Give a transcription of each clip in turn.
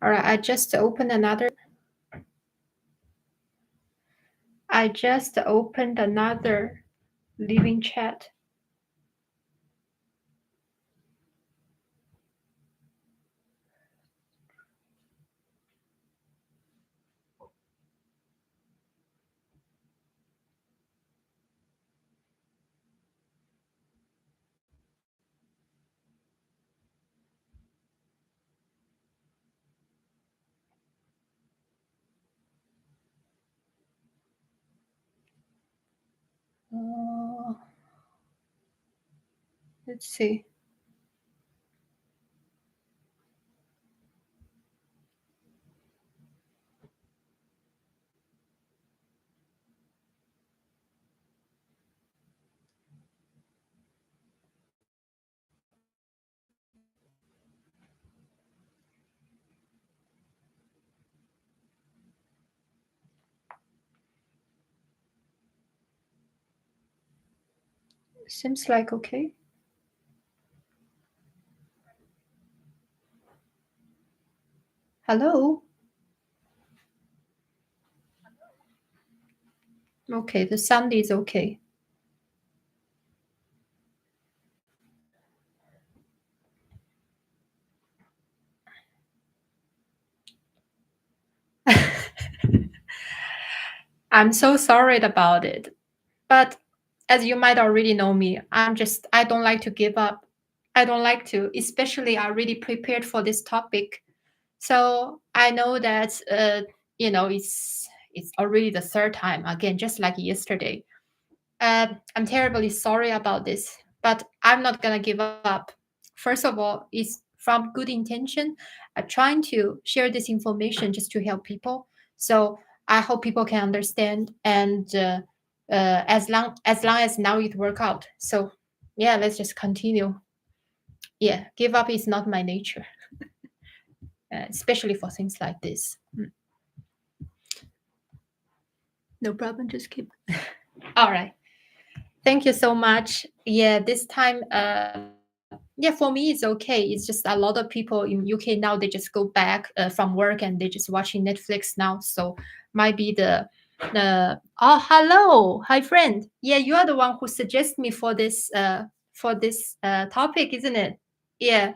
All right, I just opened another living chat. Let's see. Seems like okay. Hello? Okay, the sound is okay. I'm so sorry about it. But as you might already know me, I don't like to give up. I don't like to, especially I really prepared for this topic. So I know that it's already the third time again, just like yesterday. I'm terribly sorry about this, but I'm not gonna give up. First of all, it's from good intention. I'm trying to share this information just to help people. So I hope people can understand, and as long as now it work out. So yeah, let's just continue. Yeah, give up is not my nature, especially for things like this. No problem. Just keep. All right. Thank you so much. Yeah, this time, yeah, for me it's okay. It's just a lot of people in UK now they just go back from work and they just watching Netflix now. So might be the oh hello hi friend. Yeah, you are the one who suggested me for this topic, isn't it? Yeah,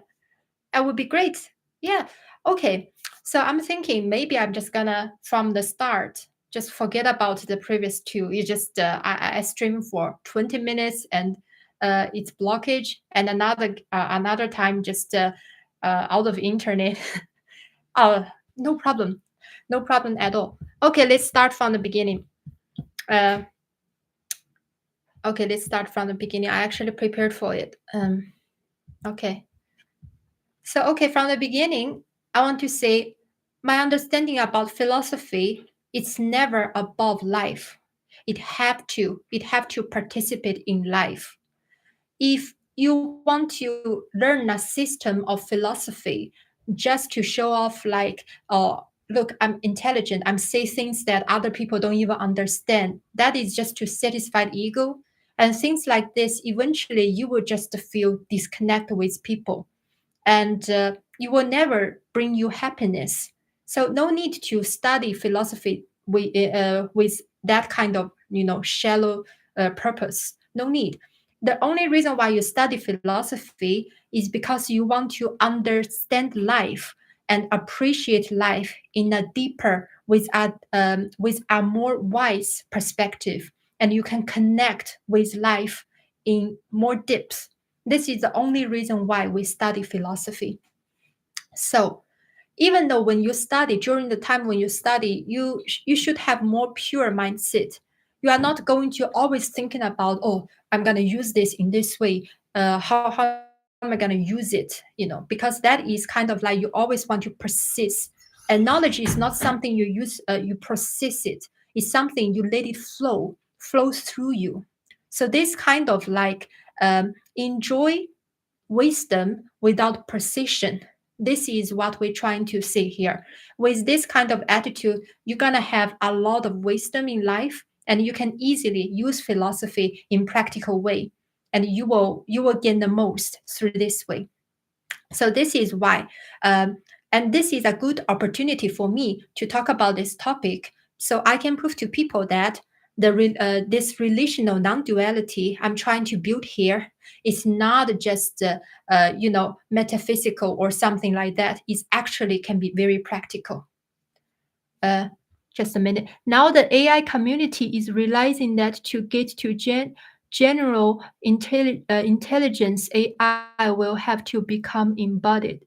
that would be great. Yeah. Okay. So I'm thinking maybe I'm just gonna from the start just forget about the previous two. You just I stream for 20 minutes and it's blockage, and another time just out of internet. Oh, no problem, no problem at all. Okay, let's start from the beginning. Uh, okay, let's start from the beginning. I actually prepared for it. Okay. So, okay, from the beginning, I want to say my understanding about philosophy, it's never above life. It have to participate in life. If you want to learn a system of philosophy just to show off like, oh, look, I'm intelligent, I'm say things that other people don't even understand, that is just to satisfy the ego. And things like this, eventually you will just feel disconnected with people, and it will never bring you happiness. So no need to study philosophy with that kind of shallow purpose. No need. The only reason why you study philosophy is because you want to understand life and appreciate life in a deeper, with a more wise perspective, and you can connect with life in more depth. This is the only reason why we study philosophy. So, even though when you study, during the time when you study, you should have more pure mindset. You are not going to always thinking about, oh, I'm going to use this in this way. How am I going to use it? Because that is kind of like you always want to persist. And knowledge is not something you use, you process it. It's something you let it flows through you. So this kind of like enjoy wisdom without precision. This is what we're trying to see here. With this kind of attitude, you're going to have a lot of wisdom in life, and you can easily use philosophy in practical way, and you will gain the most through this way. So this is why And this is a good opportunity for me to talk about this topic so I can prove to people that this relational non-duality I'm trying to build here is not just metaphysical or something like that. It actually can be very practical. Uh, just a minute. Now the AI community is realizing that to get to general intelligence, AI will have to become embodied.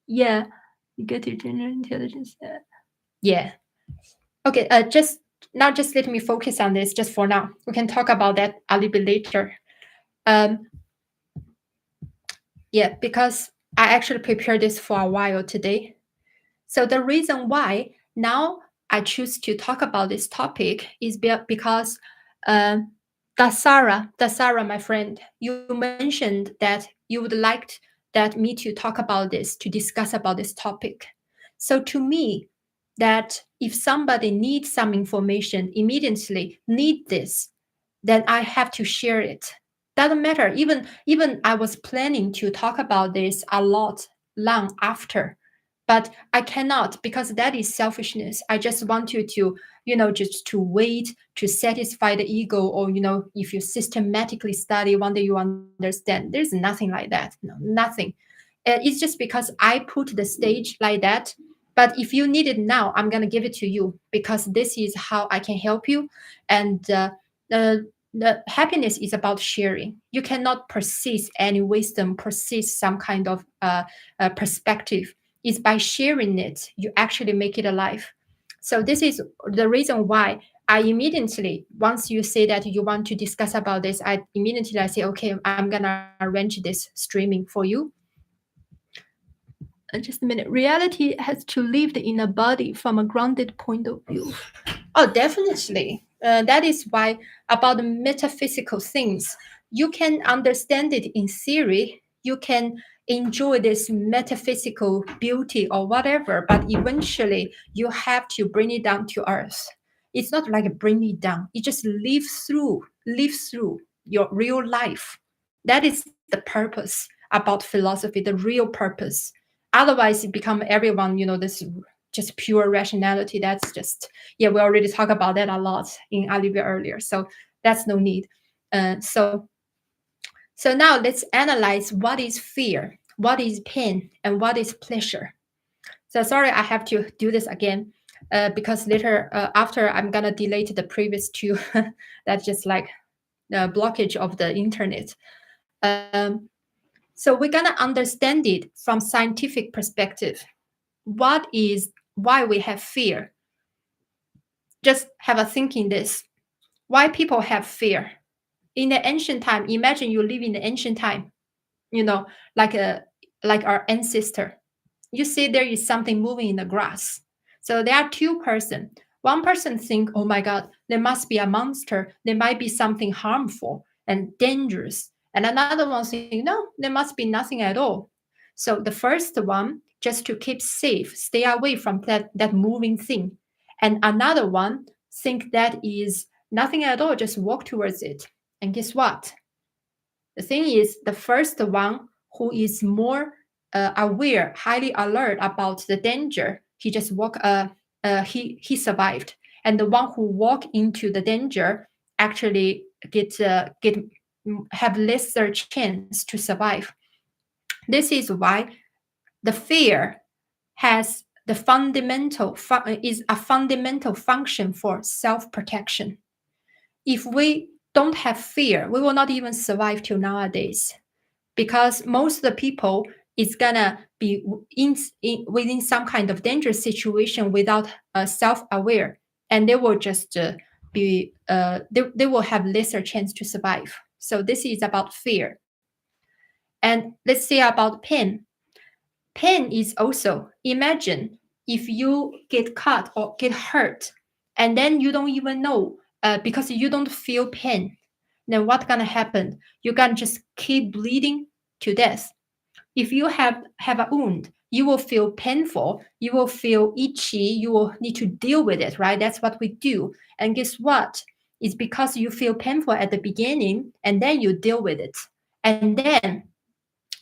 Yeah, you get to general intelligence. Yeah. Okay. Just let me focus on this just for now. We can talk about that a little bit later. Um, yeah, because I actually prepared this for a while today. So the reason why now I choose to talk about this topic is because Dasara, my friend, you mentioned that you would like that me to talk about this, to discuss about this topic. So to me, that if somebody needs some information immediately, need this, then I have to share it. Doesn't matter. Even I was planning to talk about this a lot long after, but I cannot because that is selfishness. I just want you to, just to wait to satisfy the ego, or if you systematically study, one day you understand. There's nothing like that. No, nothing. It's just because I put the stage like that. But if you need it now, I'm gonna give it to you because this is how I can help you. And the happiness is about sharing. You cannot persist any wisdom, persist some kind of perspective. It's by sharing it you actually make it alive. So this is the reason why I immediately, once you say that you want to discuss about this, I say, okay, I'm gonna arrange this streaming for you. Just a minute. Reality has to live in a body from a grounded point of view. Oh, definitely. That is why about the metaphysical things, you can understand it in theory. You can enjoy this metaphysical beauty or whatever, but eventually you have to bring it down to earth. It's not like bring it down. You just live through your real life. That is the purpose about philosophy, the real purpose. Otherwise, it become everyone, this just pure rationality. That's just, yeah, we already talked about that a lot in Olivia earlier. So that's no need. So now let's analyze what is fear, what is pain, and what is pleasure. So sorry, I have to do this again because later after I'm gonna delete the previous two. That's just like the blockage of the internet. So we're gonna understand it from scientific perspective. Why we have fear? Just have a think in this. Why people have fear? In the ancient time, imagine you live in the ancient time, you know, like our ancestor. You see there is something moving in the grass. So there are two persons. One person think, oh my God, there must be a monster. There might be something harmful and dangerous. And another one think, no, there must be nothing at all. So the first one, just to keep safe, stay away from that moving thing. And another one think that is nothing at all, just walk towards it. And guess what? The thing is, the first one who is more aware, highly alert about the danger, he just he survived, and the one who walk into the danger actually have lesser chance to survive. This is why the fear has is a fundamental function for self protection. If we don't have fear, we will not even survive till nowadays, because most of the people is gonna be within some kind of dangerous situation without self-aware, and they will just they will have lesser chance to survive. So this is about fear. And let's say about pain. Pain is also, imagine if you get cut or get hurt, and then you don't even know because you don't feel pain. Then what's gonna happen? You're gonna just keep bleeding to death. If you have a wound, you will feel painful, you will feel itchy, you will need to deal with it, right? That's what we do. And guess what? It's because you feel painful at the beginning, and then you deal with it. And then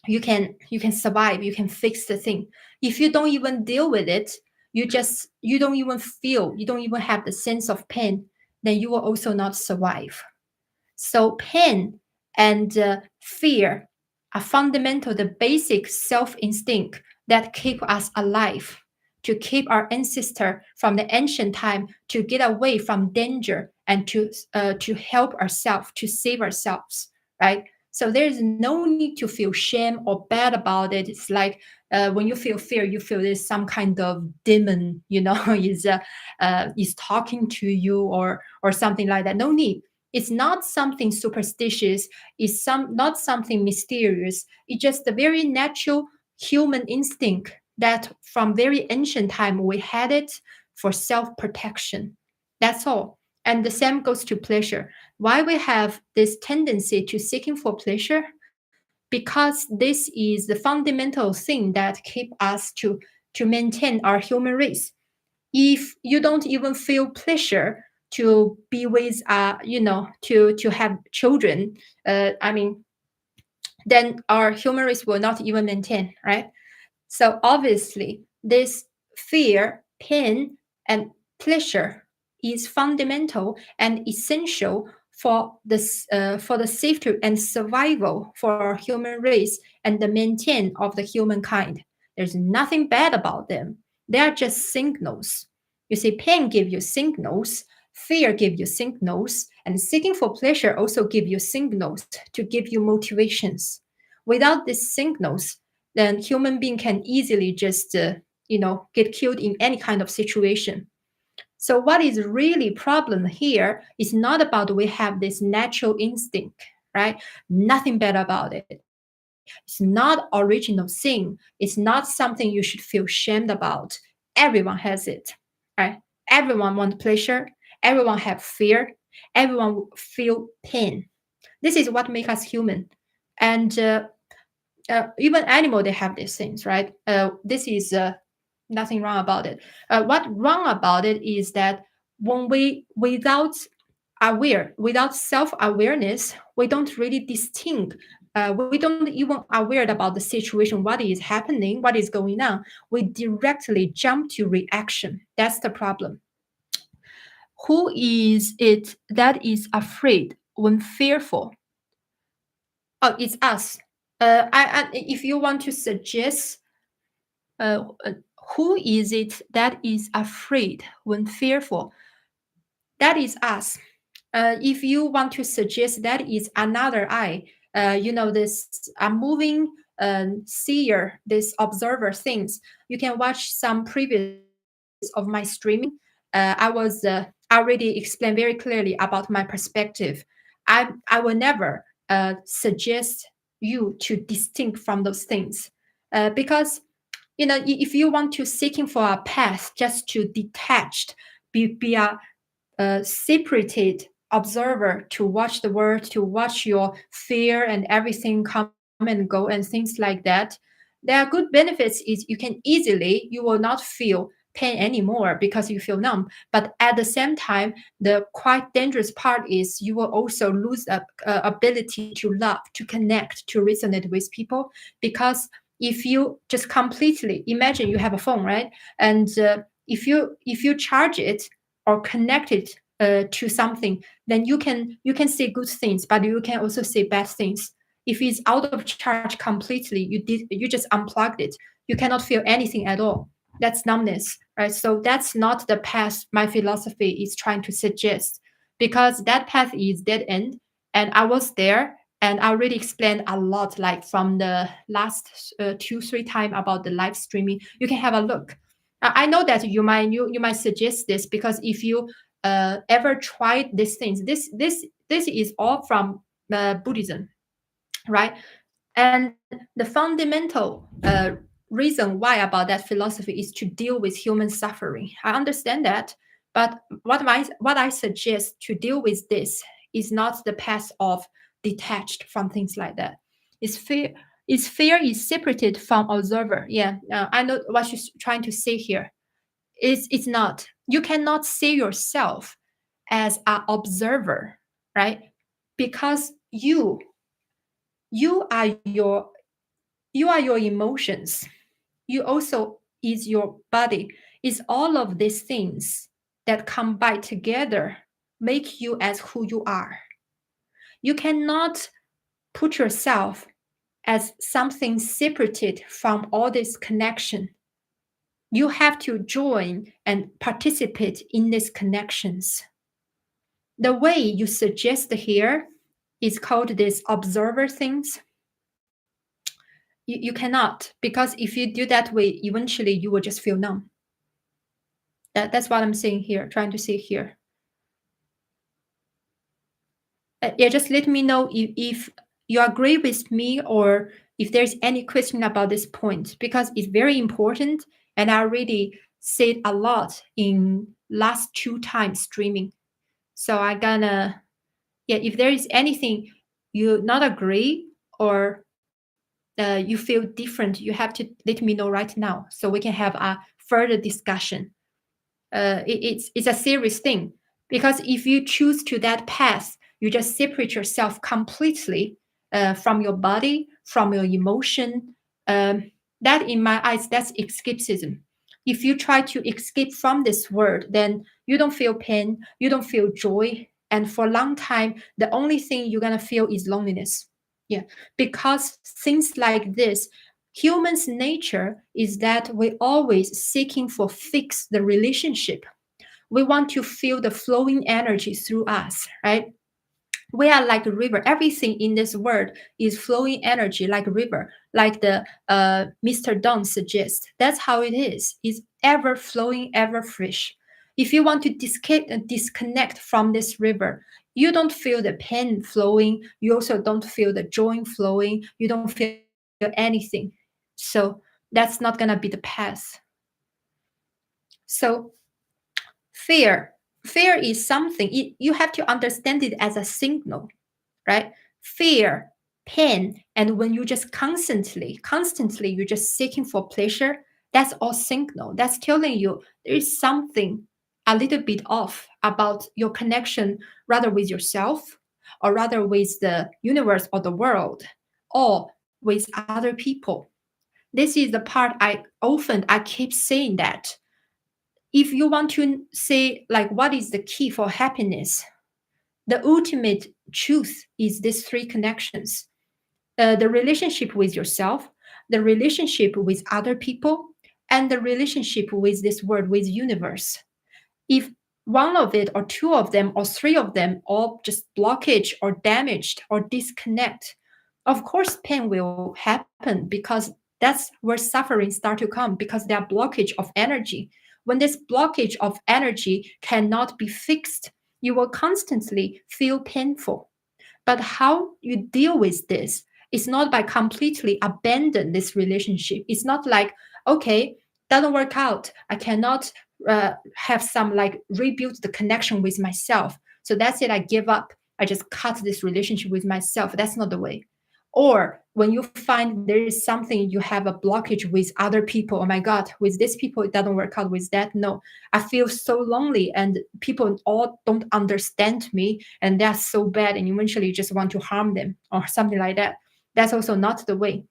you can survive, you can fix the thing. If you don't even deal with it, you don't even feel, you don't even have the sense of pain, then you will also not survive. So pain and fear are fundamental, the basic self instinct that keep us alive, to keep our ancestor from the ancient time to get away from danger and to help ourselves, to save ourselves, right? So there is no need to feel shame or bad about it. It's like when you feel fear, you feel there's some kind of demon, is talking to you or something like that. No need. It's not something superstitious. It's not something mysterious. It's just a very natural human instinct that from very ancient time we had it for self-protection. That's all. And the same goes to pleasure. Why we have this tendency to seeking for pleasure? Because this is the fundamental thing that keep us to maintain our human race. If you don't even feel pleasure to be with to have children, I mean, then our human race will not even maintain, right? So obviously this fear, pain, and pleasure is fundamental and essential for the safety and survival for our human race and the maintain of the humankind. There's nothing bad about them. They are just signals. You see, pain give you signals, fear give you signals, and seeking for pleasure also give you signals to give you motivations. Without these signals, then human being can easily just get killed in any kind of situation. So what is really problem here is not about we have this natural instinct, right? Nothing bad about it. It's not original thing. It's not something you should feel shamed about. Everyone has it, right? Everyone want pleasure. Everyone have fear. Everyone feel pain. This is what make us human. And even animal, they have these things, right? This is nothing wrong about it. What wrong about it is that when we without self-awareness, we don't really distinct. We don't even aware about the situation, what is happening, what is going on. We directly jump to reaction. That's the problem. Who is it that is afraid when fearful? Oh, it's us. If you want to suggest uh, uh, who is it that is afraid when fearful, that is us. If you want to suggest that is another I, this a moving seer, this observer things, you can watch some previous of my streaming. I already explained very clearly about my perspective. I will never suggest you to distinct from those things, because if you want to seeking for a path just to detached, be a separated observer to watch the world, to watch your fear and everything come and go and things like that. There are good benefits is you will not feel pain anymore because you feel numb. But at the same time, the quite dangerous part is you will also lose the ability to love, to connect, to resonate with people. Because if you just completely imagine you have a phone, right? And if you charge it or connect it to something, then you can say good things, but you can also say bad things. If it's out of charge completely, you just unplugged it. You cannot feel anything at all. That's numbness, right? So that's not the path my philosophy is trying to suggest, because that path is dead end. And I was there, and I already explained a lot, like from the last 2-3 time about the live streaming. You can have a look. I know that you might suggest this because if you ever tried these things, this is all from Buddhism, right? And the fundamental reason why about that philosophy is to deal with human suffering. I understand that, but what I suggest to deal with this is not the path of detached from things like that. Is fear? Is fear is separated from observer? Yeah, I know what she's trying to say here. It's not. You cannot see yourself as an observer, right? Because you are your You are your emotions. You also is your body. Is all of these things that combine together make you as who you are. You cannot put yourself as something separated from all this connection. You have to join and participate in these connections. The way you suggest here is called this observer things. You cannot, because if you do that way, eventually you will just feel numb. That's what I'm saying here, trying to say here. Yeah, just let me know if you agree with me or if there's any question about this point, because it's very important and I already said a lot in last 2 times streaming. So I gonna, yeah, if there is anything you not agree or you feel different, you have to let me know right now so we can have a further discussion. It's a serious thing, because if you choose to that path, you just separate yourself completely from your body, from your emotion. That, in my eyes, that's escapism. If you try to escape from this world, then you don't feel pain, you don't feel joy, and for a long time, the only thing you're gonna feel is loneliness. Yeah, because things like this, humans' nature is that we always seeking for fix the relationship. We want to feel the flowing energy through us, right? We are like a river. Everything in this world is flowing energy like a river, like the Mr. Don suggests. That's how it is. It's ever flowing, ever fresh. If you want to disconnect from this river, you don't feel the pain flowing. You also don't feel the joy flowing. You don't feel anything. So that's not gonna be the path. So fear, fear is something you have to understand it as a signal, right? Fear, pain, and when you just constantly, you're just seeking for pleasure, that's all signal. That's telling you there is something a little bit off about your connection, rather with yourself, or rather with the universe or the world, or with other people. This is the part I keep saying that. If you want to say like what is the key for happiness, the ultimate truth is these three connections: the relationship with yourself, the relationship with other people, and the relationship with this world, with universe. If one of it or two of them or three of them all just blockage or damaged or disconnect, of course pain will happen, because that's where suffering start to come, because there are blockage of energy. When this blockage of energy cannot be fixed, you will constantly feel painful. But how you deal with this is not by completely abandon this relationship. It's not like, okay, doesn't work out, I cannot have some like rebuild the connection with myself, so that's it, I give up, I just cut this relationship with myself. That's not the way. Or when you find there is something, you have a blockage with other people, oh my god, with these people it doesn't work out, with that no, I feel so lonely and people all don't understand me and they're so bad, and eventually you just want to harm them or something like that. That's also not the way.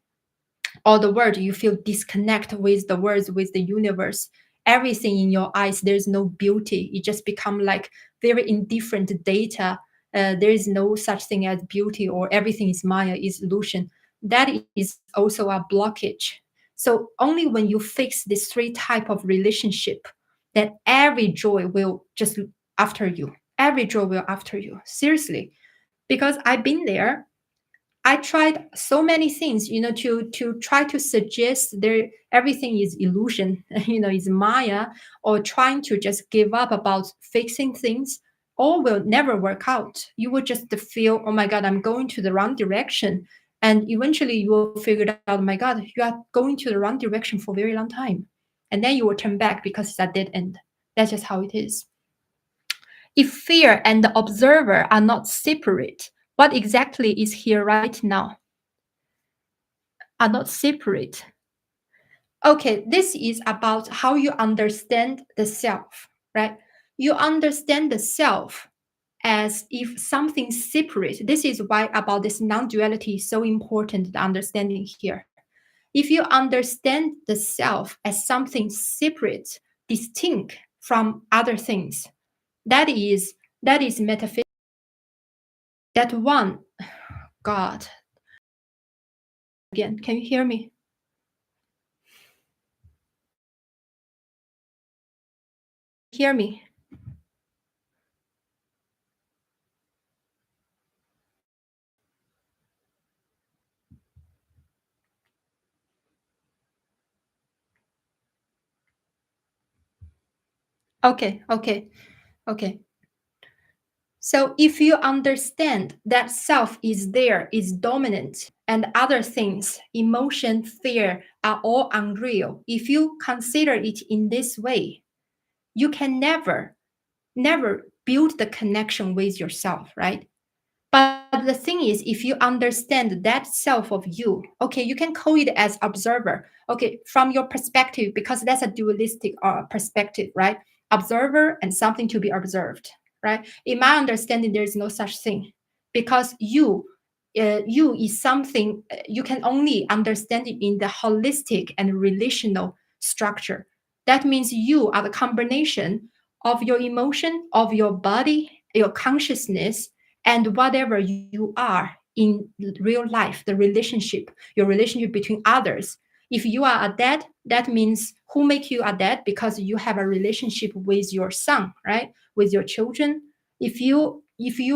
Or the word, you feel disconnect with the words, with the universe, everything in your eyes, there's no beauty, it just become like very indifferent data. There is no such thing as beauty, or everything is maya, is illusion. That is also a blockage. So only when you fix this three type of relationship, then every joy will just after you, every joy will after you, seriously. Because I've been there, I tried so many things, to try to suggest there everything is illusion, is Maya, or trying to just give up about fixing things. All will never work out. You will just feel, oh my God, I'm going to the wrong direction. And eventually you will figure out, oh my God, you are going to the wrong direction for a very long time. And then you will turn back because it's a dead end. That's just how it is. If fear and the observer are not separate, what exactly is here right now? Are not separate. Okay, this is about how you understand the self, right? You understand the self as if something separate. This is why about this non-duality is so important, the understanding here. If you understand the self as something separate, distinct from other things, that is metaphysical. That one, God, again, can you hear me? Hear me? Okay, okay, okay. So if you understand that self is there, is dominant, and other things, emotion, fear, are all unreal, if you consider it in this way, you can never build the connection with yourself, right? But the thing is, if you understand that self of you, okay, you can call it as observer. Okay, from your perspective, because that's a dualistic perspective, right? Observer and something to be observed, right? In my understanding, there is no such thing, because you is something you can only understand it in the holistic and relational structure. That means you are the combination of your emotion, of your body, your consciousness, and whatever you are in real life, the relationship, your relationship between others. If you are a dad, that means who make you a dad? Because you have a relationship with your son, right? With your children. If you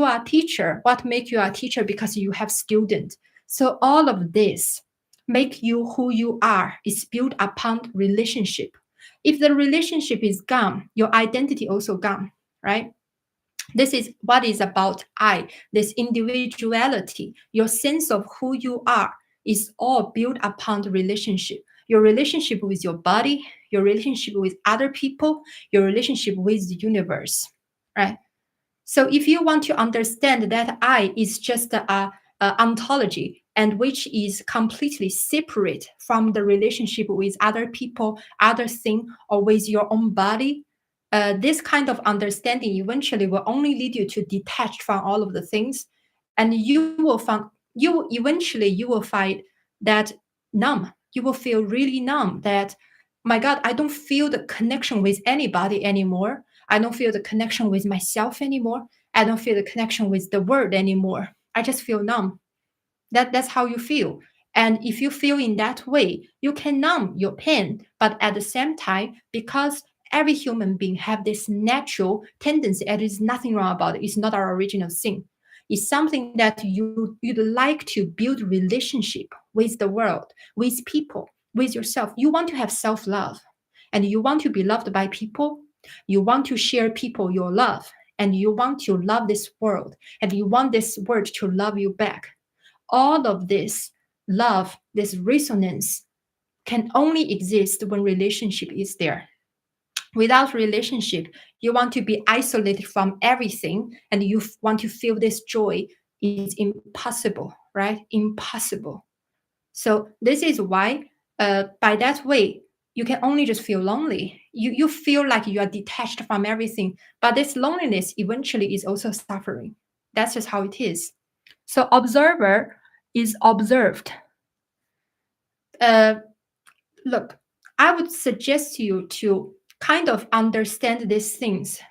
are a teacher, what make you a teacher? Because you have student. So all of this make you who you are is built upon relationship. If the relationship is gone, your identity also gone, right? This is what is about I, this individuality, your sense of who you are is all built upon the relationship. Your relationship with your body, your relationship with other people, your relationship with the universe, right? So if you want to understand that I is just a ontology and which is completely separate from the relationship with other people, other thing, or with your own body, this kind of understanding eventually will only lead you to detach from all of the things, and you will find that numb. You will feel really numb. That my God, I don't feel the connection with anybody anymore. I don't feel the connection with myself anymore. I don't feel the connection with the world anymore. I just feel numb. That's how you feel. And if you feel in that way, you can numb your pain. But at the same time, because every human being have this natural tendency, and there's nothing wrong about it. It's not our original sin. It's something that you'd like to build relationship with the world, with people, with yourself. You want to have self-love, and you want to be loved by people. You want to share people your love, and you want to love this world, and you want this world to love you back. All of this love, this resonance can only exist when relationship is there. Without relationship, you want to be isolated from everything and you want to feel this joy is impossible, right? Impossible. So this is why by that way, you can only just feel lonely. You feel like you are detached from everything, but this loneliness eventually is also suffering. That's just how it is. So observer is observed. Uh, Look, I would suggest you to kind of understand these things,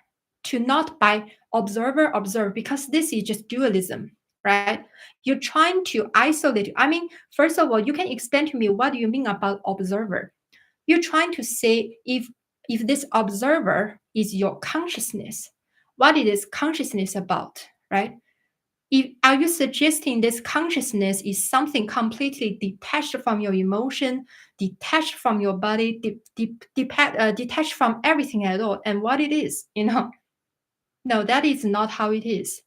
to not by observer observe, because this is just dualism, right? You're trying to isolate. I mean, first of all, you can explain to me what do you mean about observer? You're trying to say if this observer is your consciousness, what is consciousness about, right? Are you suggesting this consciousness is something completely detached from your emotion, detached from your body, detached from everything at all? And what it is, no, that is not how it is.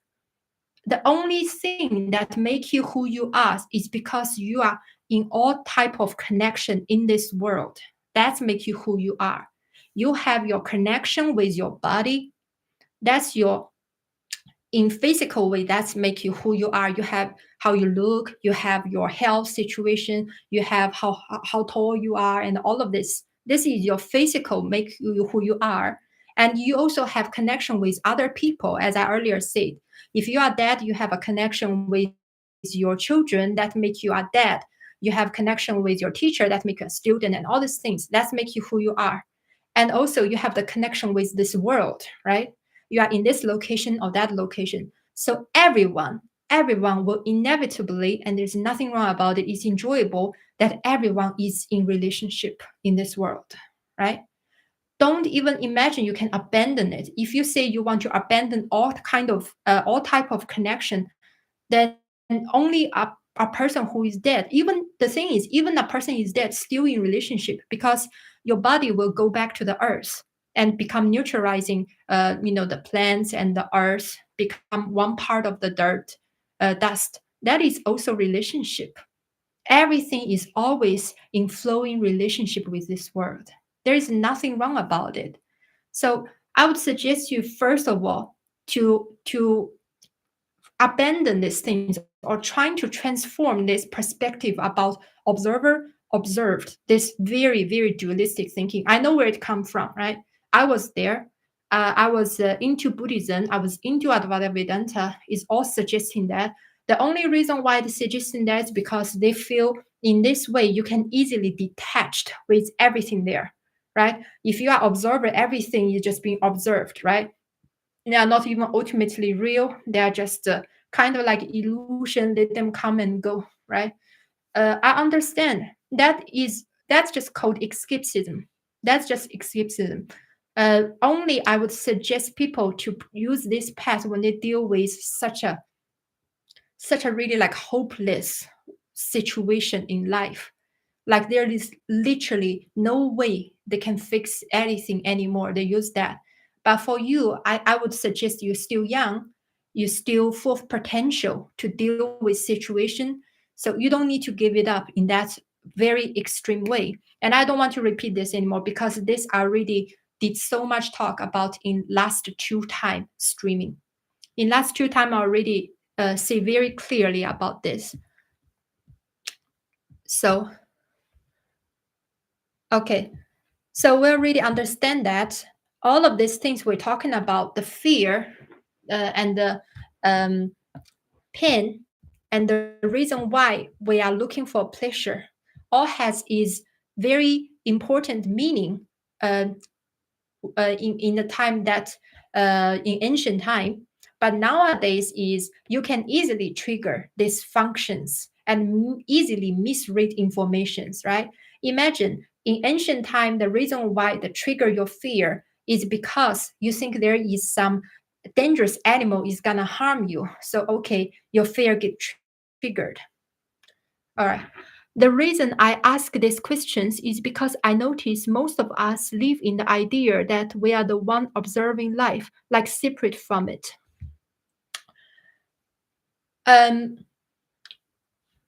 The only thing that make you who you are is because you are in all type of connection in this world. That's make you who you are. You have your connection with your body. That's your in physical way, that's make you who you are. You have how you look, you have your health situation, you have how tall you are, and all of this is your physical make you who you are. And you also have connection with other people, as I earlier said. If you are dad, you have a connection with your children that make you a dad. you have connection with your teacher that make you a student, and all these things that make you who you are. And also you have the connection with this world, right? You are in this location or that location. So everyone will inevitably, and there's nothing wrong about it, it's enjoyable that everyone is in relationship in this world, right? Don't even imagine you can abandon it. If you say you want to abandon all type of connection, then only a person who is dead, even the thing is, even a person is dead still in relationship, because your body will go back to the earth and become neutralizing, the plants and the earth become one part of the dirt, dust. That is also relationship. Everything is always in flowing relationship with this world. There is nothing wrong about it. So I would suggest you first of all to abandon these things or trying to transform this perspective about observer observed, this very very dualistic thinking. I know where it comes from, right? I was there. I was into Buddhism. I was into Advaita Vedanta. Is all suggesting that. The only reason why they're suggesting that is because they feel in this way you can easily detached with everything there, right? If you are observer, everything is just being observed, right? They are not even ultimately real. They are just kind of like illusion. Let them come and go, right? I understand that's just called escapism. That's just escapism. Only I would suggest people to use this path when they deal with such a really like hopeless situation in life. Like there is literally no way they can fix anything anymore. They use that. But for you, I would suggest you're still young, you're still full of potential to deal with situation. So you don't need to give it up in that very extreme way. And I don't want to repeat this anymore because this I already did so much talk about in last two time streaming. In last two time, I already say very clearly about this. So, okay. So we already understand that all of these things we're talking about, the fear and the um, pain, and the reason why we are looking for pleasure, all has is very important meaning uh, in the time that in ancient time. But nowadays is you can easily trigger these functions and easily misread informations, right? Imagine in ancient time, the reason why the trigger your fear is because you think there is some dangerous animal is gonna harm you. So okay, your fear get triggered. All right. The reason I ask these questions is because I notice most of us live in the idea that we are the one observing life, like separate from it. Um,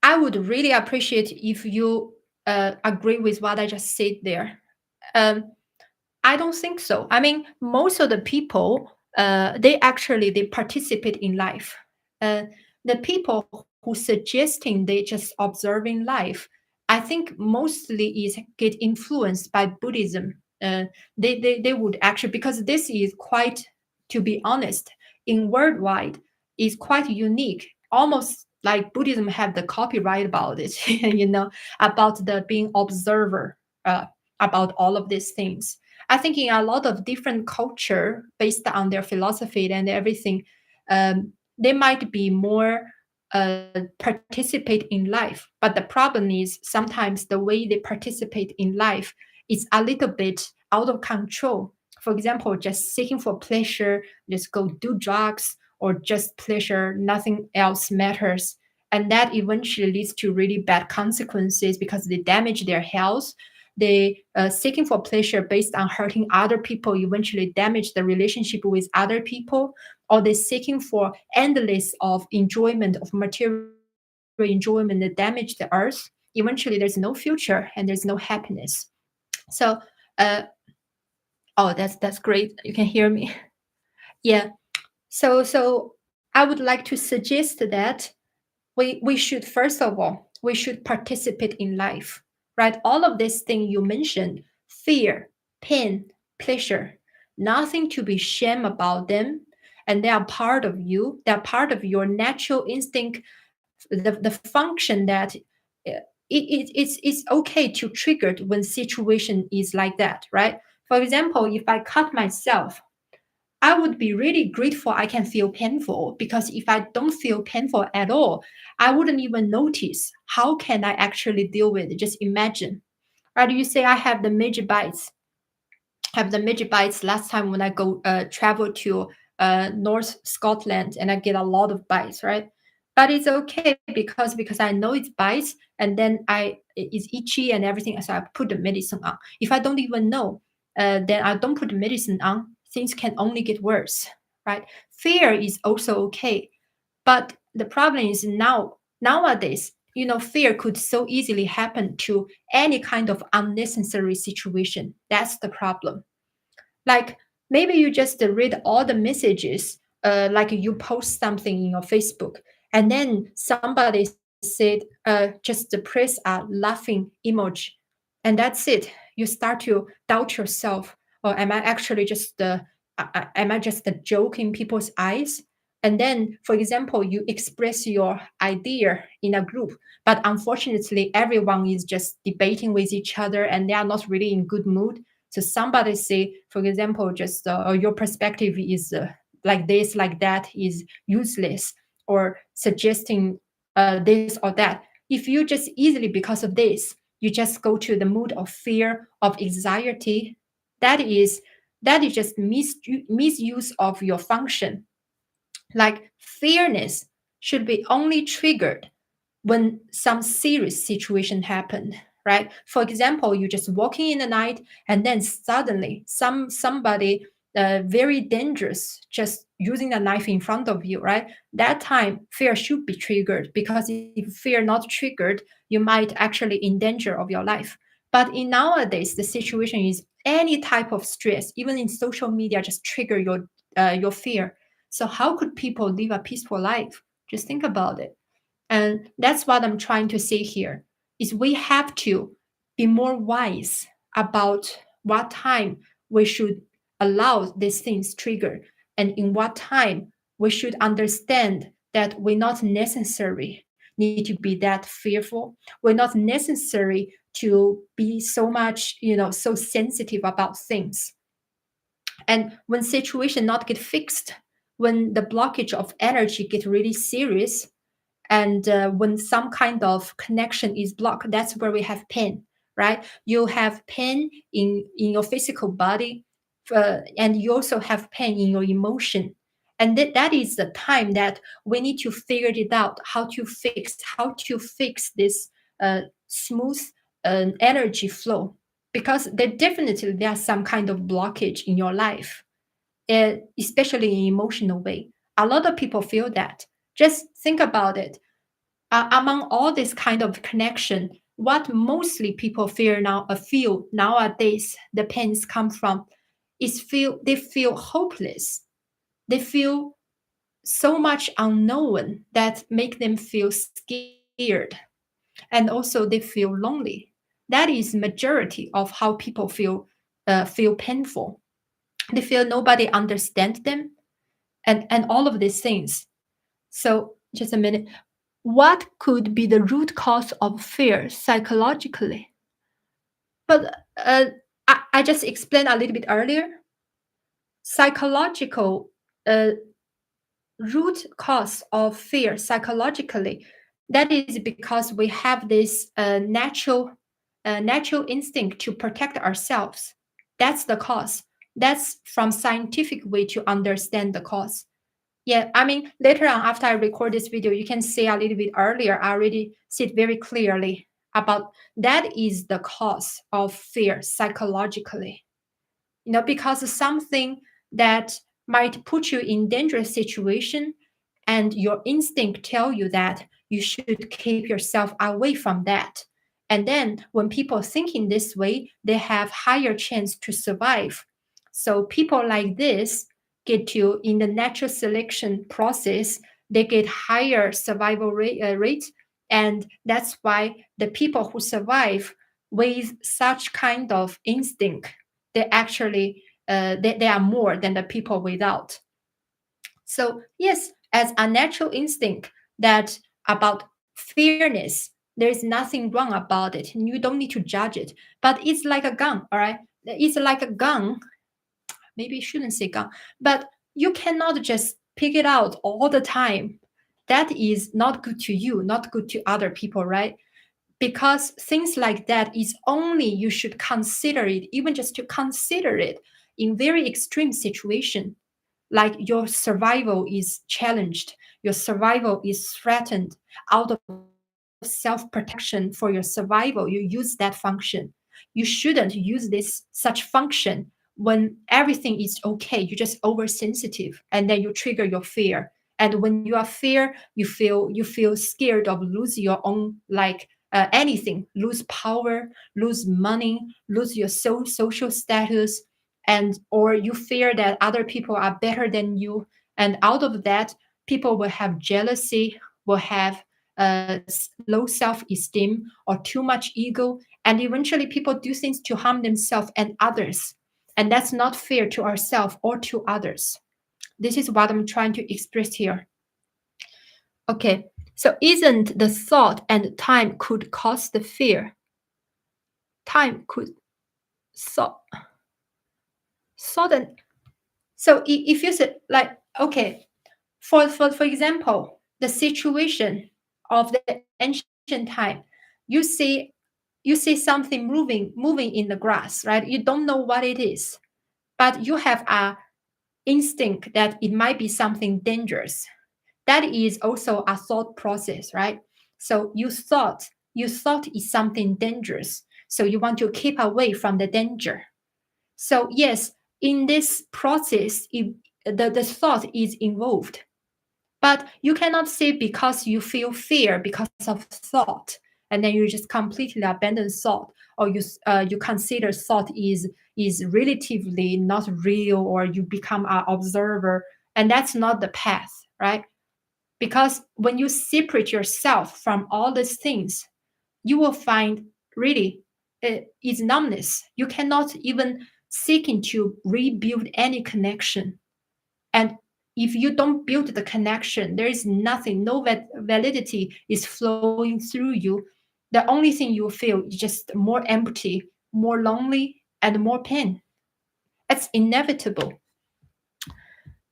I would really appreciate if you agree with what I just said there. Um, I don't think so. I mean, most of the people, they participate in life. Uh, the people who suggesting they just observing life, I think mostly is get influenced by Buddhism. They would actually, because this is quite, to be honest, in worldwide is quite unique. Almost like Buddhism have the copyright about it, about the being observer, about all of these things. I think in a lot of different culture based on their philosophy and everything, they might be more participate in life. But the problem is sometimes the way they participate in life is a little bit out of control. For example, just seeking for pleasure, just go do drugs or just pleasure, nothing else matters. And that eventually leads to really bad consequences because they damage their health. They seeking for pleasure based on hurting other people eventually damage the relationship with other people, or they seeking for endless of enjoyment of material enjoyment that damage the earth. Eventually there's no future and there's no happiness. So oh, that's great, you can hear me. Yeah. So I would like to suggest that we should first of all we should participate in life, right? All of these things you mentioned, fear, pain, pleasure, nothing to be shame about them. And they are part of you, they're part of your natural instinct, the function that it's okay to trigger it when situation is like that, right? For example, if I cut myself, I would be really grateful I can feel painful, because if I don't feel painful at all, I wouldn't even notice. How can I actually deal with it? Just imagine. Right? You say I have the major bites, last time when I go travel to North Scotland, and I get a lot of bites, right? But it's okay because I know it's bites, and then it's itchy and everything, so I put the medicine on. If I don't even know, then I don't put the medicine on. Things can only get worse, right? Fear is also okay, but the problem is nowadays, fear could so easily happen to any kind of unnecessary situation. That's the problem. Like maybe you just read all the messages, like you post something in your Facebook, and then somebody said, just press a laughing emoji, and that's it. You start to doubt yourself, or am I actually just am I just a joke in people's eyes? And then, for example, you express your idea in a group, but unfortunately, everyone is just debating with each other, and they are not really in good mood. So somebody say, for example, just your perspective is like this, like that, is useless, or suggesting this or that. If you just easily, because of this, you just go to the mood of fear, of anxiety, that is just misuse of your function. Like fairness should be only triggered when some serious situation happened, right? For example, you're just walking in the night, and then suddenly somebody very dangerous just using a knife in front of you, right? That time fear should be triggered, because if fear not triggered, you might actually in danger of your life. But in nowadays, the situation is any type of stress, even in social media, just trigger your fear. So how could people live a peaceful life? Just think about it. And that's what I'm trying to say here, is we have to be more wise about what time we should allow these things trigger, and in what time we should understand that we're not necessary need to be that fearful. We're not necessary to be so much, so sensitive about things. And when situation not get fixed, when the blockage of energy get really serious, and when some kind of connection is blocked, that's where we have pain, right? You have pain in your physical body, and you also have pain in your emotion. And that is the time that we need to figure it out, how to fix this smooth energy flow. Because there are some kind of blockage in your life, especially in emotional way. A lot of people feel that. Just think about it. Among all this kind of connection, what mostly people feel nowadays, the pains come from, is they feel hopeless. They feel so much unknown that make them feel scared, and also they feel lonely. That is majority of how people feel painful. They feel nobody understands them, and all of these things. So just a minute. What could be the root cause of fear psychologically? But I just explained a little bit earlier. Psychological root cause of fear psychologically, that is because we have this natural instinct to protect ourselves. That's the cause. That's from scientific way to understand the cause. Yeah, I mean, later on, after I record this video, you can see a little bit earlier, I already see it very clearly about that is the cause of fear psychologically. Because something that might put you in dangerous situation, and your instinct tell you that you should keep yourself away from that. And then when people think in this way, they have higher chance to survive. So people like this get to, in the natural selection process, they get higher survival rate. And that's why the people who survive with such kind of instinct, they actually they are more than the people without. So yes, as a natural instinct that about fairness, There's nothing wrong about it. You don't need to judge it. But it's like a gun, all right? It's like a gun. Maybe I shouldn't say gun, but you cannot just pick it out all the time. That is not good to you, not good to other people, right? Because things like that is only you should consider it, even just to consider it in very extreme situation, like your survival is challenged, your survival is threatened. Out of self-protection for your survival, you use that function. You shouldn't use this such function when everything is okay. You're just oversensitive, and then you trigger your fear. And when you are fear, you feel scared of losing your own, like anything, lose power, lose money, lose your social status, and or you fear that other people are better than you, and out of that people will have jealousy, will have low self-esteem or too much ego, and eventually people do things to harm themselves and others, and that's not fair to ourselves or to others. This is what I'm trying to express here. Okay, so isn't the thought and time could cause the fear? Time could thought thought and so if you say like, okay, for example, the situation of the ancient time, you see something moving in the grass, right? You don't know what it is, but you have a instinct that it might be something dangerous. That is also a thought process, right? So you thought is something dangerous, so you want to keep away from the danger. So yes, in this process, the thought is involved. But you cannot say because you feel fear because of thought, and then you just completely abandon thought, or you consider thought is relatively not real, or you become an observer, and that's not the path, right? Because when you separate yourself from all these things, you will find really is numbness. You cannot even seeking to rebuild any connection, and if you don't build the connection, there is nothing, no validity is flowing through you. The only thing you feel is just more empty, more lonely, and more pain. It's inevitable.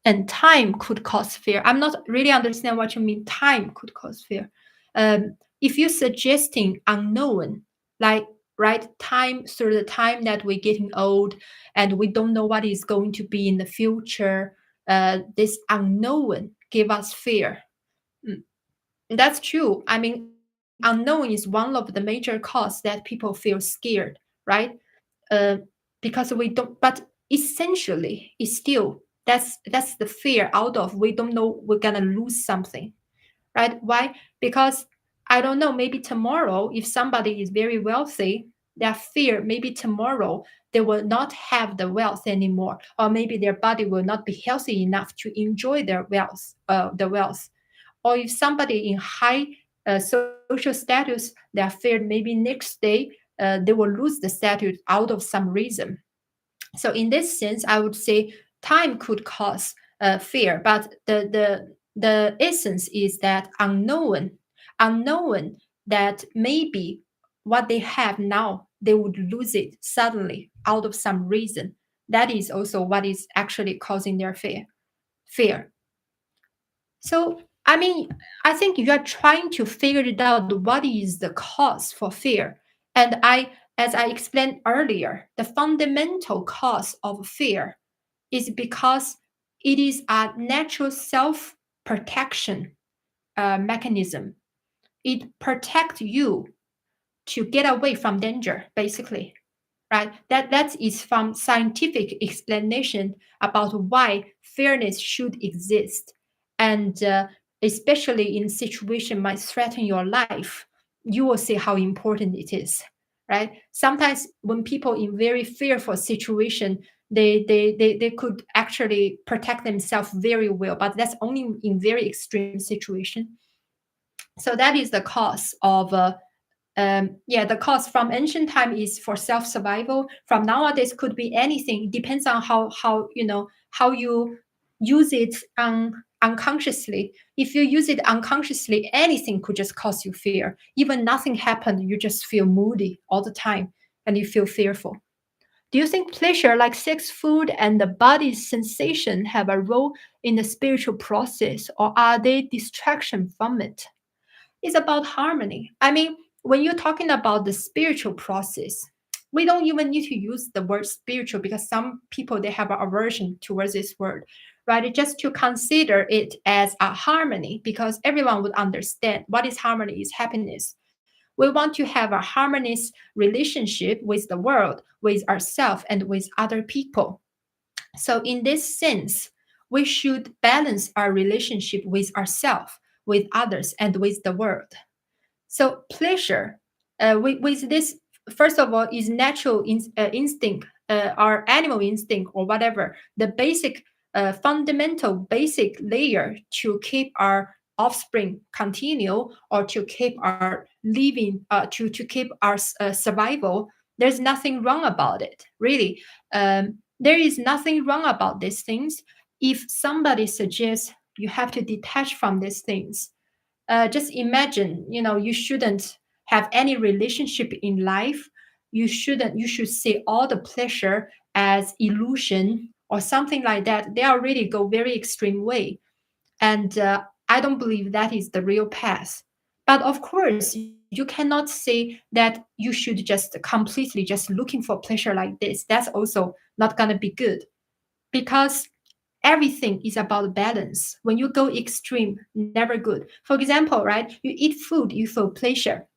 And time could cause fear. I'm not really understand what you mean. Time could cause fear. If you're suggesting unknown, like right time through the time that we're getting old and we don't know what is going to be in the future, this unknown give us fear. Mm, that's true. I mean, unknown is one of the major cause that people feel scared, right? uh, because we don't. But essentially, it's still that's the fear out of we don't know we're gonna lose something, right? Why? Because I don't know. Maybe tomorrow, if somebody is very wealthy, their fear maybe tomorrow they will not have the wealth anymore, or maybe their body will not be healthy enough to enjoy their wealth, the wealth. Or if somebody in high social status, they are feared maybe next day they will lose the status out of some reason. So in this sense, I would say time could cause fear, but the essence is that unknown that maybe what they have now they would lose it suddenly out of some reason. That is also what is actually causing their fear. So, I mean, I think you are trying to figure it out what is the cause for fear. And as I explained earlier, the fundamental cause of fear is because it is a natural self protection mechanism. It protects you to get away from danger, basically, right? That is from scientific explanation about why fairness should exist, and especially in situation might threaten your life, you will see how important it is, right? Sometimes when people in very fearful situation, they could actually protect themselves very well, but that's only in very extreme situation. So that is the cause of yeah, the cause from ancient time is for self survival. From nowadays could be anything. It depends on how you know how you use it unconsciously. If you use it unconsciously, anything could just cause you fear. Even nothing happened, you just feel moody all the time and you feel fearful. Do you think pleasure like sex, food, and the body's sensation have a role in the spiritual process, or are they distraction from it? It's about harmony. I mean, when you're talking about the spiritual process, we don't even need to use the word spiritual because some people they have an aversion towards this word, right? Just to consider it as a harmony because everyone would understand what is harmony is happiness. We want to have a harmonious relationship with the world, with ourselves, and with other people. So, in this sense, we should balance our relationship with ourselves, with others, and with the world. So pleasure, with this, first of all, is natural instinct, our animal instinct or whatever, the basic, fundamental, basic layer to keep our offspring continue or to keep our living, to keep our survival. There's nothing wrong about it, really. There is nothing wrong about these things. If somebody suggests you have to detach from these things, just imagine, you shouldn't have any relationship in life. You should see all the pleasure as illusion or something like that. They already go very extreme way. And I don't believe that is the real path. But of course, you cannot say that you should just completely just looking for pleasure like this. That's also not going to be good, because everything is about balance. When you go extreme, never good. For example, right, you eat food, you feel pleasure.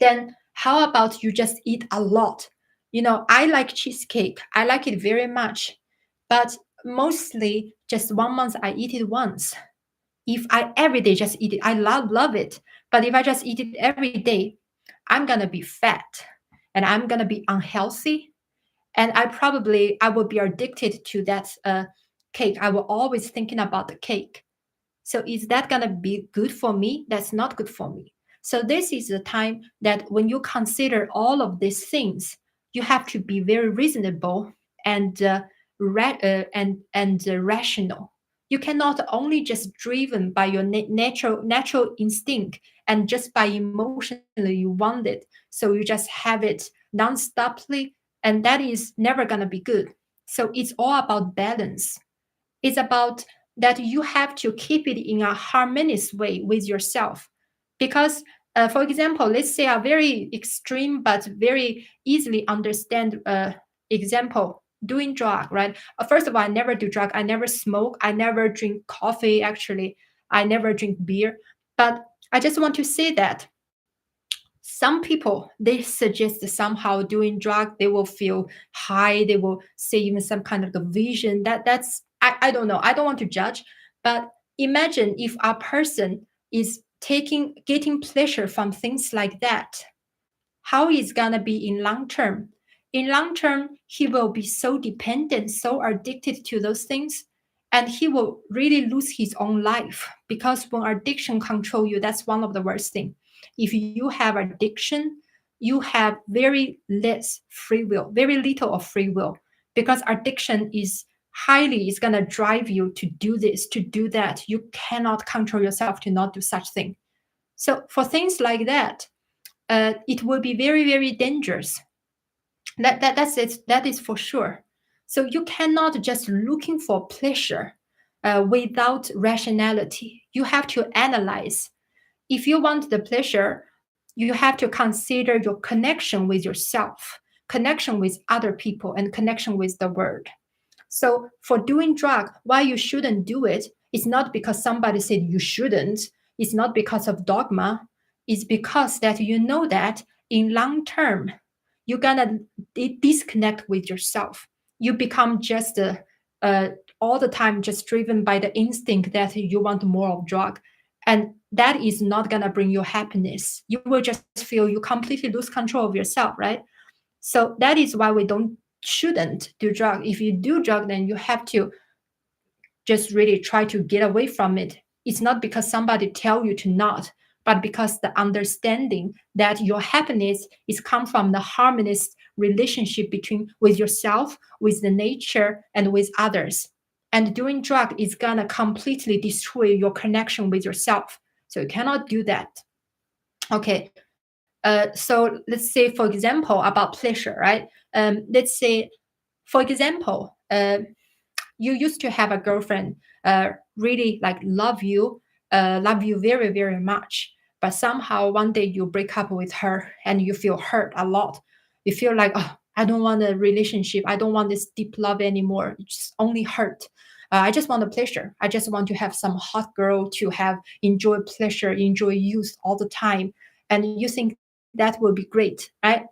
Then how about you just eat a lot? I like cheesecake. I like it very much. But mostly just 1 month I eat it once. If I every day just eat it, I love it. But if I just eat it every day, I'm gonna be fat and I'm gonna be unhealthy, and I will be addicted to that cake. I will always thinking about the cake. So is that going to be good for me? That's not good for me. So this is the time that when you consider all of these things, you have to be very reasonable and rational. You cannot only just driven by your natural instinct and just by emotionally you want it, so you just have it non-stoply, and that is never gonna be good. So it's all about balance. It's about that you have to keep it in a harmonious way with yourself. Because, for example, let's say a very extreme but very easily understand example, doing drug, right? First of all, I never do drug. I never smoke. I never drink coffee, actually. I never drink beer. But I just want to say that some people they suggest somehow doing drug they will feel high, they will say even some kind of a vision. I don't know, I don't want to judge, but imagine if a person is getting pleasure from things like that, how is gonna be in long term. In long term he will be so dependent, so addicted to those things, and he will really lose his own life. Because when addiction control you, that's one of the worst thing. If you have addiction, you have very less free will, very little of free will, because addiction is going to drive you to do this, to do that. You cannot control yourself to not do such thing. So for things like that, it will be very, very dangerous. That's it. That is for sure. So you cannot just looking for pleasure without rationality. You have to analyze. If you want the pleasure, you have to consider your connection with yourself, connection with other people, and connection with the world. So for doing drug, why you shouldn't do it, it's not because somebody said you shouldn't. It's not because of dogma. It's because that you know that in long term, you're gonna disconnect with yourself. You become just all the time just driven by the instinct that you want more of drug, and that is not gonna bring you happiness. You will just feel you completely lose control of yourself, right? So that is why we don't shouldn't do drug. If you do drug, then you have to just really try to get away from it. It's not because somebody tell you to not, but because the understanding that your happiness is come from the harmonious relationship between with yourself, with the nature, and with others. And doing drug is gonna completely destroy your connection with yourself. So you cannot do that. Okay. So let's say, for example, about pleasure, right? Let's say, for example, you used to have a girlfriend, really like love you very, very much. But somehow one day you break up with her and you feel hurt a lot. You feel like, oh, I don't want a relationship. I don't want this deep love anymore. It just only hurt. I just want a pleasure. I just want to have some hot girl to have enjoy pleasure, enjoy youth all the time. And you think that will be great, right?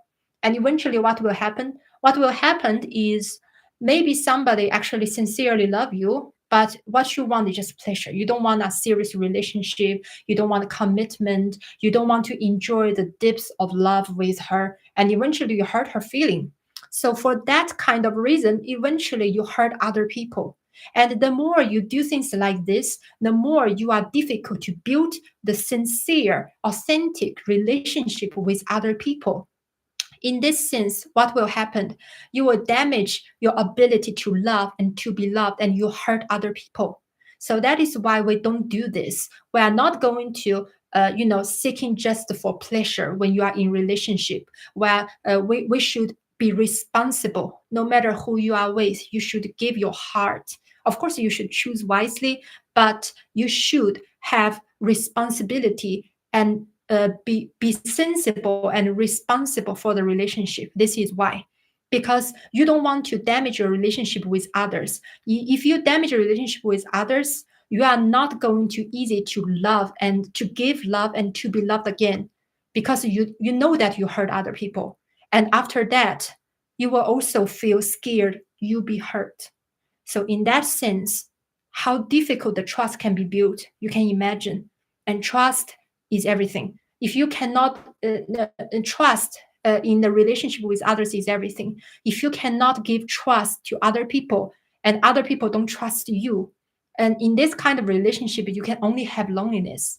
And eventually, what will happen? What will happen is maybe somebody actually sincerely love you, but what you want is just pleasure. You don't want a serious relationship. You don't want a commitment. You don't want to enjoy the depths of love with her. And eventually you hurt her feeling. So for that kind of reason, eventually you hurt other people. And the more you do things like this, the more you are difficult to build the sincere, authentic relationship with other people. In this sense, what will happen? You will damage your ability to love and to be loved, and you hurt other people. So that is why we don't do this. We are not going to, seeking just for pleasure when you are in relationship. Where we should be responsible. No matter who you are with, you should give your heart. Of course, you should choose wisely, but you should have responsibility and be sensible and responsible for the relationship. This is why, because you don't want to damage your relationship with others. If you damage your relationship with others, you are not going to easy to love and to give love and to be loved again, because you know that you hurt other people, and after that you will also feel scared you be hurt. So, in that sense, how difficult the trust can be built, you can imagine. And trust is everything. If you cannot trust in the relationship with others, is everything. If you cannot give trust to other people and other people don't trust you, and in this kind of relationship, you can only have loneliness.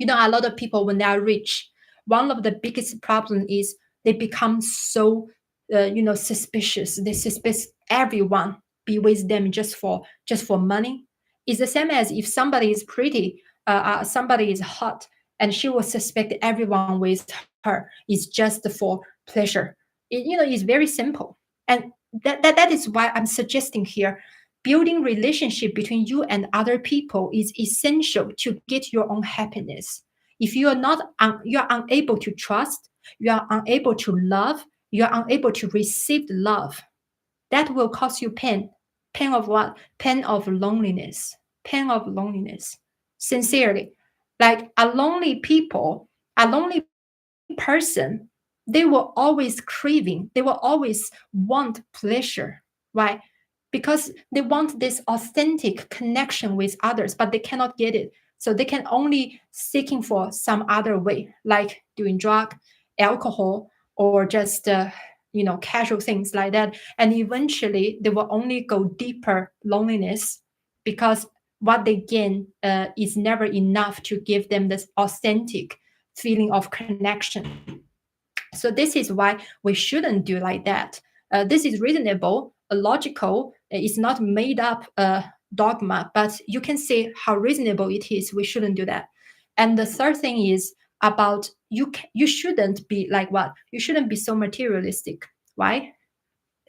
A lot of people, when they are rich, one of the biggest problem is they become so suspicious. They suspect everyone be with them just for money. It's the same as if somebody is pretty, somebody is hot, and she will suspect everyone with her is just for pleasure. It's very simple. And that is why I'm suggesting here, building relationship between you and other people is essential to get your own happiness. If you are not you are unable to trust, you are unable to love, you are unable to receive love, that will cause you pain. Pain of what? Pain of loneliness. Pain of loneliness. Sincerely, like a lonely person, they will always craving, they will always want pleasure. Why? Because they want this authentic connection with others, but they cannot get it. So they can only seeking for some other way, like doing drug, alcohol, or just casual things like that. And eventually, they will only go deeper loneliness, because what they gain is never enough to give them this authentic feeling of connection. So this is why we shouldn't do like that. This is reasonable, logical. It's not made up dogma, but you can see how reasonable it is. We shouldn't do that. And the third thing is about you shouldn't be like what? You shouldn't be so materialistic. Why?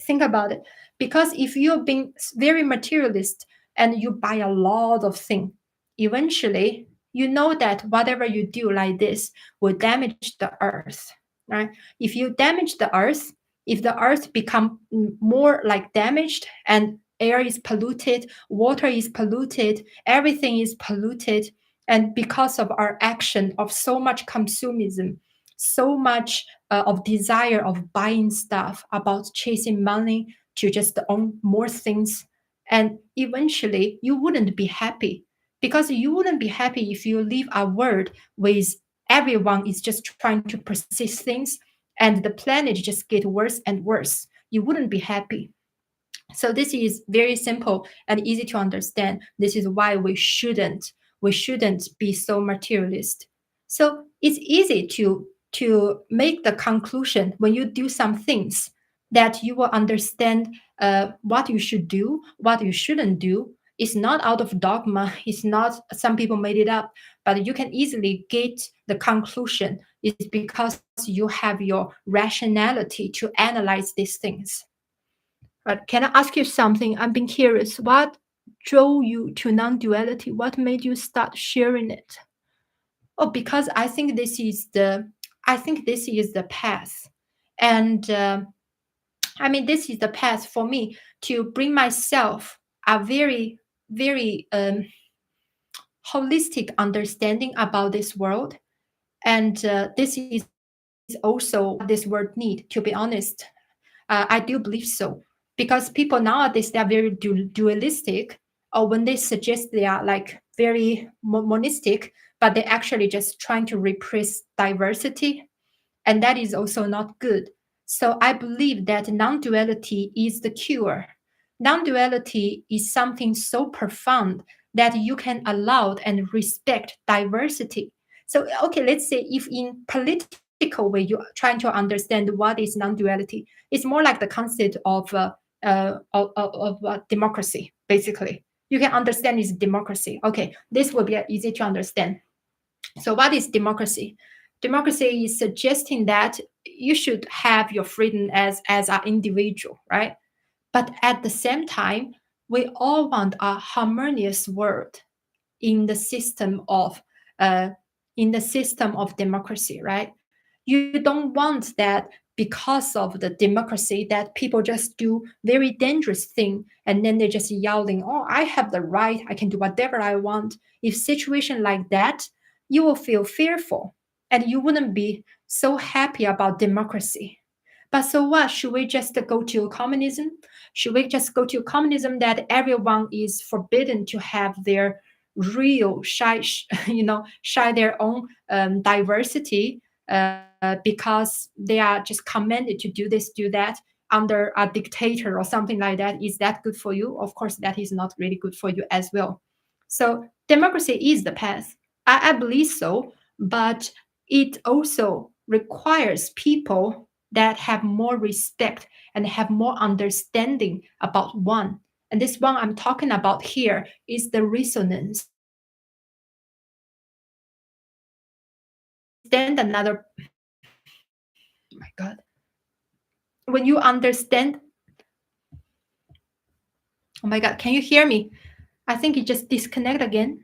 Think about it. Because if you're being very materialist and you buy a lot of things, eventually you know that whatever you do like this will damage the earth, right? If you damage the earth, if the earth become more like damaged, and air is polluted, water is polluted, everything is polluted, and because of our action of so much consumerism, so much of desire of buying stuff, about chasing money to just own more things, and eventually you wouldn't be happy, because you wouldn't be happy if you live a world with everyone is just trying to persist things, and the planet just get worse and worse. You wouldn't be happy. So this is very simple and easy to understand. This is why we shouldn't be so materialist. So it's easy to make the conclusion when you do some things. that you will understand what you should do, what you shouldn't do. It's not out of dogma. It's not some people made it up, but you can easily get the conclusion. It's because you have your rationality to analyze these things. But can I ask you something? I'm being curious. What drove you to non-duality? What made you start sharing it? Oh, because I think this is the path, and I mean, this is the path for me to bring myself a very, very holistic understanding about this world. And this is also what this world need, to be honest. I do believe so. Because people nowadays, they are very dualistic, or when they suggest they are like very monistic, but they're actually just trying to repress diversity, and that is also not good. So I believe that non duality is the cure. Non duality is something so profound that you can allow and respect diversity. So, okay, let's say if in political way you're trying to understand what is non duality, it's more like the concept of democracy, basically. You can understand is democracy. Okay, this will be easy to understand. So, what is democracy? Democracy is suggesting that you should have your freedom as an individual, right? But at the same time, we all want a harmonious world in the system of uh, democracy, right? You don't want that because of the democracy that people just do very dangerous thing and then they're just yelling, "Oh, I have the right. I can do whatever I want." If situation like that, you will feel fearful and you wouldn't be so happy about democracy. But so what? Should we just go to communism? Should we just go to communism that everyone is forbidden to have their real shy their own diversity because they are just commanded to do this, do that under a dictator or something like that? Is that good for you? Of course, that is not really good for you as well. So democracy is the path. I believe so, but it also requires people that have more respect and have more understanding about one. And this one I'm talking about here is the resonance. Understand another. Oh my God. When you understand, oh my God, can you hear me? I think it just disconnect again.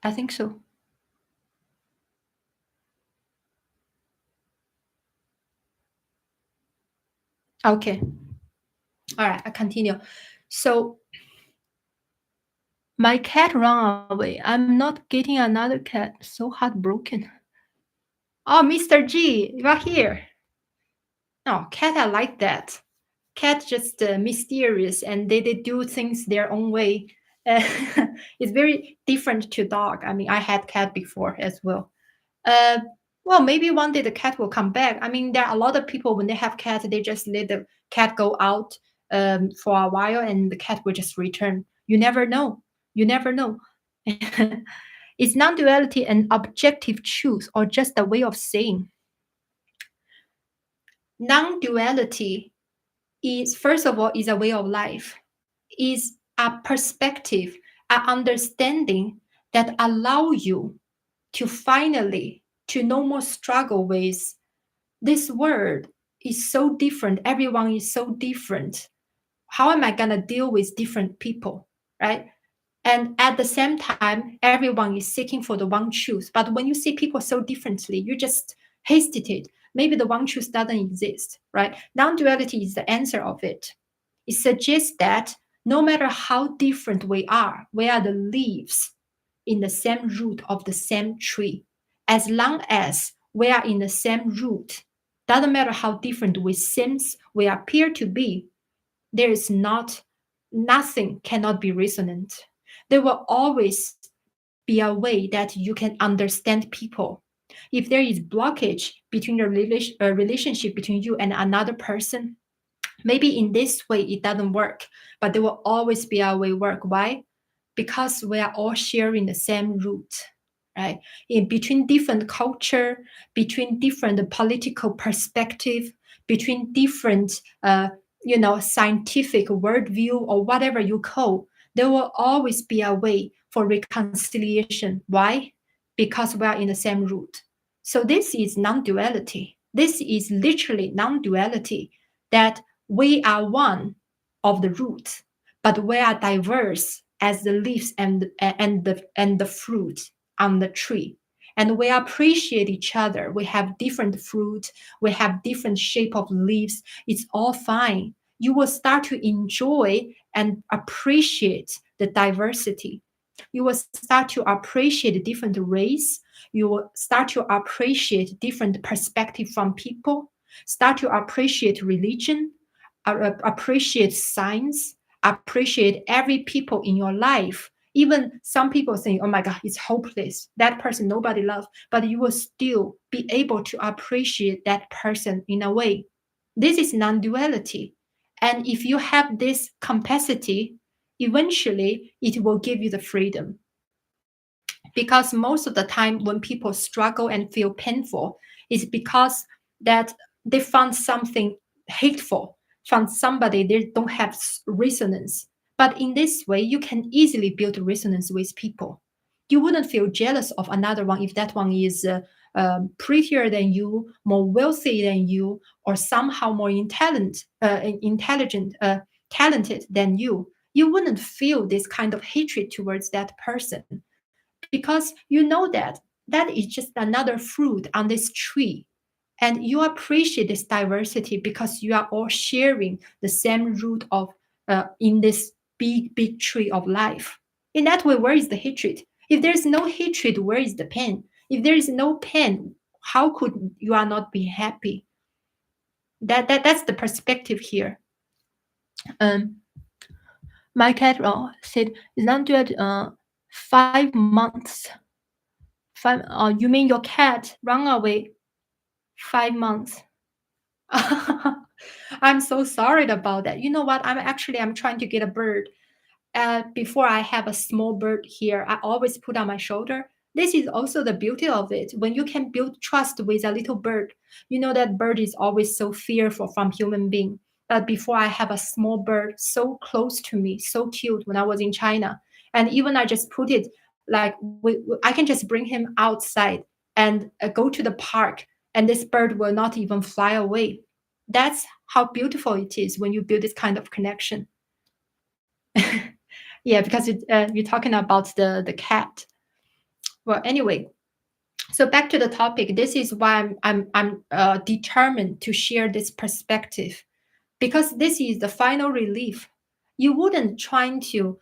I think so. Okay. All right, I continue. So my cat ran away. I'm not getting another cat. So heartbroken. Oh, Mr. G, you are here. No, cat are like that. Cat just mysterious and they do things their own way. Uh, it's very different to dog. I mean, I had cat before as well. Uh, well, maybe one day the cat will come back. I mean, there are a lot of people when they have cat, they just let the cat go out for a while, and the cat will just return. You never know. You never know. Is non-duality an objective truth or just a way of saying? Non-duality is, first of all, is a way of life. Is a perspective, an understanding that allow you to finally to no more struggle with this world is so different. Everyone is so different. How am I gonna deal with different people, right? And at the same time, everyone is seeking for the one truth. But when you see people so differently, you just hesitate. Maybe the one truth doesn't exist, right? Non-duality is the answer of it. It suggests that no matter how different we are the leaves in the same root of the same tree. As long as we are in the same root, doesn't matter how different we seems we appear to be, there is not nothing cannot be resonant. There will always be a way that you can understand people. If there is blockage between your relationship between you and another person, maybe in this way it doesn't work, but there will always be a way work. Why? Because we are all sharing the same root. right? In between different culture, between different political perspective, between different scientific worldview or whatever you call, there will always be a way for reconciliation. Why? Because we are in the same root. So this is non-duality. This is literally non-duality, that we are one of the roots, but we are diverse as the leaves and the fruit on the tree. And we appreciate each other. We have different fruit, we have different shape of leaves. It's all fine. You will start to enjoy and appreciate the diversity. You will start to appreciate different race. You will start to appreciate different perspective from people, start to appreciate religion, appreciate science, appreciate every people in your life. Even some people think, oh my God, it's hopeless. That person, nobody loves, but you will still be able to appreciate that person in a way. This is non-duality. And if you have this capacity, eventually it will give you the freedom. Because most of the time when people struggle and feel painful, it's because that they found something hateful, found somebody they don't have resonance. But in this way, you can easily build resonance with people. You wouldn't feel jealous of another one if that one is prettier than you, more wealthy than you, or somehow more talented than you. You wouldn't feel this kind of hatred towards that person, because you know that that is just another fruit on this tree. And you appreciate this diversity because you are all sharing the same root of in this big tree of life. In that way, where is the hatred? If there is no hatred, where is the pain? If there is no pain, how could you are not be happy? That's the perspective here. um my cat said it's not yet 5 months. Five, you mean your cat run away 5 months? I'm so sorry about that. You know what? I'm trying to get a bird. Before I have a small bird here, I always put on my shoulder. This is also the beauty of it. When you can build trust with a little bird, you know that bird is always so fearful from human being. But before I have a small bird so close to me, so cute when I was in China, and even I just put it like I can just bring him outside and go to the park, and this bird will not even fly away. That's how beautiful it is when you build this kind of connection. Yeah, because you're talking about the cat. Well, anyway, so back to the topic. This is why I'm determined to share this perspective, because this is the final relief. You wouldn't trying to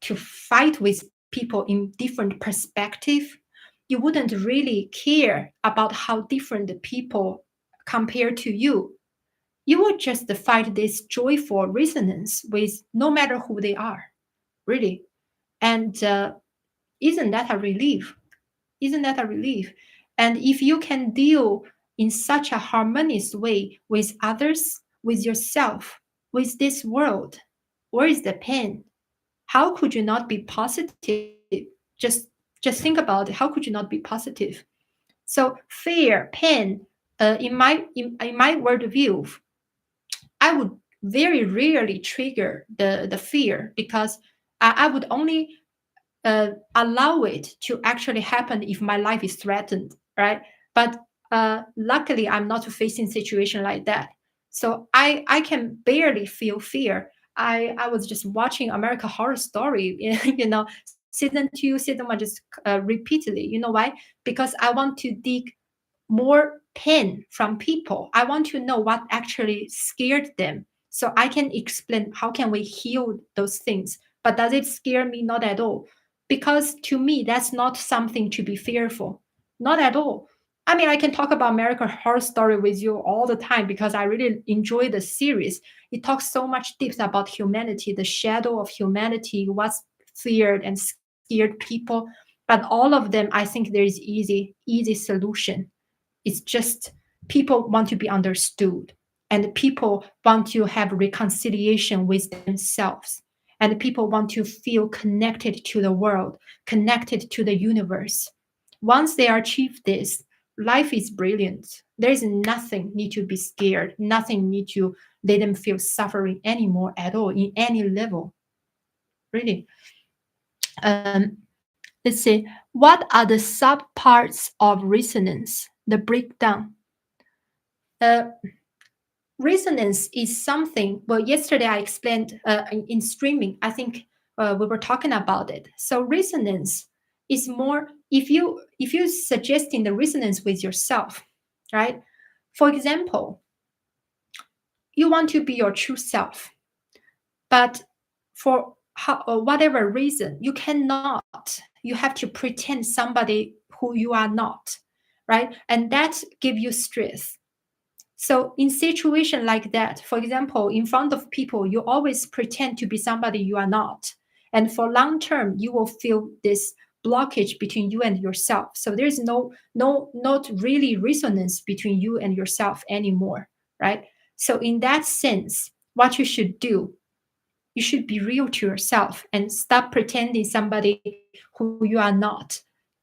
to fight with people in different perspective. You wouldn't really care about how different the people compare to you. You would just fight this joyful resonance with no matter who they are, really. And isn't that a relief? Isn't that a relief? And if you can deal in such a harmonious way with others, with yourself, with this world, where is the pain? How could you not be positive? Just think about it. How could you not be positive? So fear, pain, in my worldview, I would very rarely trigger the fear, because I would only allow it to actually happen if my life is threatened, right? But luckily, I'm not facing situation like that, so I can barely feel fear. I was just watching American Horror Story, season 2, season 1, just repeatedly. You know why? Because I want to dig more pain from people. I want to know what actually scared them, so I can explain how can we heal those things. But does it scare me? Not at all. Because to me, that's not something to be fearful. Not at all. I mean, I can talk about American Horror Story with you all the time because I really enjoy the series. It talks so much depth about humanity, the shadow of humanity, what's feared and scared people. But all of them, I think there is easy solution. It's just people want to be understood, and people want to have reconciliation with themselves. and people want to feel connected to the world, connected to the universe. Once they achieve this, life is brilliant. There is nothing need to be scared, nothing need to let them feel suffering anymore at all in any level. Really. Um, let's see. What are the subparts of resonance? The breakdown. Uh, Resonance is something. Well, yesterday I explained in streaming. I think we were talking about it. So resonance is more if you suggesting the resonance with yourself, right? For example, you want to be your true self, but for whatever reason you cannot. You have to pretend somebody who you are not, right? And that give you stress. So in situation like that, for example, in front of people, you always pretend to be somebody you are not. And for long term, you will feel this blockage between you and yourself. So there's not really resonance between you and yourself anymore, right? So in that sense, what you should do, you should be real to yourself and stop pretending somebody who you are not.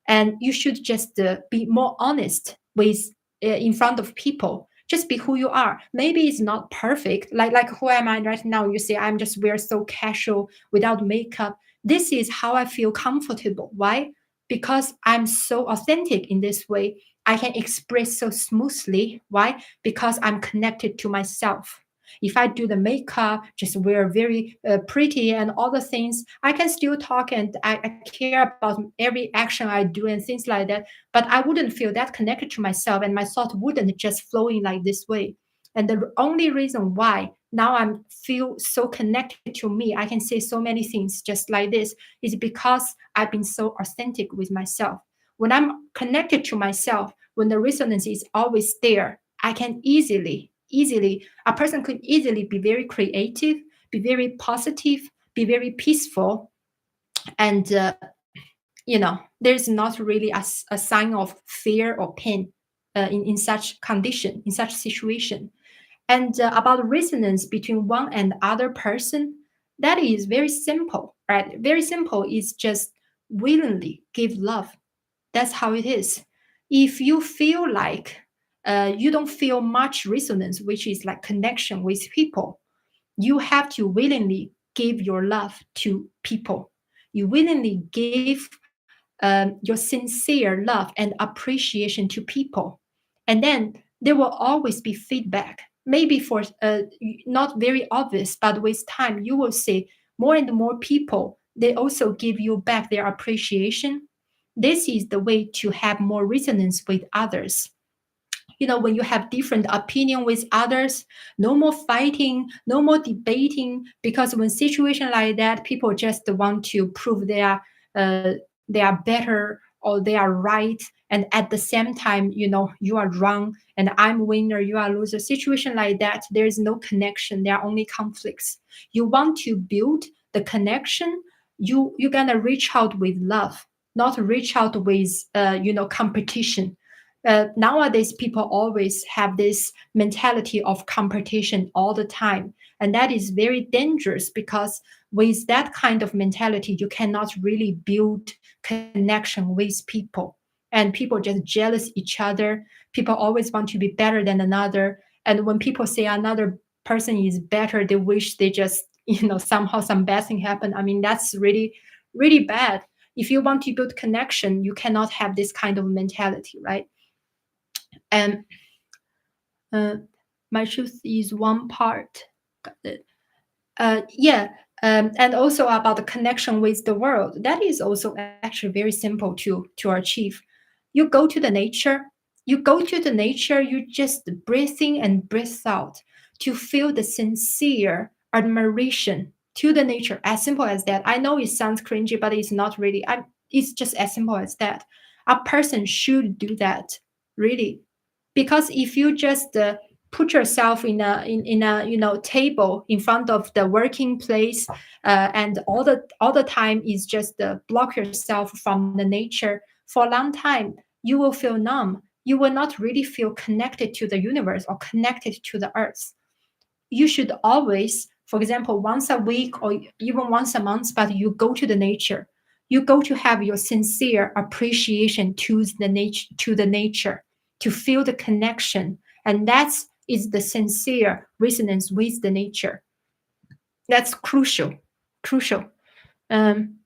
And you should just be more honest with in front of people. Just be who you are. Maybe it's not perfect. Like who am I right now? You say I'm just wear so casual without makeup. This is how I feel comfortable. Why? Because I'm so authentic in this way. I can express so smoothly. Why? Because I'm connected to myself. If I do the makeup, just wear very pretty and all the things, I can still talk and I care about every action I do and things like that. But I wouldn't feel that connected to myself and my thought wouldn't just flowing like this way. And the only reason why now I feel so connected to me, I can say so many things just like this, is because I've been so authentic with myself. When I'm connected to myself, when the resonance is always there, I can easily, a person could easily be very creative, be very positive, be very peaceful. And, there's not really a sign of fear or pain in such condition, in such situation. And about resonance between one and other person, that is very simple, right? Very simple is just willingly give love. That's how it is. If you feel like you don't feel much resonance, which is like connection with people, you have to willingly give your love to people. You willingly give your sincere love and appreciation to people. And then there will always be feedback. Maybe for not very obvious, but with time, you will see more and more people, they also give you back their appreciation. This is the way to have more resonance with others. When you have different opinion with others, no more fighting, no more debating, because when situation like that, people just want to prove they are better or they are right, and at the same time, you are wrong and I'm winner, you are loser. Situation like that, there is no connection, there are only conflicts. You want to build the connection, you're gonna reach out with love, not reach out with competition. Nowadays people always have this mentality of competition all the time, and that is very dangerous, because with that kind of mentality you cannot really build connection with people, and people just jealous each other. People always want to be better than another, and when people say another person is better, they wish they just somehow some bad thing happen. I mean, that's really really bad. If you want to build connection, you cannot have this kind of mentality, right? And uh, my truth is one part. Got it. Yeah. And also about the connection with the world. That is also actually very simple to achieve. You go to the nature. You go to the nature. You just breathe in and breathe out to feel the sincere admiration to the nature. As simple as that. I know it sounds cringy, but it's not really. It's just as simple as that. A person should do that, really, because if you just put yourself in a table in front of the working place, and all the time is just block yourself from the nature for a long time, you will feel numb. You will not really feel connected to the universe or connected to the earth. You should always for example, once a week or even once a month, but you go to the nature. You go to have your sincere appreciation to the nature, to feel the connection. And that is the sincere resonance with the nature. That's crucial. Crucial. Um,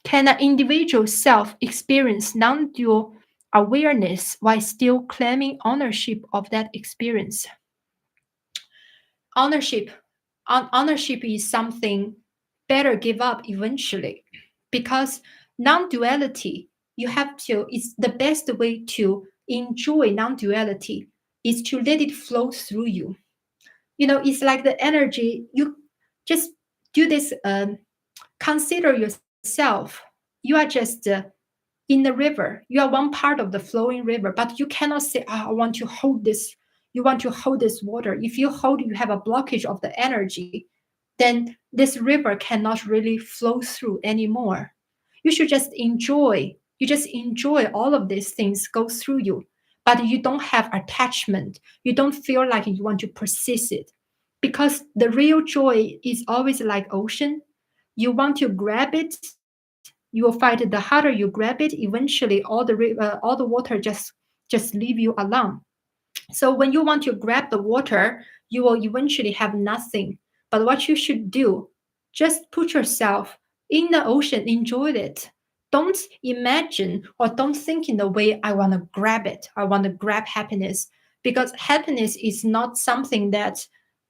can an individual self experience non dual awareness while still claiming ownership of that experience? Ownership. Ownership is something better give up eventually, because non-duality, you have to, it's the best way to enjoy non-duality is to let it flow through you. It's like the energy. You just do this. Consider yourself. You are just in the river. You are one part of the flowing river, but you cannot say, I want to hold this. You want to hold this water. If you hold, you have a blockage of the energy, then this river cannot really flow through anymore. You should just enjoy. You just enjoy all of these things go through you, but you don't have attachment. You don't feel like you want to persist it, because the real joy is always like ocean. You want to grab it, you will find it. The harder you grab it, eventually all the water just leave you alone. So when you want to grab the water, you will eventually have nothing. But what you should do, just put yourself in the ocean, enjoy it. Don't imagine or don't think in the way I want to grab it. I want to grab happiness, because happiness is not something that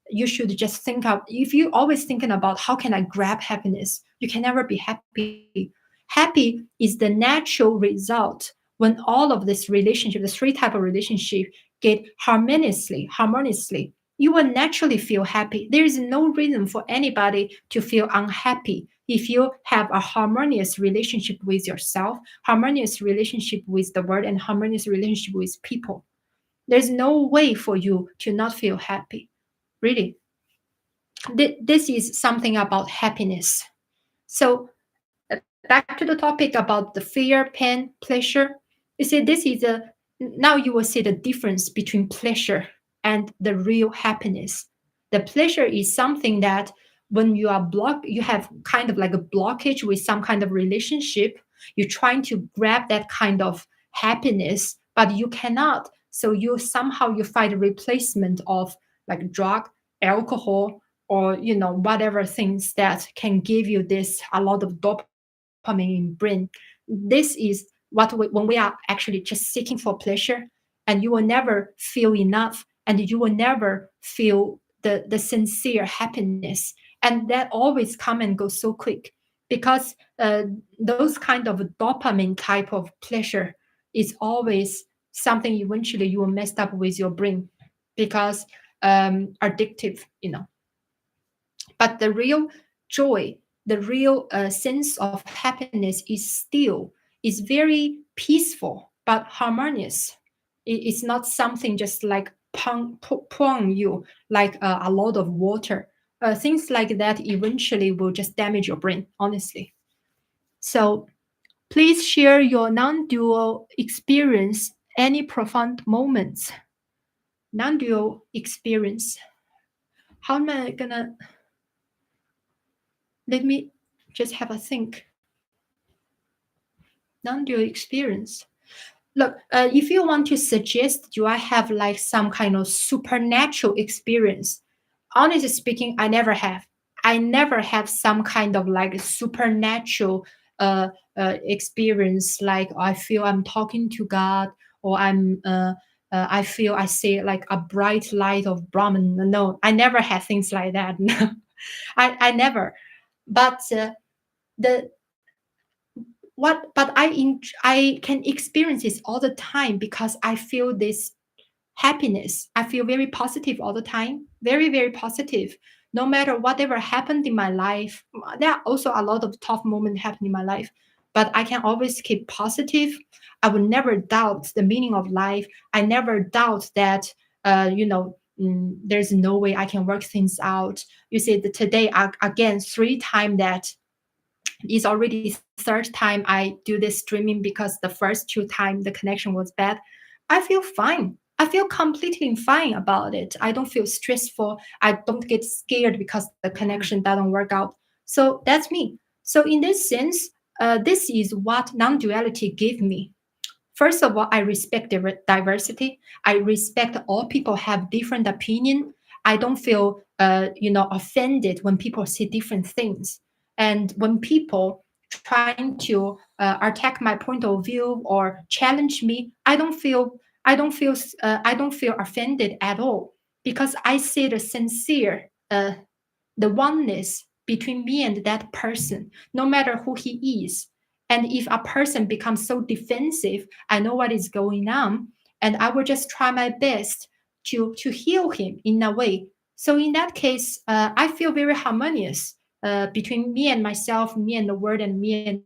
you should just think of. If you always thinking about how can I grab happiness, you can never be happy. Happy is the natural result when all of this relationship, the three type of relationship, get harmoniously, you will naturally feel happy. There is no reason for anybody to feel unhappy if you have a harmonious relationship with yourself, harmonious relationship with the world, and harmonious relationship with people. There's no way for you to not feel happy. Really. This is something about happiness. So back to the topic about the fear, pain, pleasure. You see, this is now you will see the difference between pleasure and the real happiness. The pleasure is something that when you are blocked, you have kind of like a blockage with some kind of relationship. You're trying to grab that kind of happiness, but you cannot. So you find a replacement of like drug, alcohol, or whatever things that can give you this a lot of dopamine in brain. This is when we are actually just seeking for pleasure, and you will never feel enough, and you will never feel the sincere happiness, and that always come and go so quick, because those kind of dopamine type of pleasure is always something eventually you will mess up with your brain, because addictive. But the real joy, the real sense of happiness is very peaceful but harmonious. It's not something just like pouring you like a lot of water. Things like that eventually will just damage your brain, honestly. So please share your non-dual experience, any profound moments. Non-dual experience. How am I gonna let me just have a think. Non-dual experience. Look, if you want to suggest, do I have like some kind of supernatural experience? Honestly speaking, I never have. I never have some kind of like supernatural experience. Like I feel I'm talking to God, or I feel I see like a bright light of Brahman. No, I never had things like that. I never. But the what but I can experience this all the time, because I feel this happiness. I feel very positive all the time, very very positive. No matter whatever happened in my life, there are also a lot of tough moments happen in my life, but I can always keep positive. I will never doubt the meaning of life. I never doubt that there's no way I can work things out. You see, today again 3 times that it's already third time I do this streaming, because the first 2 times the connection was bad. I feel fine. I feel completely fine about it. I don't feel stressful. I don't get scared because the connection doesn't work out. So that's me. So in this sense, this is what non-duality gave me. First of all, I respect diversity. I respect all people have different opinion. I don't feel, offended when people say different things. And when people trying to attack my point of view or challenge me, I don't feel offended at all because I see the sincere the oneness between me and that person, no matter who he is. And if a person becomes so defensive, I know what is going on, and I will just try my best to heal him in a way. So in that case, I feel very harmonious between me and myself, me and the world, and me and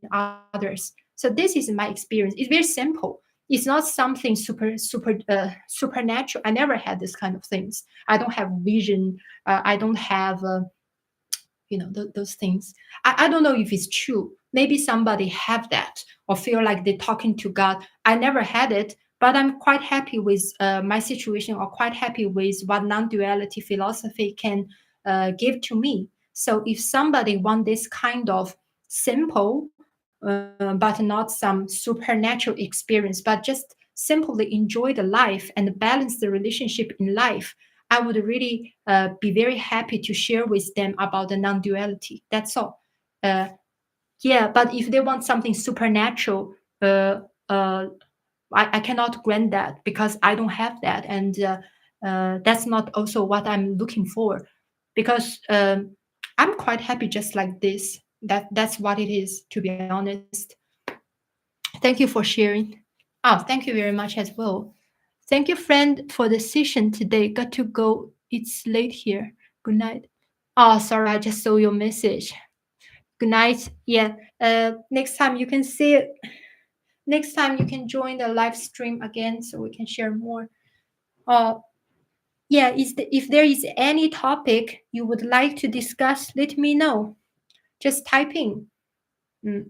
others. So this is my experience. It's very simple. It's not something supernatural. I never had this kind of things. I don't have vision. I don't have those things. I don't know if it's true. Maybe somebody have that or feel like they're talking to God. I never had it, but I'm quite happy with my situation, or quite happy with what non-duality philosophy can give to me. So if somebody want this kind of simple but not some supernatural experience, but just simply enjoy the life and balance the relationship in life, I would really be very happy to share with them about the non-duality. That's all. Uh, yeah, but if they want something supernatural, I cannot grant that because I don't have that, and that's not also what I'm looking for. Because I'm quite happy just like this. That's what it is, to be honest. Thank you for sharing. Oh, thank you very much as well. Thank you, friend, for the session today. Got to go. It's late here. Good night. Oh, sorry, I just saw your message. Good night. Yeah. Next time you can see it. Next time you can join the live stream again so we can share more. Uh, yeah. If there is any topic you would like to discuss, let me know. Just type in. Mm.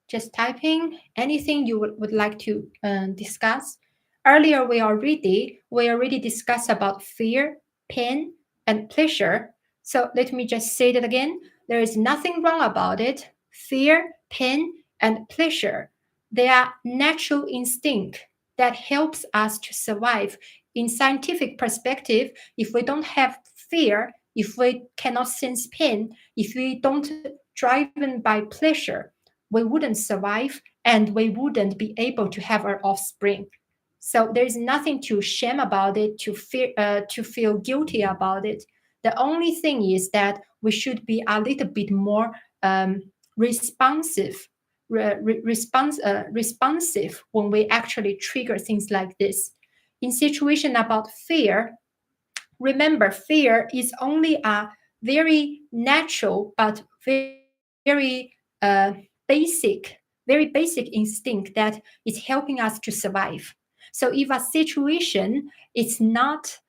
Just typing anything you would like to discuss. Earlier, we already discussed about fear, pain, and pleasure. So let me just say that again. There is nothing wrong about it. Fear, pain, and pleasure. They are natural instinct that helps us to survive. In scientific perspective, if we don't have fear, if we cannot sense pain, if we don't driven by pleasure, we wouldn't survive and we wouldn't be able to have our offspring. So there is nothing to shame about it, to feel guilty about it. The only thing is that we should be a little bit more responsive, responsive when we actually trigger things like this. In situation about fear, remember, fear is only a very natural but very basic instinct that is helping us to survive. So if a situation is not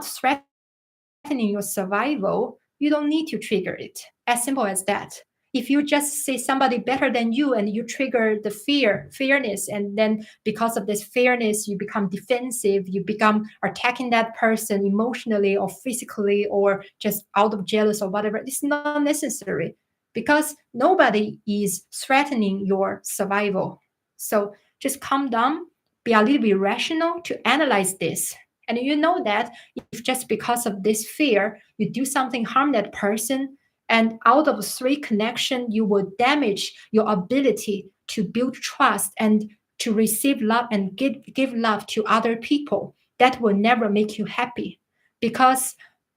threatening your survival, you don't need to trigger it. As simple as that. If you just say somebody better than you and you trigger the fairness, and then because of this fairness you become defensive, you become attacking that person emotionally or physically or just out of jealous or whatever, it's not necessary because nobody is threatening your survival. So just calm down, be a little bit rational to analyze this. And you know that if just because of this fear you do something harm that person, and out of three connection, you will damage your ability to build trust and to receive love and give love to other people. That will never make you happy because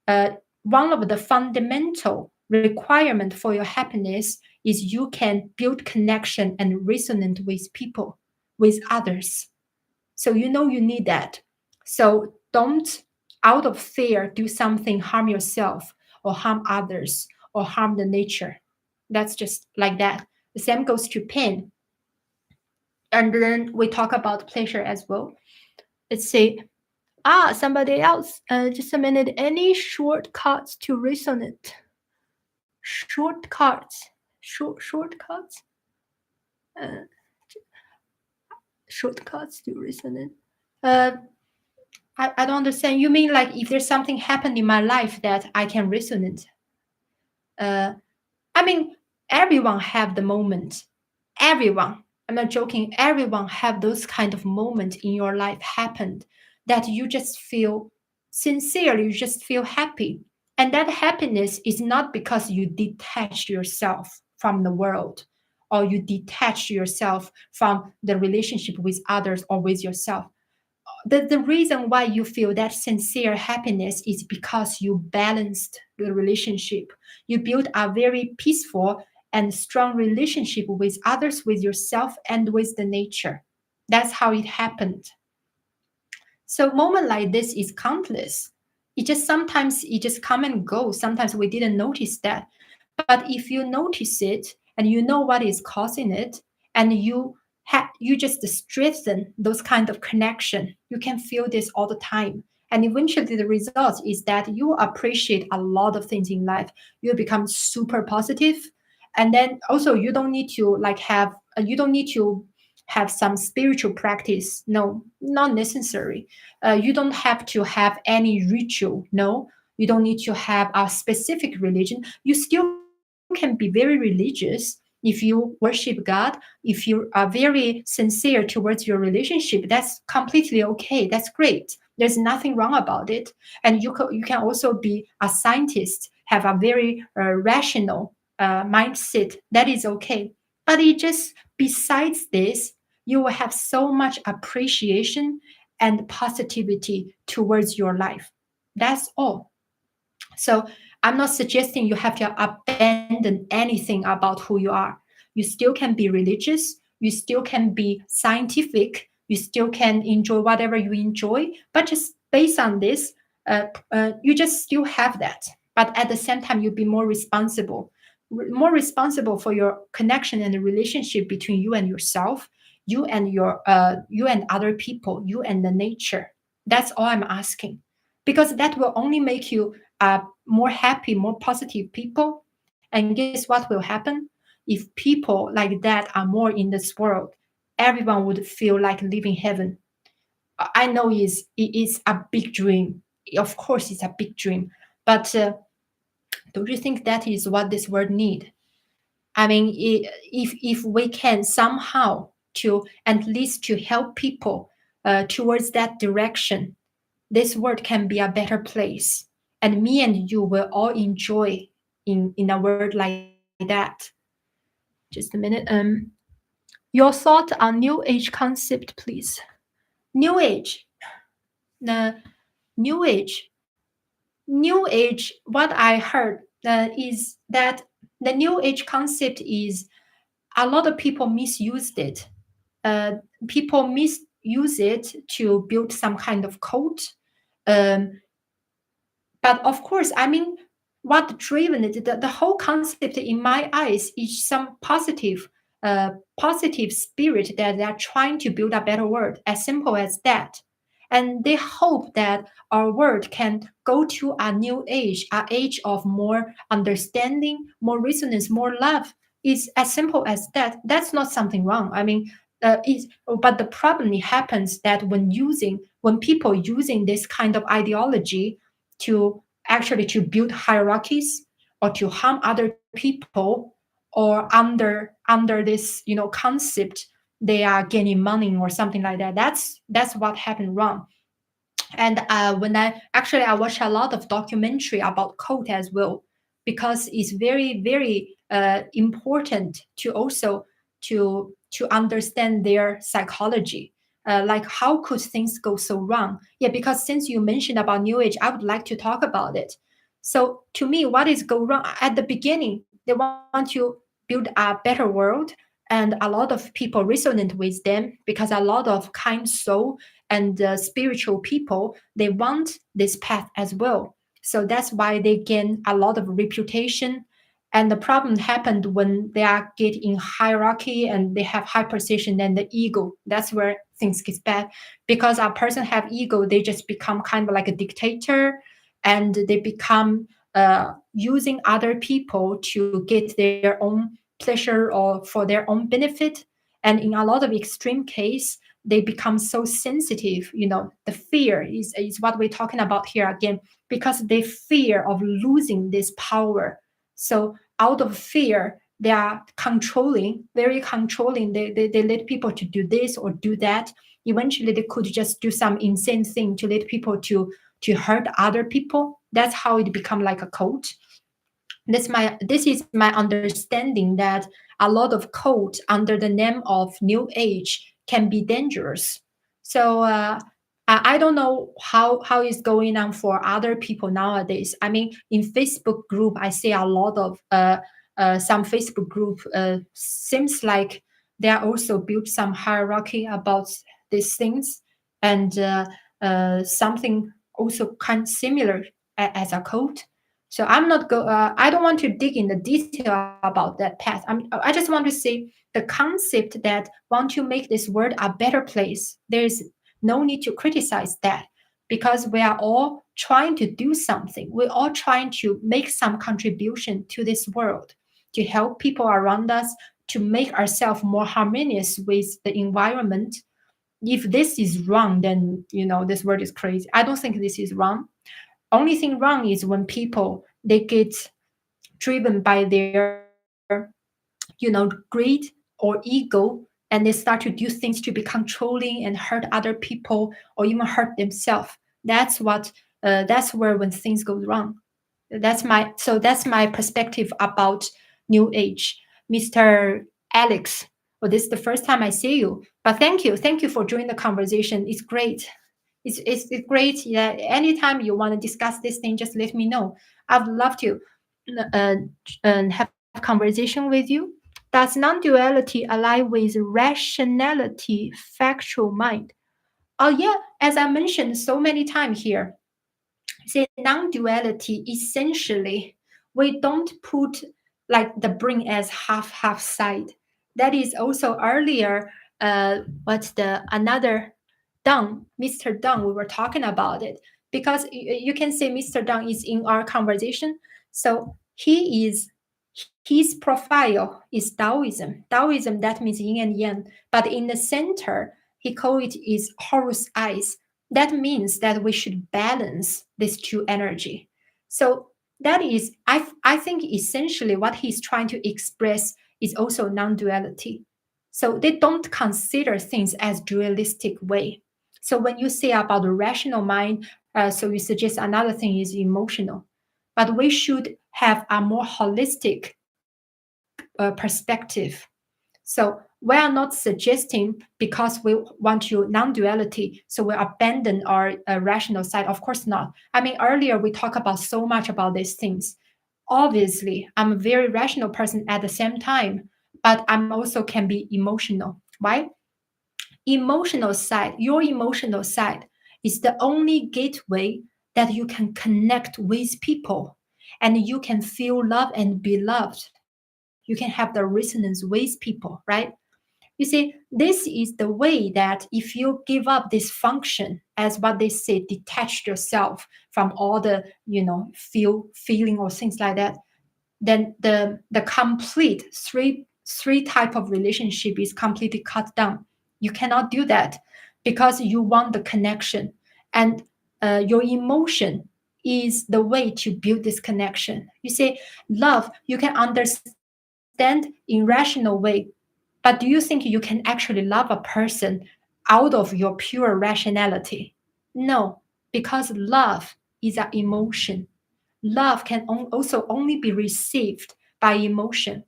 uh, one of the fundamental requirement for your happiness is you can build connection and resonate with people, with others. So you know you need that. So don't, out of fear, do something harm yourself or harm others or harm the nature. That's just like that. The same goes to pain. And then we talk about pleasure as well. Let's say, somebody else. Just a minute. Any shortcuts to resonate? Shortcuts. Shortcuts. Uh, Shortcuts to resonance. Uh, I don't understand. You mean like if there's something happened in my life that I can resonate? Uh, I mean, everyone have the moment. Everyone. I'm not joking. Everyone have those kind of moment in your life happened that you just feel sincerely, you just feel happy. And that happiness is not because you detach yourself from the world or you detach yourself from the relationship with others or with yourself. The reason why you feel that sincere happiness is because you balanced the relationship. You built a very peaceful and strong relationship with others, with yourself, and with the nature. That's how it happened. So moment like this is countless. It just sometimes it just come and go. Sometimes we didn't notice that. But if you notice it and you know what is causing it, and you just strengthen those kind of connection, you can feel this all the time. And eventually the result is that you appreciate a lot of things in life. You become super positive, and then also you don't need to you don't need to have some spiritual practice. No, not necessary. You don't have to have any ritual. No, you don't need to have a specific religion. You still can be very religious if you worship God, if you are very sincere towards your relationship. That's completely okay. That's great. There's nothing wrong about it. And you can also be a scientist, have a very rational mindset. That is okay. But it just besides this, you will have so much appreciation and positivity towards your life. That's all. So I'm not suggesting you have to abandon anything about who you are. You still can be religious, you still can be scientific, you still can enjoy whatever you enjoy, but just based on this, you just still have that. But at the same time, you be more responsible, more responsible for your connection and the relationship between you and yourself, you and other people, you and the nature. That's all I'm asking, because that will only make you more happy, more positive people. And guess what will happen? If people like that are more in this world, everyone would feel like living heaven. I know it is a big dream. Of course, it's a big dream. But don't you think that is what this world need? I mean, if we can somehow to at least to help people towards that direction, this world can be a better place, and me and you will all enjoy in a world like that. Just a minute. Your thought on new age concept, please. New age. The new age. New age. What I heard is that the new age concept is a lot of people misused it. Uh, People misuse it to build some kind of cult. Um, but of course, I mean, what driven it, the whole concept in my eyes is some positive spirit that they are trying to build a better world, as simple as that. And they hope that our world can go to a new age, an age of more understanding, more resonance, more love. It's as simple as that. That's not something wrong. I mean, but the problem happens that when people using this kind of ideology to actually to build hierarchies or to harm other people, or under this concept, they are gaining money or something like that. That's what happened wrong. And when I watch a lot of documentary about cult as well, because it's very important to also to understand their psychology. Like how could things go so wrong? Yeah, because since you mentioned about new age, I would like to talk about it. So to me, what is go wrong at the beginning? They want to build a better world, and a lot of people resonate with them because a lot of kind soul and spiritual people, they want this path as well. So that's why they gain a lot of reputation. And the problem happened when they are get in hierarchy and they have high position and the ego. That's where things get bad, because a person have ego, they just become kind of like a dictator, and they become using other people to get their own pleasure or for their own benefit. And in a lot of extreme case, they become so sensitive. The fear is what we're talking about here again, because they fear of losing this power. So out of fear, they are controlling, very controlling. They let people to do this or do that. Eventually they could just do some insane thing to let people to hurt other people. That's how it become like a cult. This is my understanding, that a lot of cult under the name of new age can be dangerous. So I don't know how it's going on for other people nowadays. I mean, in Facebook group, I see a lot of some Facebook group seems like they are also built some hierarchy about these things, and something also kind of similar as a cult. So I'm not go. I don't want to dig in the detail about that path. I just want to say the concept that want to make this world a better place. There is no need to criticize that, because we are all trying to do something. We're all trying to make some contribution to this world, to help people around us, to make ourselves more harmonious with the environment. If this is wrong, then this world is crazy. I don't think this is wrong. Only thing wrong is when people they get driven by their greed or ego, and they start to do things to be controlling and hurt other people or even hurt themselves. That's where when things go wrong. That's my perspective about new age. Mr. Alex, well, this is the first time I see you, but thank you for joining the conversation. It's great. It's great. Yeah, anytime you want to discuss this thing, just let me know. I'd love to uh, have conversation with you. Does non-duality align with rationality, factual mind? Oh yeah, as I mentioned so many times here, say non-duality essentially we don't put like the brain as half side. That is also earlier what's the another Dung, Mr. Dung, we were talking about it, because you can say Mr. Dung is in our conversation. So his profile is Taoism. Taoism, that means yin and yang, but in the center he called it is Horus eyes. That means that we should balance these two energy. So that is, I think essentially what he's trying to express is also non-duality. So they don't consider things as dualistic way. So when you say about the rational mind, so you suggest another thing is emotional, but we should have a more holistic perspective. So we are not suggesting because we want to non-duality, so we abandon our rational side. Of course not. I mean, earlier we talked about so much about these things. Obviously, I'm a very rational person at the same time, but I'm also can be emotional. Why? Emotional side, your emotional side is the only gateway that you can connect with people, and you can feel love and be loved. You can have the resonance with people, right? You see, this is the way that if you give up this function, as what they say, detach yourself from all the, feeling or things like that, then the complete three type of relationship is completely cut down. You cannot do that because you want the connection, and your emotion is the way to build this connection. You say love, you can understand in rational way, but do you think you can actually love a person out of your pure rationality? No, because love is an emotion. Love can also only be received by emotion.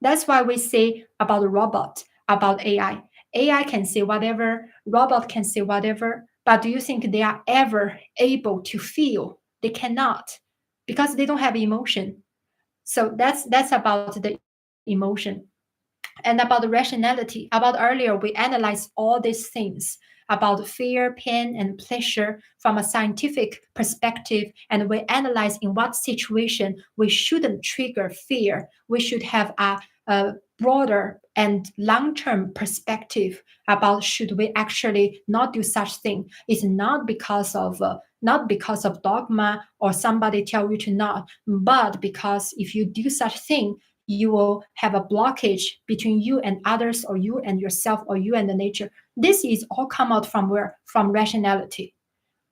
That's why we say about a robot, about AI. AI can say whatever, robot can say whatever, but do you think they are ever able to feel? They cannot, because they don't have emotion. So that's about the emotion. And about the rationality, about earlier we analyzed all these things about fear, pain, and pleasure from a scientific perspective, and we analyze in what situation we shouldn't trigger fear. We should have a broader and long-term perspective about should we actually not do such thing. It's not because of dogma or somebody tell you to not, but because if you do such thing, you will have a blockage between you and others, or you and yourself, or you and the nature. This is all come out from where? From rationality.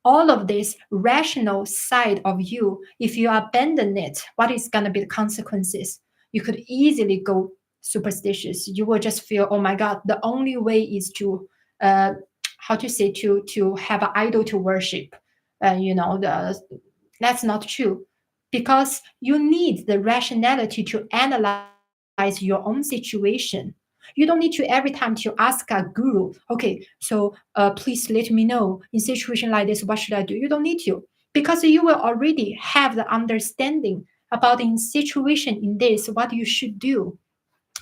All of this rational side of you, if you abandon it, what is going to be the consequences? You could easily go superstitious. You will just feel, oh my God, the only way is to, how to say, to have an idol to worship. That's not true, because you need the rationality to analyze your own situation. You don't need to every time to ask a guru, okay, so please let me know in situation like this, what should I do? You don't need to, because you will already have the understanding about in situation in this what you should do.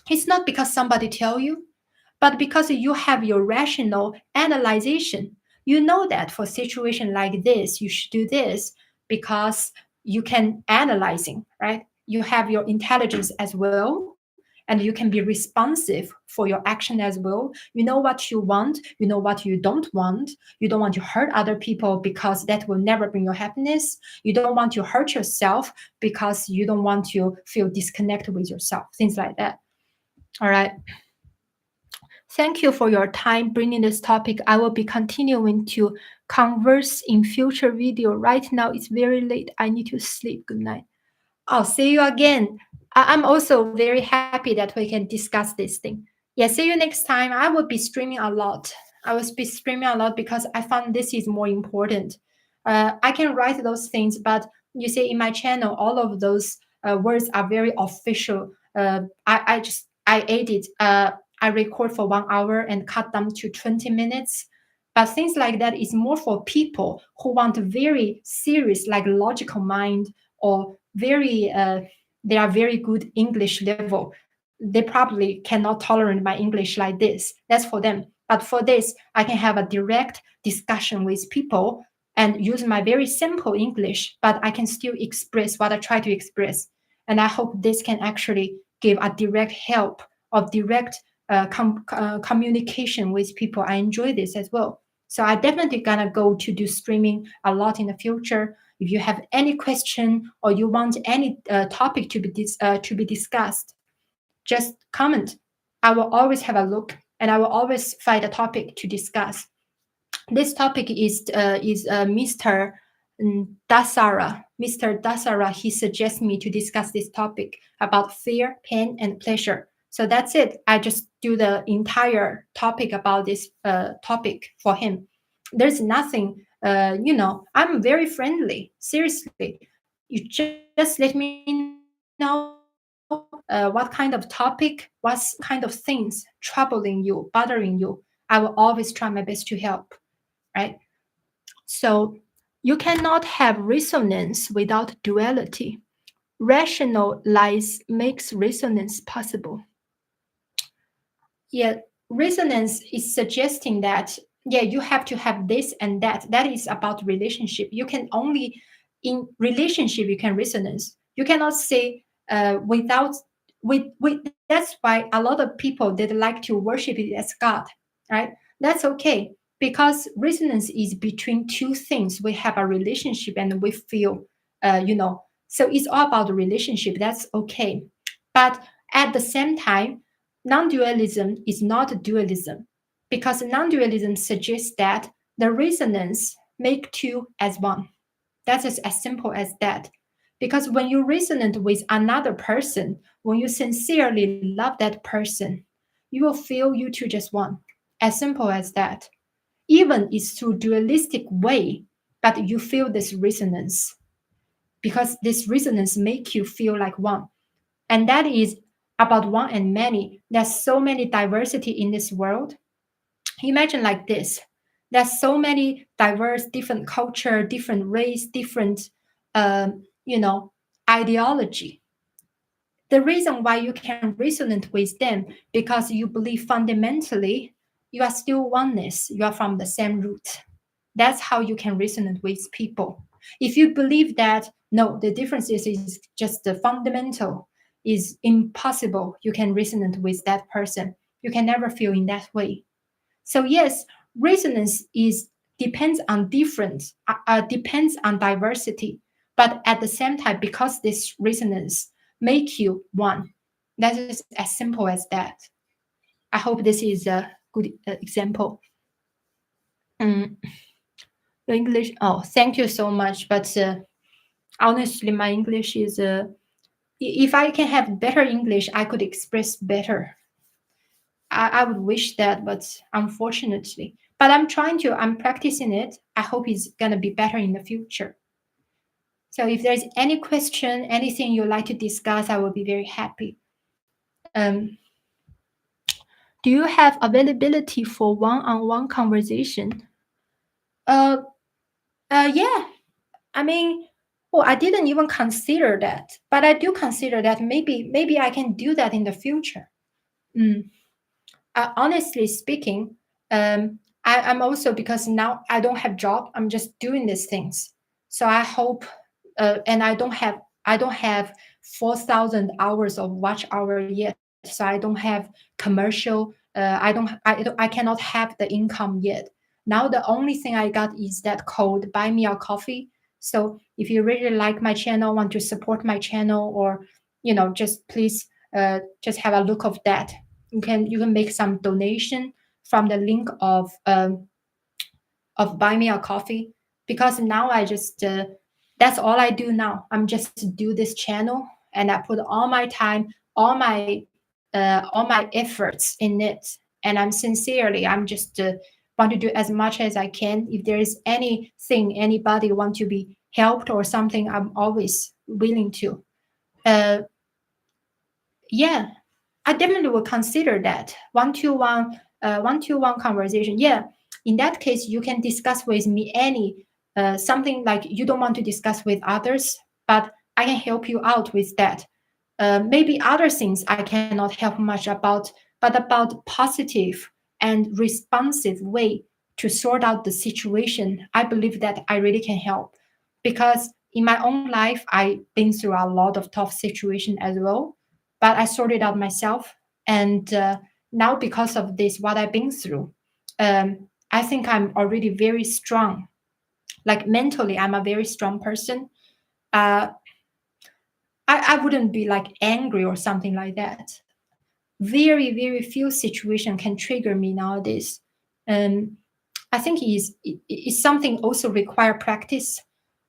It's not because somebody tell you, but because you have your rational analyzation. You know that for situation like this, you should do this because you can analyzing, right? You have your intelligence as well, and you can be responsive for your action as well. You know what you want, you know what you don't want. You don't want to hurt other people because that will never bring you happiness. You don't want to hurt yourself because you don't want to feel disconnected with yourself, things like that. All right. Thank you for your time bringing this topic. I will be continuing to converse in future video. Right now it's very late. I need to sleep. Good night. I'll see you again. I'm also very happy that we can discuss this thing. Yeah, see you next time. I will be streaming a lot. I will be streaming a lot because I found this is more important. I can write those things, but you see in my channel, all of those words are very official. I edit. I record for 1 hour and cut them to 20 minutes. But things like that is more for people who want a very serious, like logical mind, or very they are very good English level. They probably cannot tolerate my English like this. That's for them. But for this, I can have a direct discussion with people and use my very simple English, but I can still express what I try to express. And I hope this can actually give a direct help of direct communication with people. I enjoy this as well. So I definitely gonna go to do streaming a lot in the future. If you have any question or you want any topic to be discussed, just comment. I will always have a look, and I will always find a topic to discuss. This topic is Mr. Dasara. Mr. Dasara, he suggests me to discuss this topic about fear, pain, and pleasure. So that's it. I just do the entire topic about this topic for him. There's nothing, I'm very friendly. Seriously. You just let me know what kind of topic, what kind of things troubling you, bothering you. I will always try my best to help, right? So you cannot have resonance without duality. Rational lies makes resonance possible. Yeah, resonance is suggesting that, yeah, you have to have this and that. That is about relationship. You can only in relationship you can resonance. You cannot say without with. That's why a lot of people they like to worship it as God, right? That's okay because resonance is between two things. We have a relationship and we feel, So it's all about the relationship. That's okay, but at the same time non-dualism is not dualism because non-dualism suggests that the resonance make two as one. That is as simple as that. Because when you resonate with another person, when you sincerely love that person, you will feel you two just one. As simple as that. Even it's through dualistic way, but you feel this resonance because this resonance make you feel like one. And that is about one and many. There's so many diversity in this world. Imagine like this. There's so many diverse, different culture, different race, different, ideology. The reason why you can resonate with them because you believe fundamentally you are still oneness. You are from the same root. That's how you can resonate with people. If you believe that no, the differences is just the fundamental, is impossible, you can resonate with that person. You can never feel in that way. So yes, resonance is depends on depends on diversity, but at the same time, because this resonance make you one, That is as simple as that. I hope this is a good example. Mm, your English. Oh, thank you so much. But honestly, my English is. If I can have better English, I could express better. I would wish that, but unfortunately. But I'm trying to. I'm practicing it. I hope it's gonna be better in the future. So if there's any question, anything you'd like to discuss, I will be very happy. Um, do you have availability for one-on-one conversation? Uh, yeah. I mean, oh, I didn't even consider that, but I do consider that maybe I can do that in the future. Mm. Honestly speaking, I'm also because now I don't have job. I'm just doing these things. So I hope, and I don't have 4,000 hours of watch hour yet. So I don't have commercial. I cannot have the income yet. Now the only thing I got is that code buy me a coffee. So if you really like my channel, want to support my channel, or just please just have a look of that. You can make some donation from the link of buy me a coffee, because now I just that's all I do now. I'm just do this channel, and I put all my time, all my efforts in it, and I'm just want to do as much as I can. If there is anything anybody want to be helped or something, I'm always willing to. uh, yeah, I definitely will consider that one-to-one conversation. Yeah, in that case, you can discuss with me any something like you don't want to discuss with others, but I can help you out with that. Maybe other things I cannot help much about, but about positive and responsive way to sort out the situation. I believe that I really can help, because in my own life I've been through a lot of tough situation as well, but I sorted out myself. And now, because of this, what I've been through, I think I'm already very strong. Like mentally, I'm a very strong person. Uh, I wouldn't be like angry or something like that. Very, very few situation can trigger me nowadays. Um, I think is something also require practice.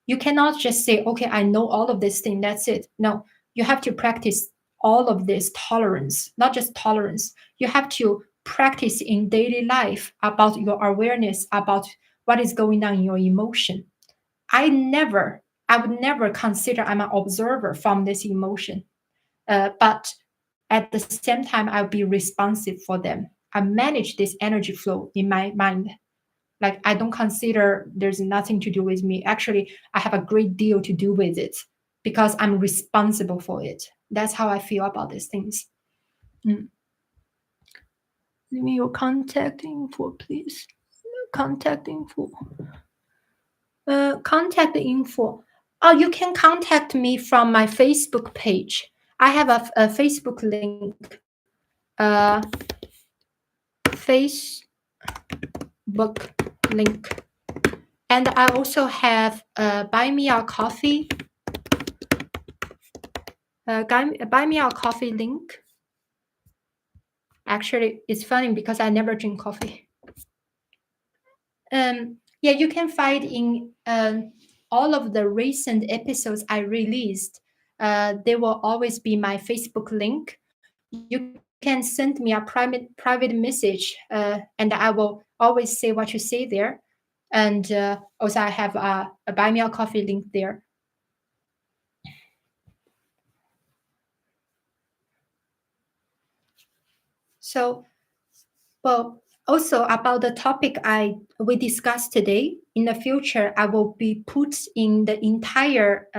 You cannot just say, okay, I know all of this thing, that's it. No, you have to practice all of this tolerance, not just tolerance. You have to practice in daily life about your awareness about what is going on in your emotion. I would never consider I'm an observer from this emotion. But at the same time, I'll be responsive for them. I manage this energy flow in my mind. Like, I don't consider there's nothing to do with me. Actually, I have a great deal to do with it because I'm responsible for it. That's how I feel about these things. Mm. Give me your contact info, please. Contact info. Contact info. Oh, you can contact me from my Facebook page. I have a Facebook link. Facebook link. And I also have buy me a coffee. Buy me a coffee link. Actually, it's funny because I never drink coffee. Yeah, you can find in all of the recent episodes I released. There will always be my Facebook link. You can send me a private message, and I will always say what you say there. And also, I have a buy me a coffee link there. So, well, also about the topic we discussed today. In the future, I will be put in the entire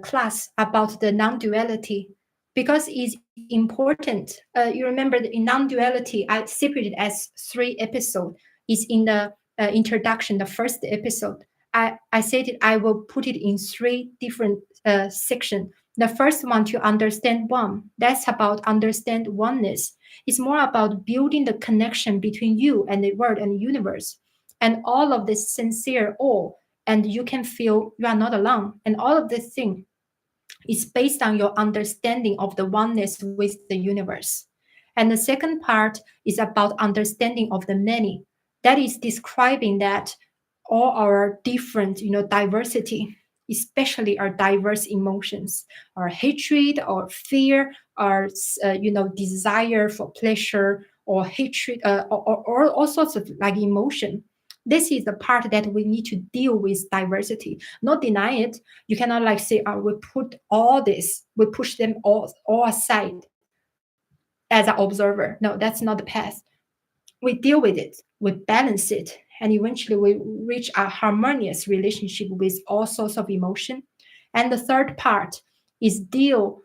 class about the non-duality, because it's important. You remember that in non-duality, I separated as 3 episodes. Is in the introduction, the first episode. I said it. I will put it in 3 different sections. The first one, to understand one. That's about understand oneness. It's more about building the connection between you and the world and the universe, and all of this sincere awe, and you can feel you are not alone, and all of this thing. It's based on your understanding of the oneness with the universe. And the second part is about understanding of the many. That is describing that all our different, diversity, especially our diverse emotions, our hatred or fear, our, desire for pleasure or hatred, or all sorts of like emotion. This is the part that we need to deal with diversity, not deny it. You cannot like say, we put all this, we push them all aside as an observer. No, that's not the path. We deal with it, we balance it, and eventually we reach a harmonious relationship with all sorts of emotion. And the third part is to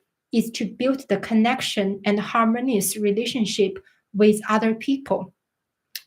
build the connection and harmonious relationship with other people.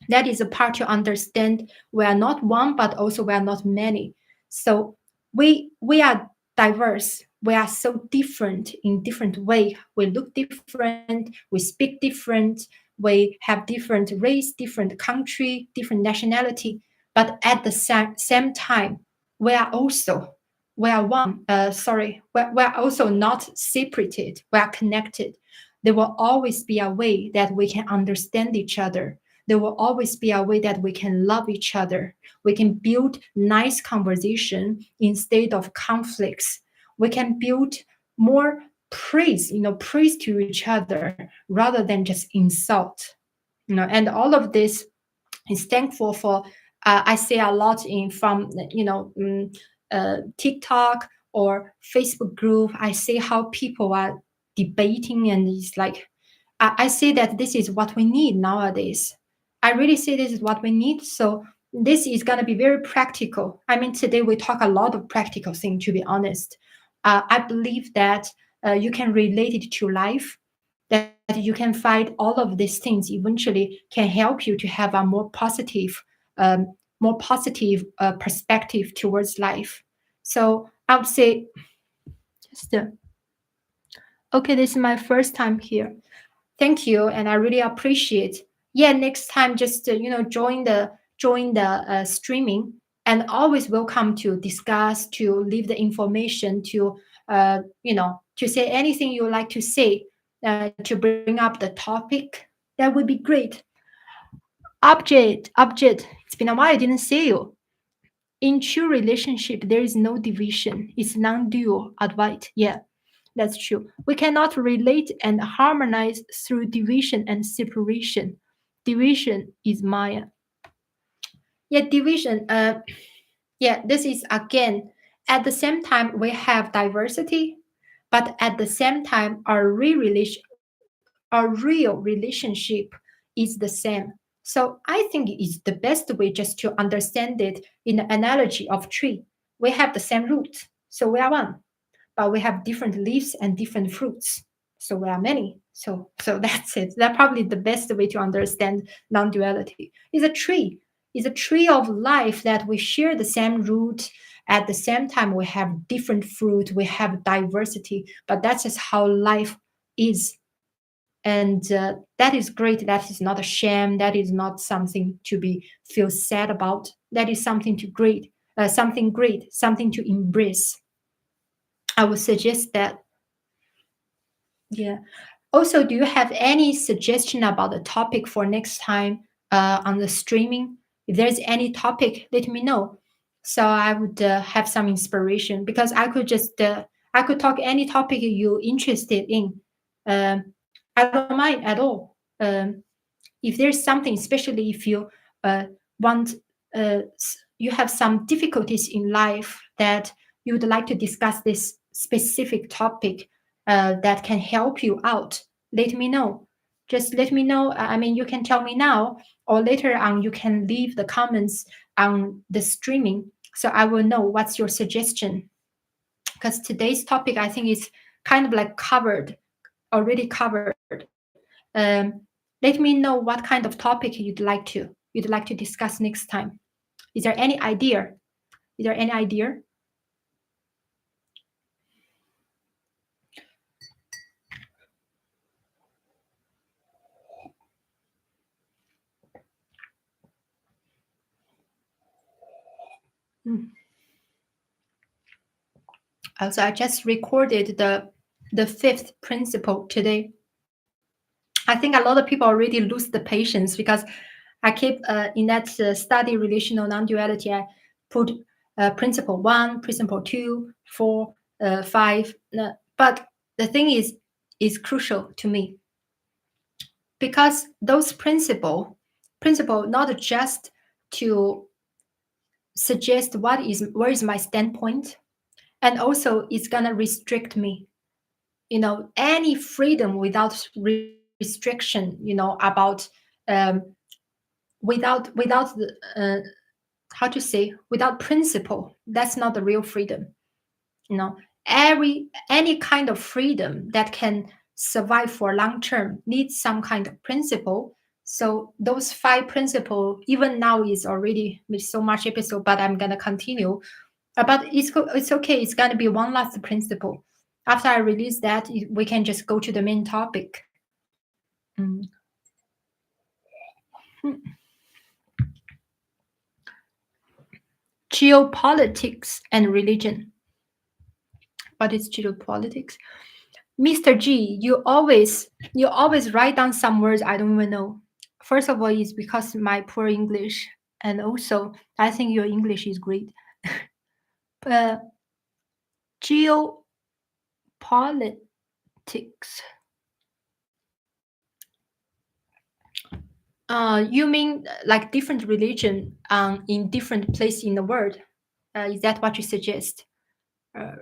That is a part to understand we are not one, but also we are not many. So we are diverse. We are so different in different way. We look different. We speak different. We have different race, different country, different nationality. But at the same time, we are also we are one. We are also not separated. We are connected. There will always be a way that we can understand each other. There will always be a way that we can love each other. We can build nice conversation instead of conflicts. We can build more praise to each other rather than just insult. And all of this is thankful for. I say a lot in from TikTok or Facebook group. I see how people are debating, and it's like I say that this is what we need nowadays. I really say this is what we need. So this is going to be very practical. I mean, today we talk a lot of practical things, to be honest. I believe that you can relate it to life, that you can find all of these things eventually can help you to have a um, more positive perspective towards life. So I would say, just okay, this is my first time here. Thank you, and I really appreciate. Yeah, next time just join the streaming, and always welcome to discuss, to leave the information, to to say anything you like to say, to bring up the topic. That would be great. Object. It's been a while. I didn't see you. In true relationship, there is no division. It's non-dual advice. Yeah. That's true. We cannot relate and harmonize through division and separation. Division is Maya. Yeah, division. Yeah, this is again. At the same time, we have diversity, but at the same time, our real relationship is the same. So I think it's the best way just to understand it in the analogy of tree. We have the same root, so we are one, but we have different leaves and different fruits. So we are many. So that's it. That's probably the best way to understand non-duality. It's a tree. It's a tree of life that we share the same root. At the same time, we have different fruit. We have diversity. But that's just how life is. And that is great. That is not a shame. That is not something to be feel sad about. That is something to great, something great, something to embrace. I would suggest that. Yeah. Also, do you have any suggestion about the topic for next time on the streaming? If there's any topic, let me know. So I would have some inspiration because I could talk any topic you interested in. I don't mind at all. If there's something, especially if you want, you have some difficulties in life that you would like to discuss this specific topic that can help you out, let me know. Just let me know. I mean, you can tell me now, or later on, you can leave the comments on the streaming so I will know what's your suggestion. Because today's topic, I think, is kind of like already covered. Let me know what kind of topic you'd like to discuss next time. Is there any idea? Is there any idea? Mm. Also, I just recorded the fifth principle today. I think a lot of people already lose the patience because I keep in that study relational non-duality. I put principle one, principle two, four, five. But the thing is crucial to me because those principle not just to suggest where is my standpoint, and also it's gonna restrict me. Any freedom without restriction. About um, without the how to say, without principle, that's not the real freedom. you know any kind of freedom that can survive for long term needs some kind of principle. So those five principles, even now, is already with so much episode, but I'm gonna continue. But it's okay, it's gonna be one last principle. After I release that, we can just go to the main topic. Mm. Hmm. Geopolitics and religion. What is geopolitics? Mr. G, you always write down some words I don't even know. First of all, it's because my poor English, and also I think your English is great. But geopolitics. You mean like different religion in different place in the world? Is that what you suggest? Uh,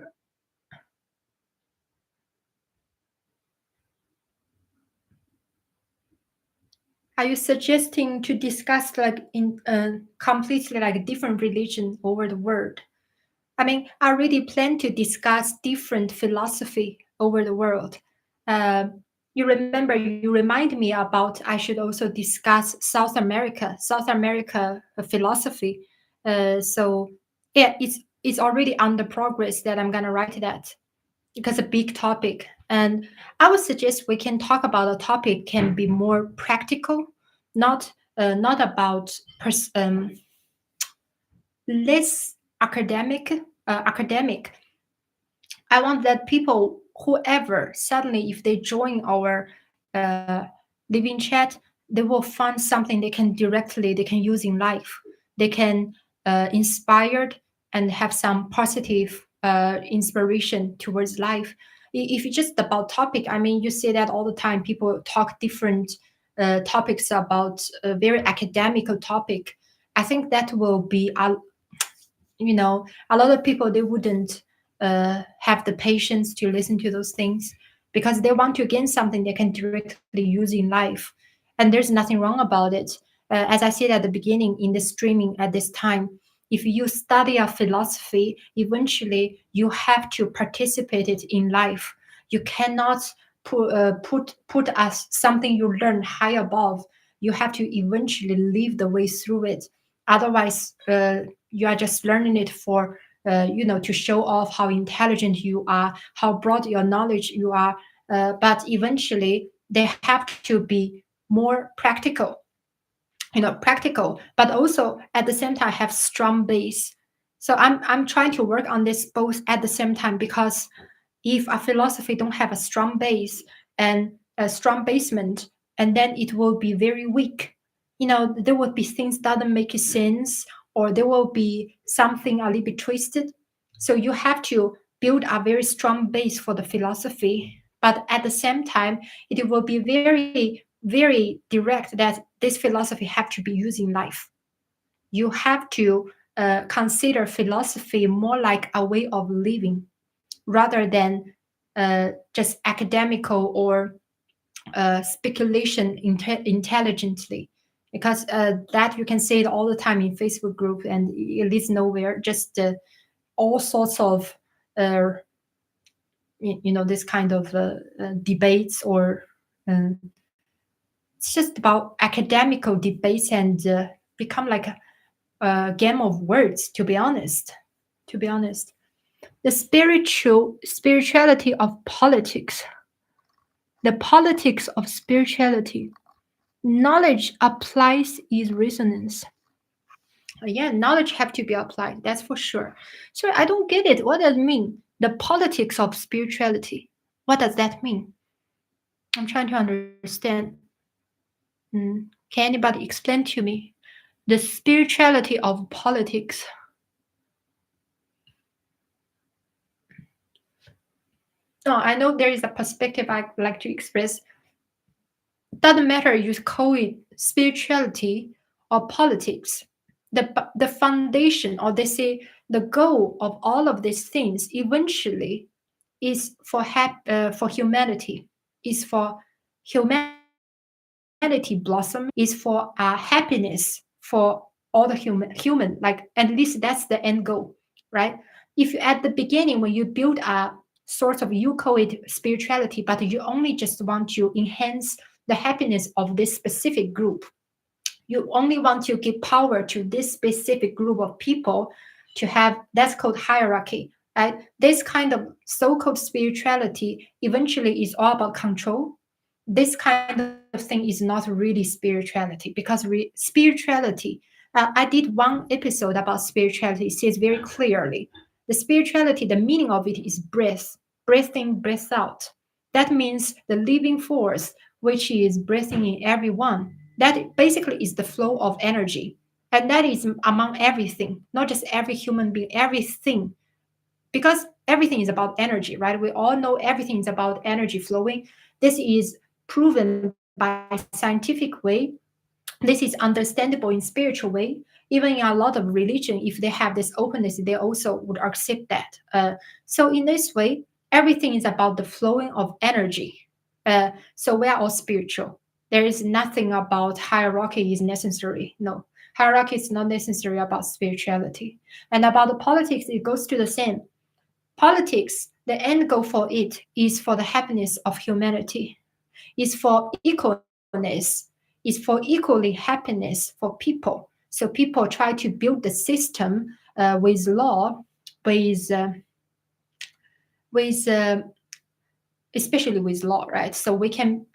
are you suggesting to discuss like in completely like different religion over the world? I mean, I really plan to discuss different philosophy over the world. Uh, you remember, you remind me about I should also discuss South America philosophy. So yeah, it's already under progress that I'm gonna write that because a big topic. And I would suggest we can talk about a topic can be more practical, not about less academic. I want that people, whoever, suddenly if they join our living chat, they will find something they can use in life. They can inspired and have some positive inspiration towards life. If it's just about topic, I mean, you say that all the time. People talk different topics about a very academical topic. I think that will be a lot of people, they wouldn't have the patience to listen to those things because they want to gain something they can directly use in life, and there's nothing wrong about it. As I said at the beginning in the streaming at this time, if you study a philosophy, eventually you have to participate it in life. You cannot put as something you learn high above. You have to eventually live the way through it. Otherwise, you are just learning it for to show off how intelligent you are, how broad your knowledge you are. But eventually they have to be more practical, but also at the same time have strong base. So I'm trying to work on this both at the same time, because if a philosophy don't have a strong base and a strong basement, and then it will be very weak. There will be things that don't make sense, or there will be something a little bit twisted. So you have to build a very strong base for the philosophy, but at the same time it will be very very direct that this philosophy have to be used in life. You have to consider philosophy more like a way of living rather than just academical or speculation intelligently. Because that you can say it all the time in Facebook group, and it leads nowhere. Just all sorts of this kind of debates, or it's just about academical debates, and become like a game of words. To be honest, the spirituality of politics, the politics of spirituality. Knowledge applies is resonance. Yeah, knowledge have to be applied, that's for sure. So I don't get it, what does it mean? The politics of spirituality. What does that mean? I'm trying to understand. Can anybody explain to me the spirituality of politics? No, I know there is a perspective I like to express. Doesn't matter you call it spirituality or politics. The foundation, or they say the goal of all of these things eventually is for humanity, is for humanity blossoming, is for happiness for all the human, like at least that's the end goal, right? If you at the beginning when you build a sort of, you call it spirituality, but you only just want to enhance the happiness of this specific group, you only want to give power to this specific group of people to have, that's called hierarchy, right? This kind of so-called spirituality eventually is all about control. This kind of thing is not really spirituality, because spirituality, I did one episode about spirituality. It says very clearly the spirituality, the meaning of it is breath, breath in, breath out. That means the living force which is breathing in everyone. That basically is the flow of energy. And that is among everything, not just every human being, everything. Because everything is about energy, right? We all know everything is about energy flowing. This is proven by scientific way. This is understandable in spiritual way. Even in a lot of religion, if they have this openness, they also would accept that. So in this way, everything is about the flowing of energy. So we are all spiritual. There is nothing about hierarchy is necessary. No, hierarchy is not necessary about spirituality. And about the politics, it goes to the same. Politics, the end goal for it is for the happiness of humanity, is for equalness, is for equally happiness for people. So people try to build the system with law, with with especially with law, right? So we can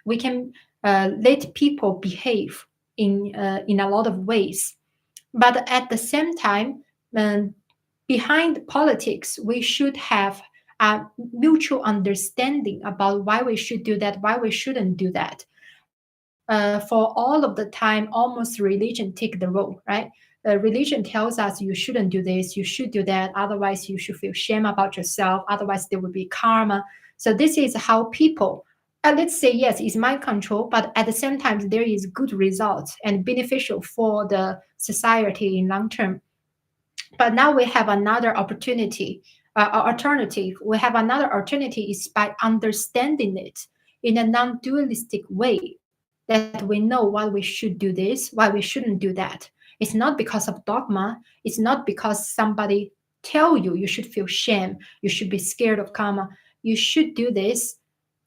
let people behave in a lot of ways, but at the same time, um, behind politics, we should have a mutual understanding about why we should do that, why we shouldn't do that. For all of the time, almost religion take the role, right? Religion tells us you shouldn't do this, you should do that, otherwise you should feel shame about yourself, otherwise there will be karma. So this is how people, let's say yes, it's mind control, but at the same time there is good results and beneficial for the society in long term. But now we have another opportunity, alternative. We have another alternative is by understanding it in a non-dualistic way, that we know why we should do this, why we shouldn't do that. It's not because of dogma. It's not because somebody tell you you should feel shame, you should be scared of karma. You should do this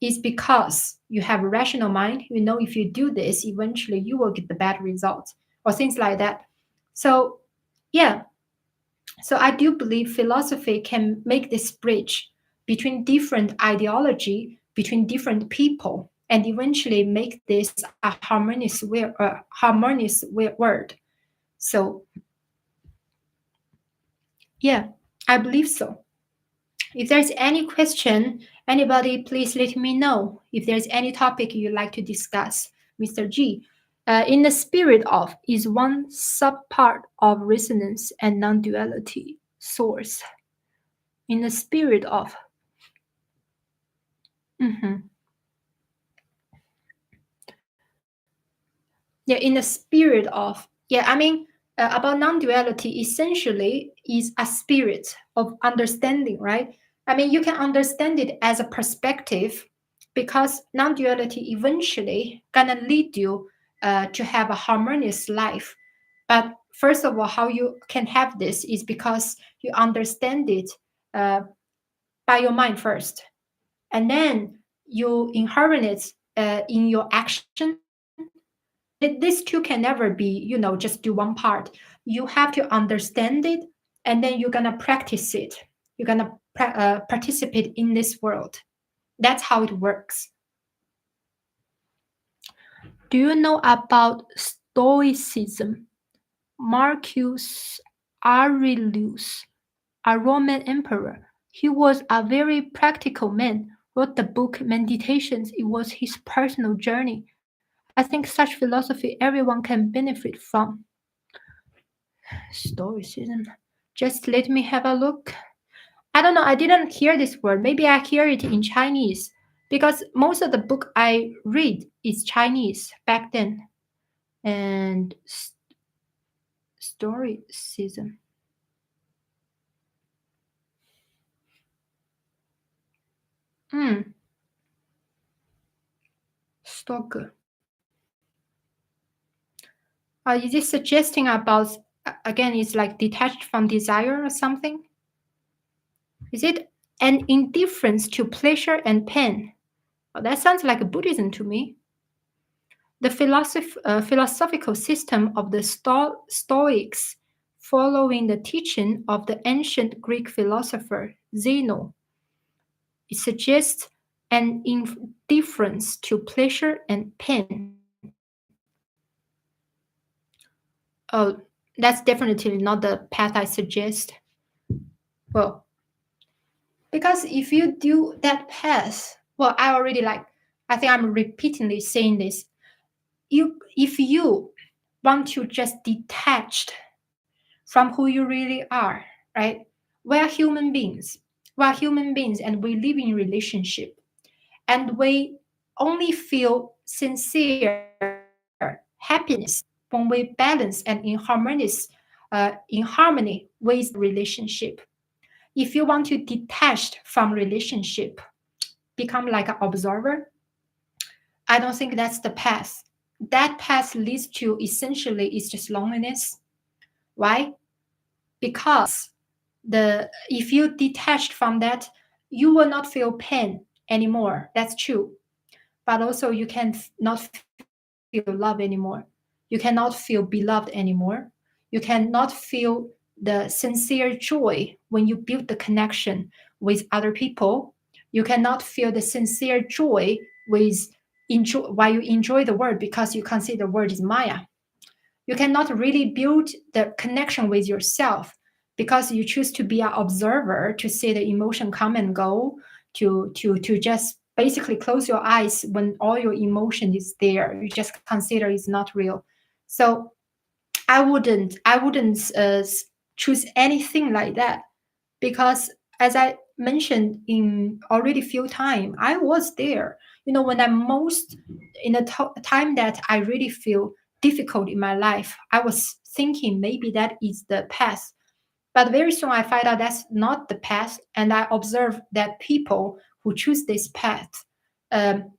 is because you have a rational mind. You know if you do this, eventually you will get the bad results or things like that. So yeah, so I do believe philosophy can make this bridge between different ideology, between different people, and eventually make this a harmonious world. So yeah, I believe so. If there's any question, anybody please let me know. If there's any topic you'd like to discuss, Mr. G. In the spirit of is one subpart of resonance and non-duality source. In the spirit of. Mhm. Yeah, in the spirit of. Yeah, I mean, about non-duality essentially is a spirit of understanding, right? I mean, you can understand it as a perspective, because non-duality eventually gonna lead you to have a harmonious life. But first of all, how you can have this is because you understand it uh, by your mind first, and then you inherit it in your action. These two can never be, just do one part. You have to understand it, and then you're gonna practice it. You're gonna participate in this world. That's how it works. Do you know about Stoicism? Marcus Aurelius, a Roman emperor, He was a very practical man, wrote the book Meditations. It was his personal journey. I think such philosophy everyone can benefit from. Stoicism. Just let me have a look. I don't know, I didn't hear this word. Maybe I hear it in Chinese because most of the book I read is Chinese back then. And Stoicism. Hmm, Stoic. Is it suggesting about, again, it's like detached from desire or something? Is it an indifference to pleasure and pain? Oh, that sounds like Buddhism to me. The philosophical system of the Stoics, following the teaching of the ancient Greek philosopher Zeno, it suggests an indifference to pleasure and pain. Oh, that's definitely not the path I suggest. Well, because if you do that path, well, I think I'm repeatedly saying this. If you want to just detached from who you really are, right? We're human beings. We're human beings and we live in relationship. And we only feel sincere happiness when we balance and in harmony with relationship. If you want to detach from relationship, become like an observer, I don't think that's the path. That path leads to essentially is just loneliness. Why? Because the if you detached from that, you will not feel pain anymore. That's true. But also you can not feel love anymore. You cannot feel beloved anymore. You cannot feel the sincere joy when you build the connection with other people. You cannot feel the sincere joy with enjoy while you enjoy the word because you consider the word is Maya. You cannot really build the connection with yourself because you choose to be an observer, to see the emotion come and go, to just basically close your eyes when all your emotion is there. You just consider it's not real. So I wouldn't choose anything like that because as I mentioned in already few time, I was there. When I'm most in a time that I really feel difficult in my life, I was thinking maybe that is the path. But very soon I find out that's not the path, and I observe that people who choose this path, um,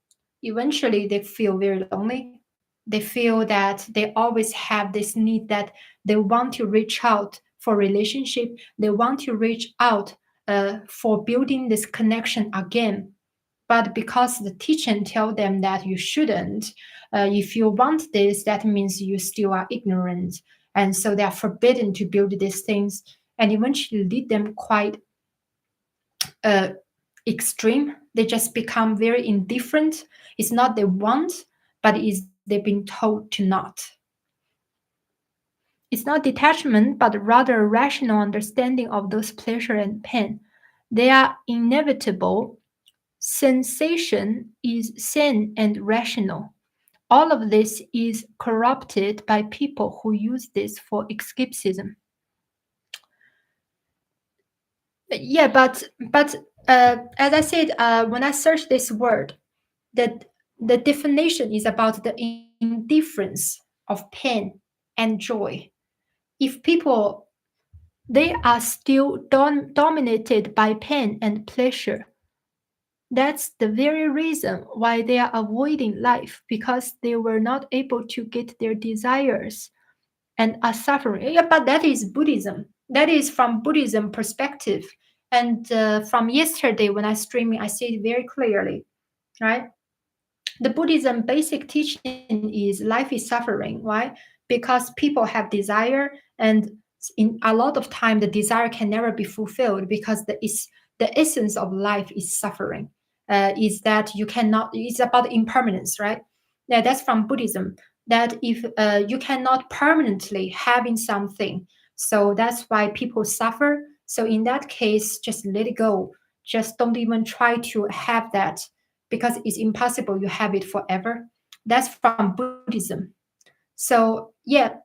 eventually they feel very lonely. They feel that they always have this need that they want to reach out for relationship. They want to reach out for building this connection again. But because the teaching tell them that you shouldn't, if you want this, that means you still are ignorant, and so they are forbidden to build these things, and eventually lead them quite uh, extreme. They just become very indifferent. It's not they want, but it's they've been told to not. It's not detachment, but rather a rational understanding of those pleasure and pain. They are inevitable. Sensation is sane and rational. All of this is corrupted by people who use this for escapism. Yeah, but as I said, when I searched this word, that the definition is about the indifference of pain and joy. If people they are still dominated by pain and pleasure, that's the very reason why they are avoiding life because they were not able to get their desires and are suffering. Yeah, but that is Buddhism. That is from Buddhism perspective. And from yesterday when I streaming, I see it very clearly, right? The Buddhism basic teaching is life is suffering. Why? Because people have desire, and in a lot of time the desire can never be fulfilled because the essence of life is suffering. Is that you cannot? It's about impermanence, right? Yeah, that's from Buddhism. That if you cannot permanently having something, so that's why people suffer. So in that case, just let it go. Just don't even try to have that because it's impossible you have it forever. That's from Buddhism. So yeah,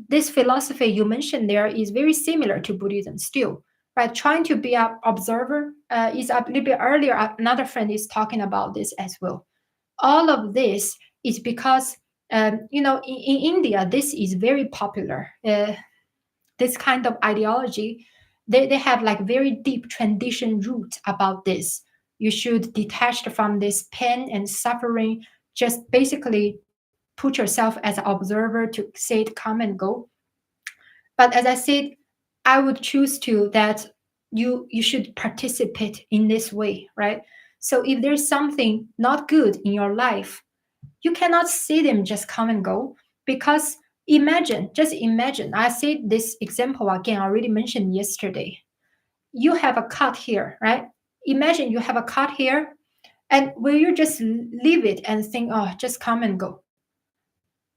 this philosophy you mentioned there is very similar to Buddhism still, right? Trying to be an observer is a little bit earlier. Another friend is talking about this as well. All of this is because in India this is very popular. This kind of ideology, they have like very deep tradition root about this. You should detach from this pain and suffering, just basically put yourself as an observer to see it come and go. But as I said, I would choose to that you should participate in this way, right? So if there's something not good in your life, you cannot see them just come and go because just imagine, I said this example again, I already mentioned yesterday. You have a cut here, right? Imagine you have a cut here, and will you just leave it and think, oh, just come and go?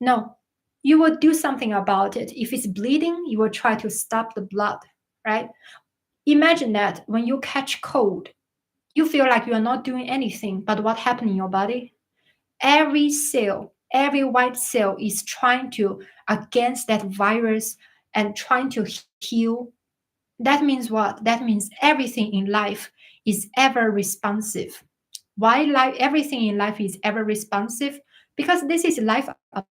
No, you will do something about it. If it's bleeding, you will try to stop the blood, right? Imagine that when you catch cold, you feel like you are not doing anything, but what happened in your body? Every cell, every white cell is trying to against that virus and trying to heal. That means what? That means everything in life is ever responsive. Why everything in life is ever responsive? Because this is life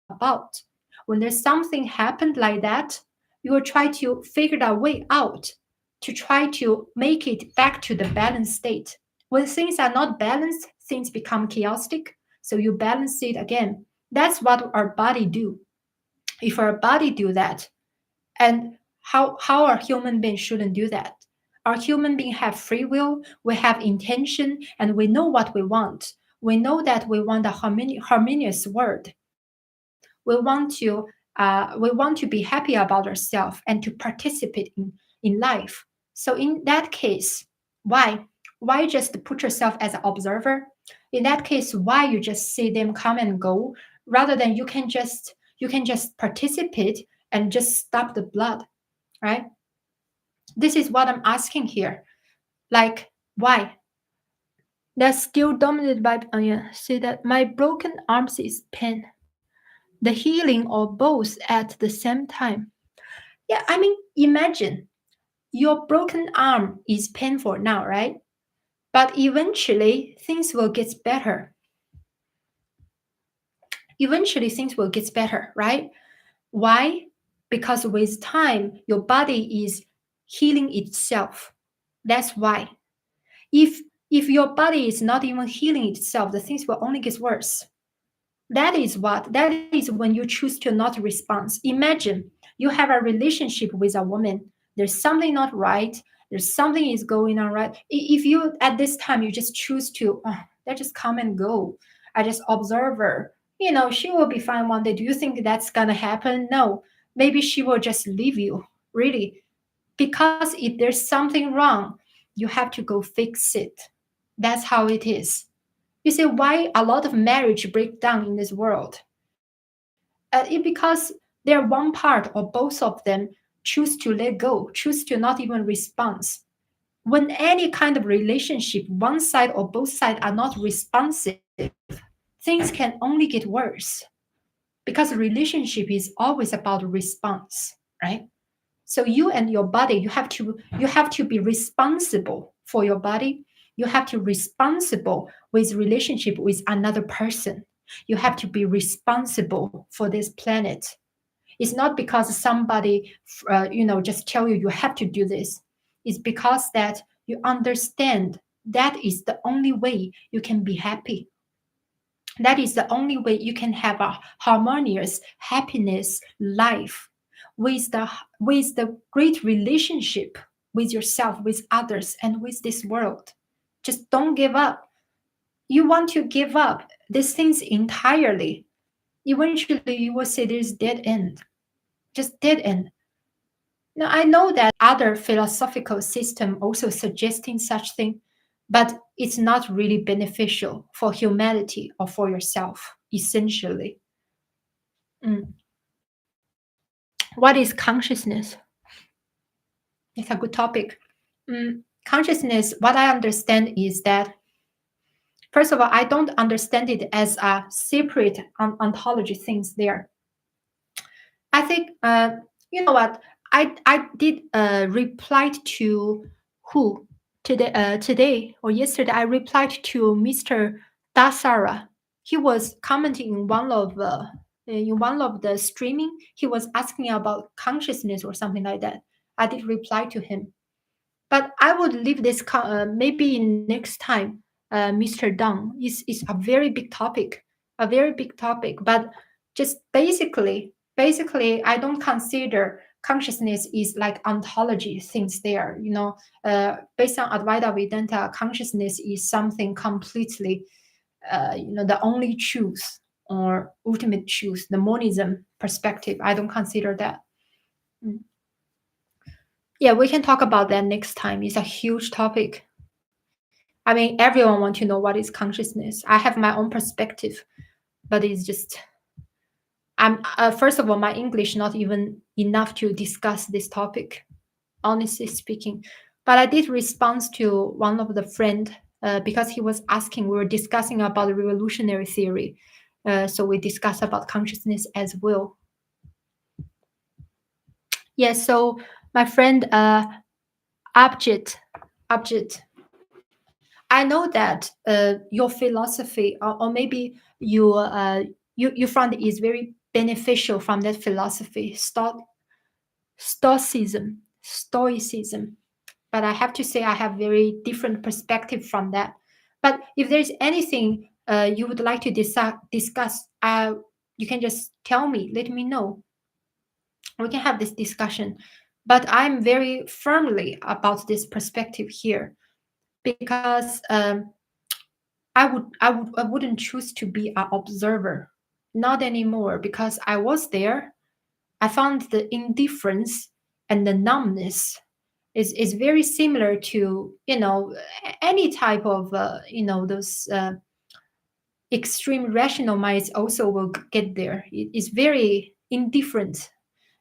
about. When there's something happened like that, you will try to figure a way out to try to make it back to the balanced state. When things are not balanced, things become chaotic. So you balance it again. That's what our body do. If our body do that, and how our human being shouldn't do that. Our human being have free will, we have intention, and we know what we want. We know that we want a harmonious world. We want to be happy about ourselves and to participate in life. So in that case, why? Why just put yourself as an observer? In that case, why you just see them come and go rather than you can just participate and just stop the blood, right? This is what I'm asking here. Like, why? That's still dominated by say that my broken arms is pain. The healing or both at the same time. Yeah, I mean, imagine your broken arm is painful now, right? But eventually things will get better. Eventually things will get better, right? Why? Because with time, your body is healing itself. That's why. If if your body is not even healing itself, the things will only get worse. That is what. That is when you choose to not respond. Imagine you have a relationship with a woman. There's something not right. There's something is going on right. If you at this time you just choose to, let just come and go. I just observe her. She will be fine one day. Do you think that's gonna happen? No. Maybe she will just leave you. Really, because if there's something wrong, you have to go fix it. That's how it is. You see why a lot of marriage break down in this world? Because they're one part or both of them choose to let go, choose to not even respond. When any kind of relationship, one side or both sides are not responsive, things can only get worse. Because a relationship is always about response, right? So you and your body, you have to be responsible for your body. You have to responsible with relationship with another person. You have to be responsible for this planet. It's not because somebody just tell you have to do this. It's because that you understand that is the only way you can be happy. That is the only way you can have a harmonious happiness life with the great relationship with yourself, with others, and with this world. Just don't give up. You want to give up these things entirely, eventually you will say there's dead end. Just dead end. Now I know that other philosophical system also suggesting such thing, but it's not really beneficial for humanity or for yourself, essentially. Mm. What is consciousness? It's a good topic. Consciousness, what I understand is that, first of all, I don't understand it as a separate ontology things there. I think, you know what? I did reply to who today or yesterday. I replied to Mr. Dasara. He was commenting in one of the streaming. He was asking about consciousness or something like that. I did reply to him, but I would leave this maybe next time. Mr. Deng is a very big topic, a very big topic. But just basically, I don't consider consciousness is like ontology things there. Based on Advaita Vedanta, consciousness is something completely, the only truth or ultimate truth. The monism perspective, I don't consider that. Mm. Yeah, we can talk about that next time. It's a huge topic. I mean, everyone wants to know what is consciousness. I have my own perspective, but it's just I'm first of all, my English not even enough to discuss this topic, honestly speaking. But I did respond to one of the friend because he was asking. We were discussing about the revolutionary theory, so we discussed about consciousness as well. Yeah. So my friend, Abjit, I know that your philosophy, or maybe you found it is very beneficial from that philosophy, Stoicism. But I have to say, I have very different perspective from that. But if there's anything you would like to discuss, you can just tell me, let me know. We can have this discussion. But I'm very firmly about this perspective here because I wouldn't choose to be an observer, not anymore, because I was there. I found the indifference and the numbness is very similar to any type of those extreme rational minds also will get there. It is very indifferent.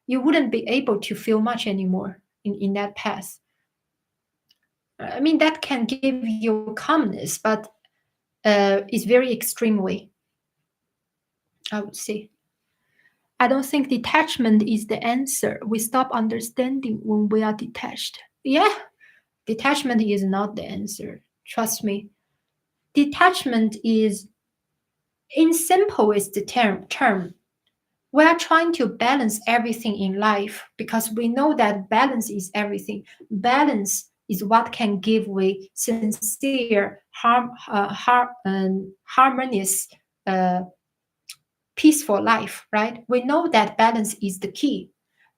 You wouldn't be able to feel much anymore in that path. I mean, that can give you calmness, but it's very extreme way, I would say. I don't think detachment is the answer. We stop understanding when we are detached. Yeah, detachment is not the answer. Trust me. Detachment is, in simplest term, we are trying to balance everything in life because we know that balance is everything. Balance is what can give way sincere, harmonious, uh, peaceful life, right? We know that balance is the key.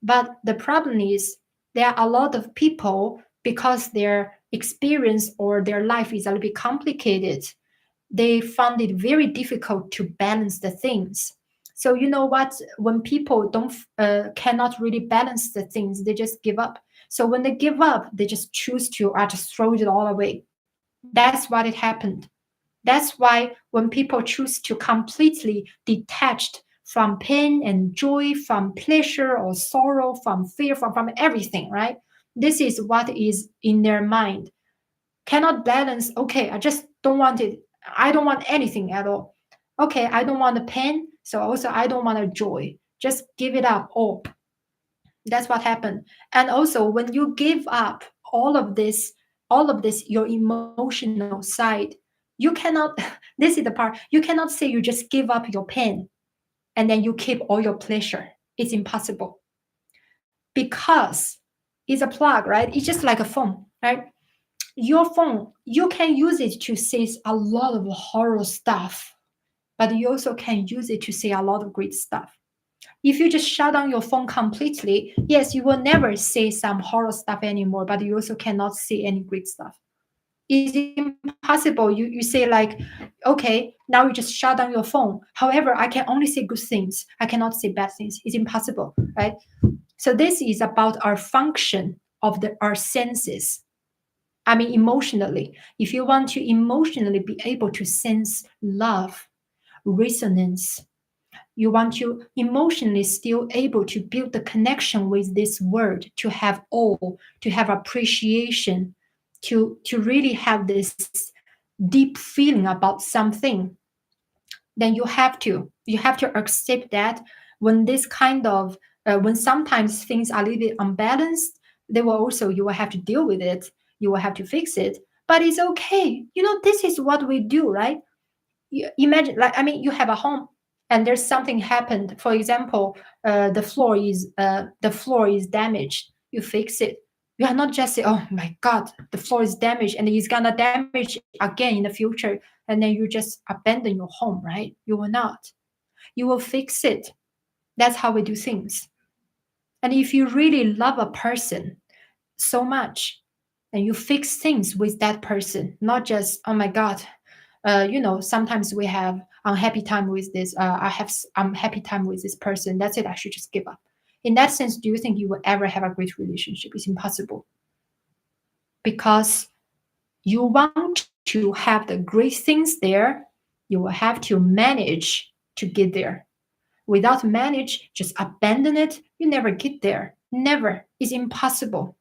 But the problem is there are a lot of people, because their experience or their life is a little bit complicated, they found it very difficult to balance the things. So you know what? When people don't cannot really balance the things, they just give up. So when they give up, they just choose to just throw it all away. That's what it happened. That's why when people choose to completely detached from pain and joy, from pleasure or sorrow, from fear, from everything, right? This is what is in their mind. Cannot balance. Okay, I just don't want it. I don't want anything at all. Okay, I don't want the pain, so also I don't want the joy. Just give it up all. That's what happened. And also when you give up all of this, your emotional side, you cannot this is the part, you cannot say you just give up your pain and then you keep all your pleasure. It's impossible. Because it's a plug, right? It's just like a phone, right? Your phone, you can use it to say a lot of horror stuff, but you also can use it to say a lot of great stuff. If you just shut down your phone completely, yes, you will never say some horror stuff anymore, but you also cannot say any great stuff. It's impossible. You say like, okay, now you just shut down your phone. However, I can only say good things. I cannot say bad things. It's impossible, right? So this is about our function of our senses. I mean, emotionally. If you want to emotionally be able to sense love, resonance, You want to emotionally still able to build the connection with this word, to have awe, to have appreciation, to really have this deep feeling about something. Then you have to accept that when this kind of when sometimes things are a little bit unbalanced, they will also, you will have to deal with it, you will have to fix it, but it's okay. This is what we do, right? You imagine, like, I mean, you have a home and there's something happened. For example, the floor is damaged. You fix it. You are not just say, oh my god, the floor is damaged and it's gonna damage again in the future, and then you just abandon your home, right? You will not. You will fix it. That's how we do things. And if you really love a person so much, and you fix things with that person, not just, oh my god, sometimes we have unhappy time with this. I have unhappy time with this person. That's it. I should just give up. In that sense, do you think you will ever have a great relationship? It's impossible, because you want to have the great things there. You will have to manage to get there. Without manage, just abandon it. You never get there. Never. It's impossible.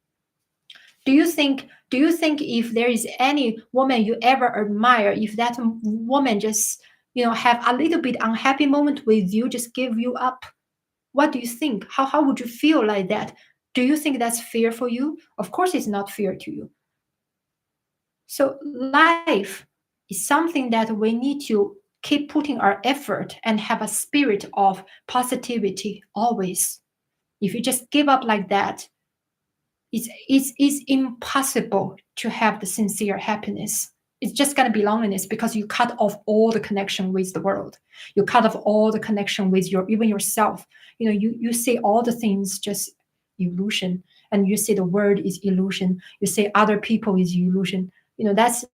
Do you think if there is any woman you ever admire, if that woman just have a little bit unhappy moment with you, just give you up, what do you think? How would you feel like that? Do you think that's fair for you? Of course it's not fair to you. So life is something that we need to keep putting our effort and have a spirit of positivity always. If you just give up like that, it's impossible to have the sincere happiness. It's just going to be loneliness, because you cut off all the connection with the world. You cut off all the connection with even yourself. You say all the things just illusion, and you say the word is illusion. You say other people is illusion. That's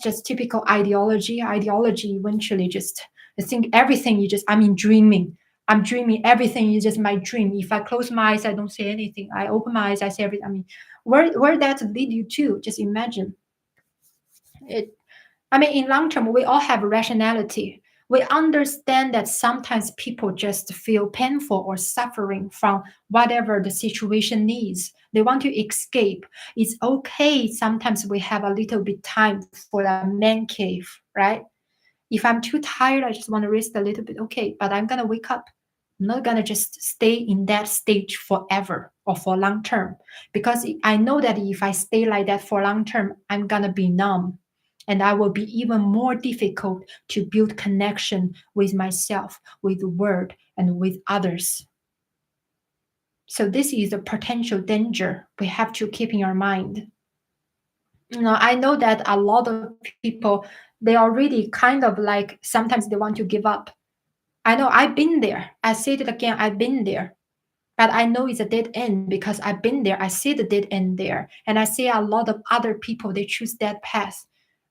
just typical ideology. Ideology eventually just, I think everything you just, I mean, dreaming. I'm dreaming. Everything is just my dream. If I close my eyes, I don't say anything. I open my eyes, I say everything. I mean, where that lead you to? Just imagine it. I mean, in long term, we all have rationality. We understand that sometimes people just feel painful or suffering from whatever the situation needs. They want to escape. It's okay. Sometimes we have a little bit time for a man cave, right? If I'm too tired, I just want to rest a little bit. Okay, but I'm gonna wake up. I'm not gonna just stay in that stage forever or for long term, because I know that if I stay like that for long term, I'm gonna be numb, and I will be even more difficult to build connection with myself, with the world, and with others. So this is a potential danger we have to keep in our mind. I know that a lot of people, they already kind of like, sometimes they want to give up. I know, I've been there. I say it again, I've been there. But I know it's a dead end because I've been there. I see the dead end there. And I see a lot of other people, they choose that path,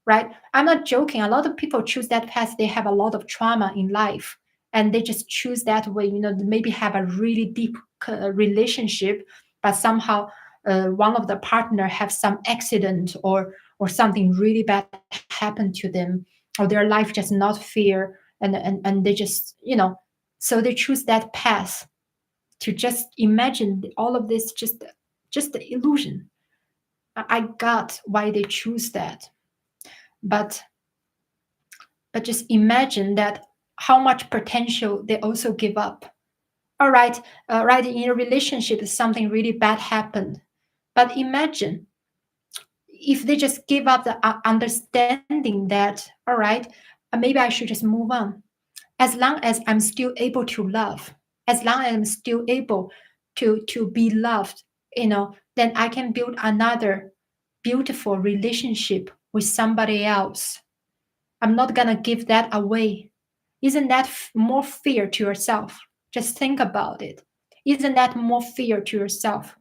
right? I'm not joking. A lot of people choose that path. They have a lot of trauma in life and they just choose that way, maybe have a really deep relationship, but somehow one of the partner have some accident or something really bad happened to them, or their life just not fair, and they just so they choose that path to just imagine all of this, just the illusion. I got why they choose that, but just imagine that how much potential they also give up. All right, right, in a relationship something really bad happened, but imagine if they just give up the understanding that, all right, maybe I should just move on. As long as I'm still able to love, as long as I'm still able to be loved, then I can build another beautiful relationship with somebody else. I'm not gonna give that away. Isn't that more fair to yourself? Just think about it. Isn't that more fair to yourself?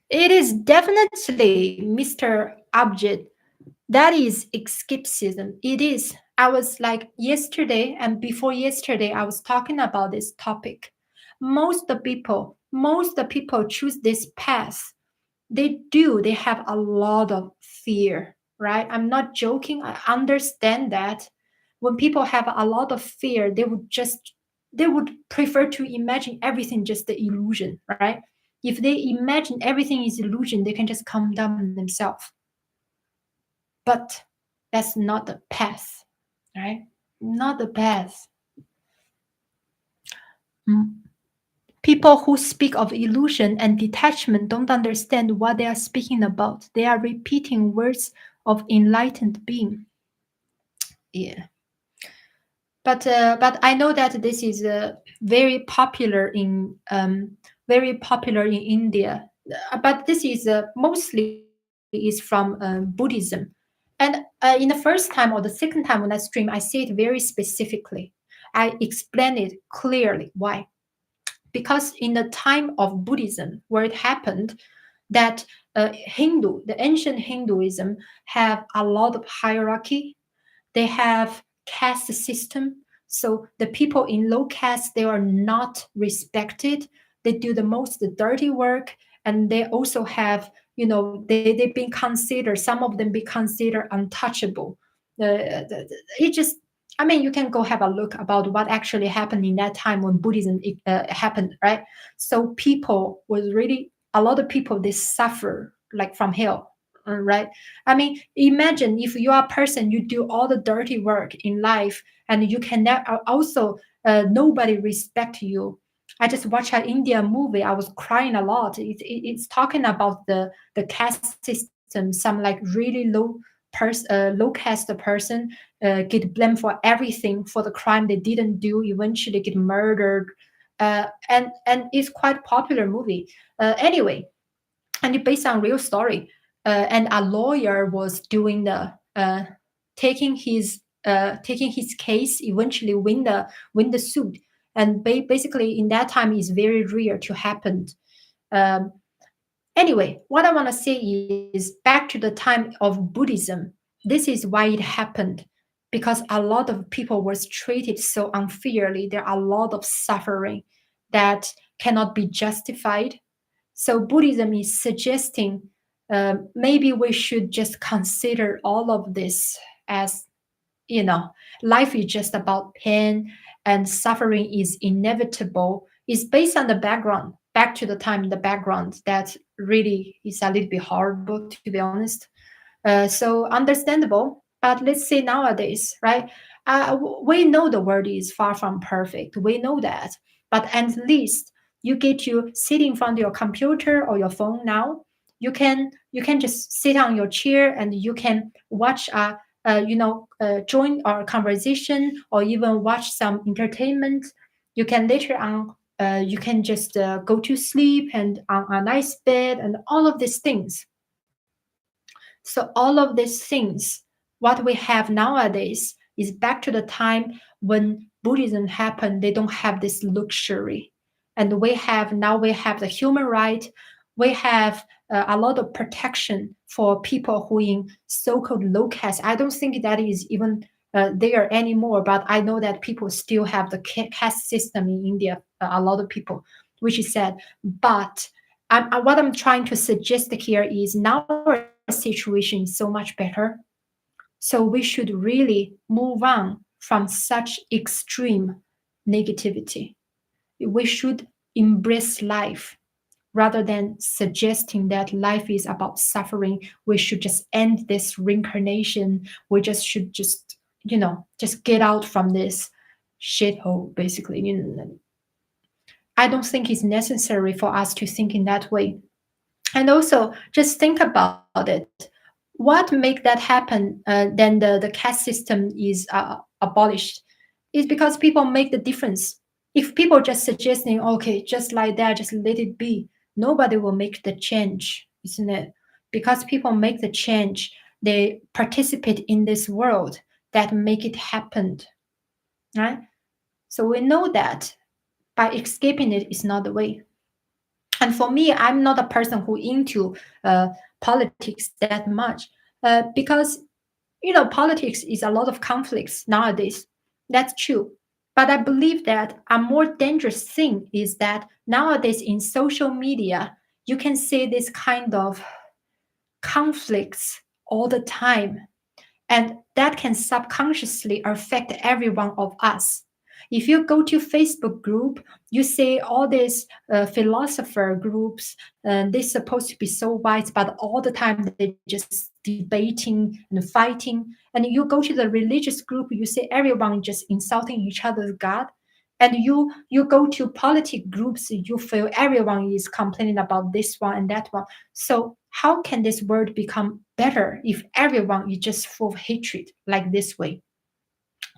It is definitely, Mr. Object. That is escapism. It is. I was like yesterday and before yesterday, I was talking about this topic. Most the people choose this path. They do. They have a lot of fear, right? I'm not joking. I understand that. When people have a lot of fear, they would prefer to imagine everything just the illusion, right? If they imagine everything is illusion, they can just calm down themselves. But that's not the path, right? Not the path. Mm. People who speak of illusion and detachment don't understand what they are speaking about. They are repeating words of enlightened being. Yeah. But I know that this is very popular in India. But this is mostly is from Buddhism. And in the first time or the second time when I stream, I say it very specifically. I explain it clearly. Why? Because in the time of Buddhism, where it happened, that the ancient Hinduism have a lot of hierarchy. They have caste system. So the people in low caste, they are not respected. They do the most dirty work, and they also have, they've been considered, some of them be considered untouchable. It just, I mean, you can go have a look about what actually happened in that time when Buddhism happened, right? So people was really, a lot of people, they suffer like from hell, right? I mean, imagine if you are a person, you do all the dirty work in life, and you can also nobody respect you. I just watched an India movie. I was crying a lot. It's talking about the caste system. Some like really low caste person get blamed for everything for the crime they didn't do. Eventually get murdered, and it's quite popular movie. Anyway, and it based on real story. And a lawyer was doing the taking his case, eventually win the suit. And basically in that time is very rare to happen. um, Anyway, what I want to say is back to the time of Buddhism. This is why it happened, because a lot of people was treated so unfairly. There are a lot of suffering that cannot be justified. So Buddhism is suggesting maybe we should just consider all of this as, life is just about pain and suffering is inevitable. It's based on the background, back to the time in the background that really is a little bit horrible, to be honest. So understandable. But let's say nowadays, right? We know the world is far from perfect. We know that. But at least you get to sit in front of your computer or your phone now. You can just sit on your chair and you can watch join our conversation or even watch some entertainment. You can later on you can just go to sleep and on a nice bed and all of these things. So all of these things, what we have nowadays is back to the time when Buddhism happened. They don't have this luxury, and we have the human right. We have a lot of protection for people who in so-called low caste. I don't think that is even there anymore, but I know that people still have the caste system in India. A lot of people, which is sad. But what I'm trying to suggest here is now our situation is so much better. So we should really move on from such extreme negativity. We should embrace life rather than suggesting that life is about suffering. We should just end this reincarnation. We just should just get out from this shithole, basically. I don't think it's necessary for us to think in that way. And also just think about it. What make that happen? Then the caste system is abolished is because people make the difference. If people just suggesting, okay, just like that, just let it be, nobody will make the change, isn't it? Because people make the change, they participate in this world that make it happen, right? So we know that by escaping it is not the way. And for me, I'm not a person who into politics that much because politics is a lot of conflicts nowadays. That's true. But I believe that a more dangerous thing is that nowadays in social media, you can see this kind of conflicts all the time. And that can subconsciously affect every one of us. If you go to Facebook group, you see all these philosopher groups, they're supposed to be so wise, but all the time they just debating and fighting. And you go to the religious group, you see everyone just insulting each other's God. And you go to politic groups, you feel everyone is complaining about this one and that one. So how can this world become better if everyone is just full of hatred like this way?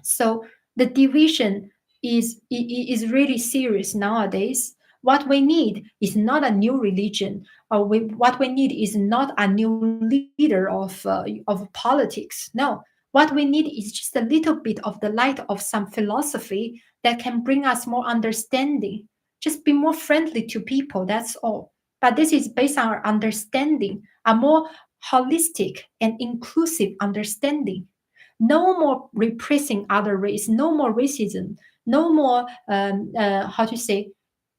So the division is really serious nowadays. What we need is not a new religion, or what we need is not a new leader of politics. No, what we need is just a little bit of the light of some philosophy that can bring us more understanding. Just be more friendly to people. That's all. But this is based on our understanding, a more holistic and inclusive understanding. No more repressing other race, no more racism, no more how to say,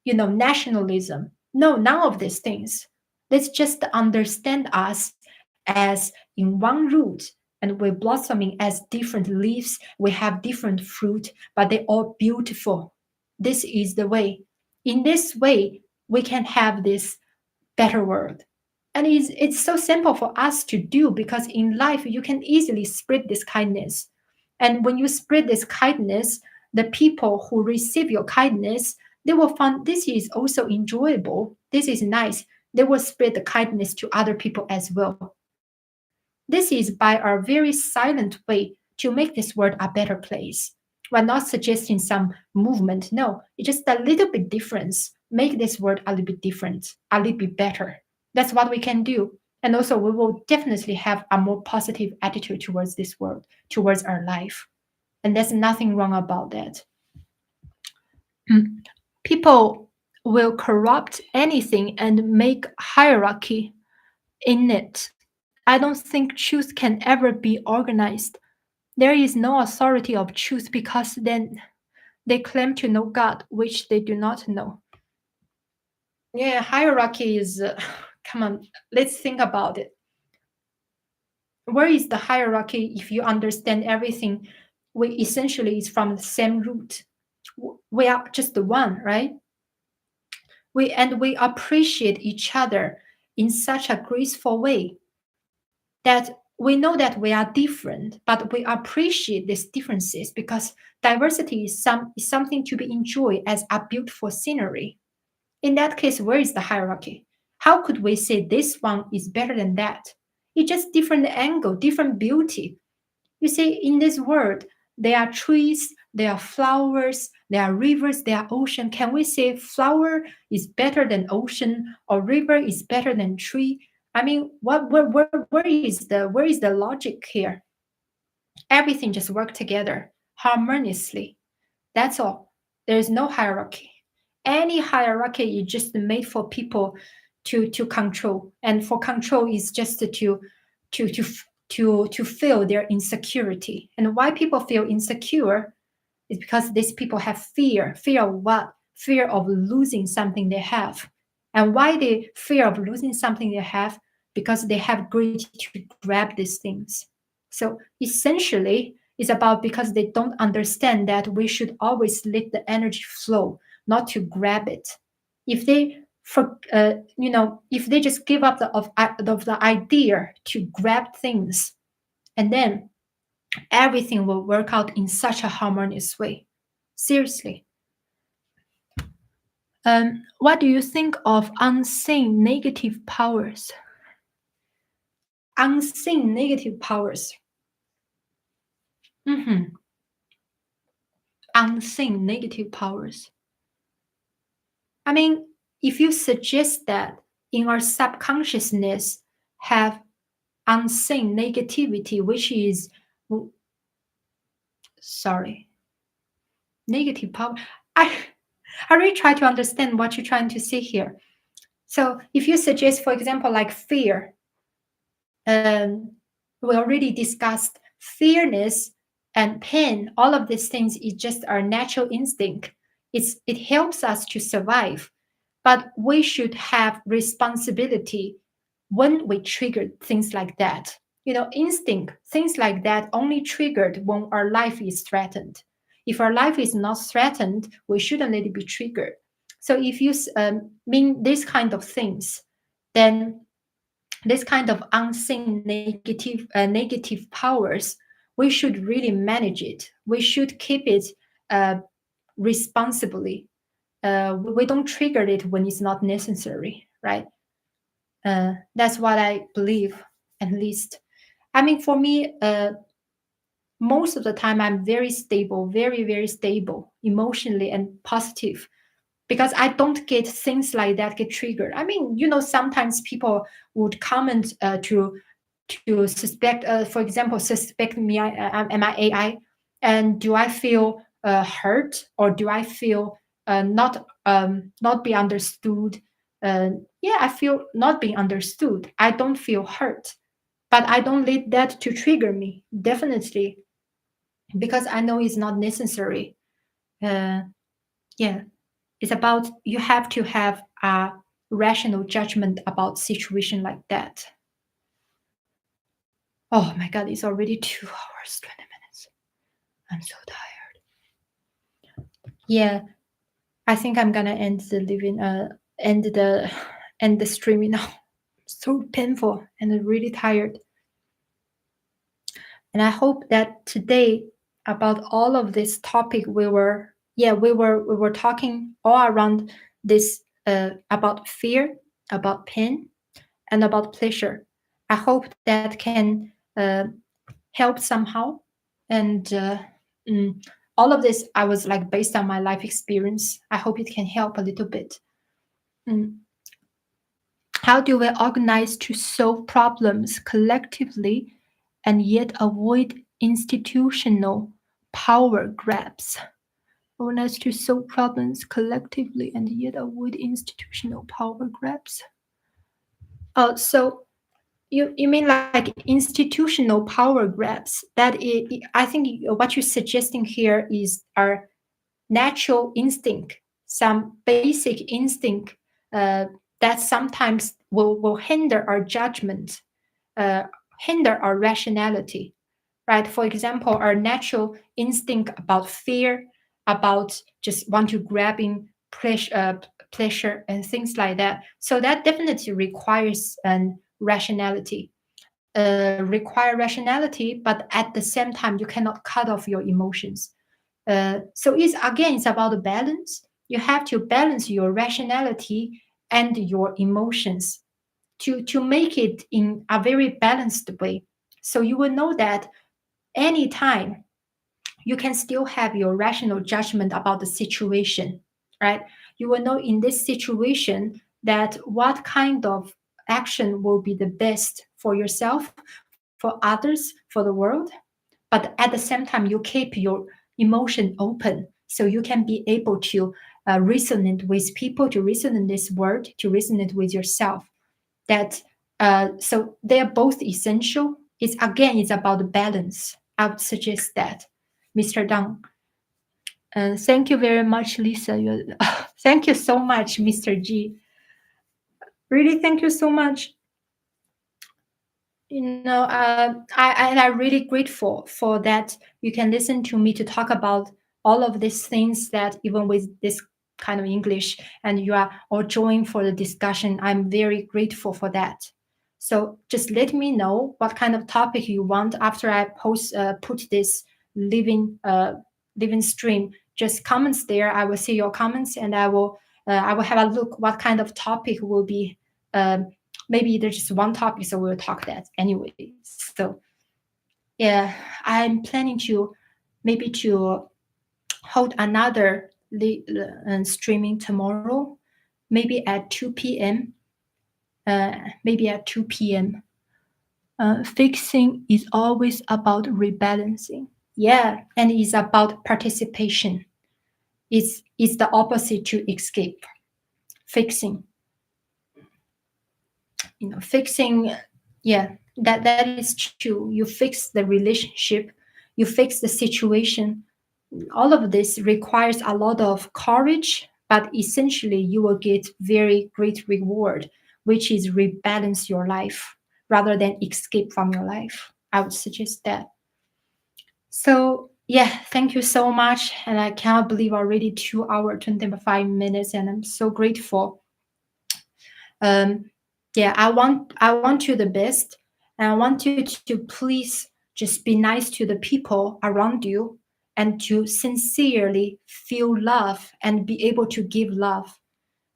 nationalism. No, none of these things. Let's just understand us as in one root, and we're blossoming as different leaves. We have different fruit, but they're all beautiful. This is the way. In this way, we can have this better world. And it's so simple for us to do, because in life you can easily spread this kindness. And when you spread this kindness, the people who receive your kindness, they will find this is also enjoyable. This is nice. They will spread the kindness to other people as well. This is by our very silent way to make this world a better place. We're not suggesting some movement. No, it's just a little bit difference. Make this world a little bit different, a little bit better. That's what we can do. And also, we will definitely have a more positive attitude towards this world, towards our life. And there's nothing wrong about that. People will corrupt anything and make hierarchy in it. I don't think truth can ever be organized. There is no authority of truth, because then they claim to know God, which they do not know. Yeah, hierarchy is, come on, let's think about it. Where is the hierarchy if you understand everything? We essentially is from the same root. We are just the one, right? We appreciate each other in such a graceful way that we know that we are different, but we appreciate these differences because diversity is something to be enjoyed as a beautiful scenery. In that case, where is the hierarchy? How could we say this one is better than that? It's just different angle, different beauty. You see, in this world, there are trees, there are flowers, there are rivers, there are ocean. Can we say flower is better than ocean or river is better than tree? I mean, where is the logic here? Everything just work together harmoniously. That's all. There is no hierarchy. Any hierarchy is just made for people to control, and for control is just to to feel their insecurity. And why people feel insecure is because these people have fear. Fear of what? Fear of losing something they have. And why they fear of losing something they have? Because they have greed to grab these things. So essentially, it's about because they don't understand that we should always let the energy flow, not to grab it. If they if they just give up of the idea to grab things, and then everything will work out in such a harmonious way. Seriously. What do you think of unseen negative powers? Unseen negative powers. Mhm. Unseen negative powers. I mean, if you suggest that in our subconsciousness have unseen negativity, which is, sorry, negative power. I, I really try to understand what you're trying to say here. So if you suggest, for example, like fear, we already discussed fearness and pain. All of these things is just our natural instinct. It helps us to survive, but we should have responsibility when we trigger things like that. instinct, things like that only triggered when our life is threatened. If our life is not threatened, we shouldn't let it be triggered. So if you mean these kind of things, then this kind of unseen negative powers, we should really manage it. We should keep it uh, responsibly. We don't trigger it when it's not necessary, right? That's what I believe, at least. I mean, for me, most of the time, I'm very stable, very, very stable, emotionally and positive, because I don't get things like that get triggered. I mean, sometimes people would comment to suspect, for example, suspect me, am I AI, and do I feel hurt, or do I feel not be understood? Yeah, I feel not being understood. I don't feel hurt, but I don't let that to trigger me. Definitely, because I know it's not necessary. Uh, yeah, it's about you have to have a rational judgment about situation like that. Oh my god, it's already 2 hours, 20 minutes. I'm so tired. Yeah, I think I'm gonna end the streaming now. So painful and really tired. And I hope that today about all of this topic we were talking all around this about fear, about pain, and about pleasure. I hope that can help somehow. And all of this, I was like based on my life experience. I hope it can help a little bit. Mm. How do we organize to solve problems collectively and yet avoid institutional power grabs? Organize to solve problems collectively and yet avoid institutional power grabs. Oh, so you mean like institutional power grabs? I think what you're suggesting here is our natural instinct, some basic instinct uh, that sometimes will hinder our judgment, uh, hinder our rationality, right? For example, our natural instinct about fear, about just want to grabbing pleasure and things like that. So that definitely requires an rationality. Require rationality, but at the same time, you cannot cut off your emotions. So it's about a balance. You have to balance your rationality and your emotions to make it in a very balanced way. So you will know that anytime you can still have your rational judgment about the situation, right? You will know in this situation that what kind of action will be the best for yourself, for others, for the world. But at the same time, you keep your emotion open so you can be able to resonate with people, to resonate this world, to resonate with yourself. That so they are both essential. It's about balance. I would suggest that, Mr. Dang. Thank you very much, Lisa. Thank you so much, Mr. G. Really, thank you so much. I'm really grateful for that. You can listen to me to talk about all of these things that even with this kind of English, and you are all joining for the discussion. I'm very grateful for that. So just let me know what kind of topic you want after I put this living living stream. Just comments there. I will see your comments, and I will have a look what kind of topic will be. Maybe there's just one topic, so we'll talk that anyway. So yeah, I'm planning to maybe to hold another streaming tomorrow, maybe at 2 p.m. Maybe at 2 p.m. Fixing is always about rebalancing. Yeah, and it's about participation. It's the opposite to escape. Fixing. Fixing, yeah, that is true. You fix the relationship, you fix the situation. All of this requires a lot of courage, but essentially you will get very great reward, which is rebalance your life, rather than escape from your life. I would suggest that. So yeah, thank you so much. And I cannot believe already 2 hours, 25 minutes, and I'm so grateful. um yeah, I want you the best, and I want you to please just be nice to the people around you, and to sincerely feel love and be able to give love.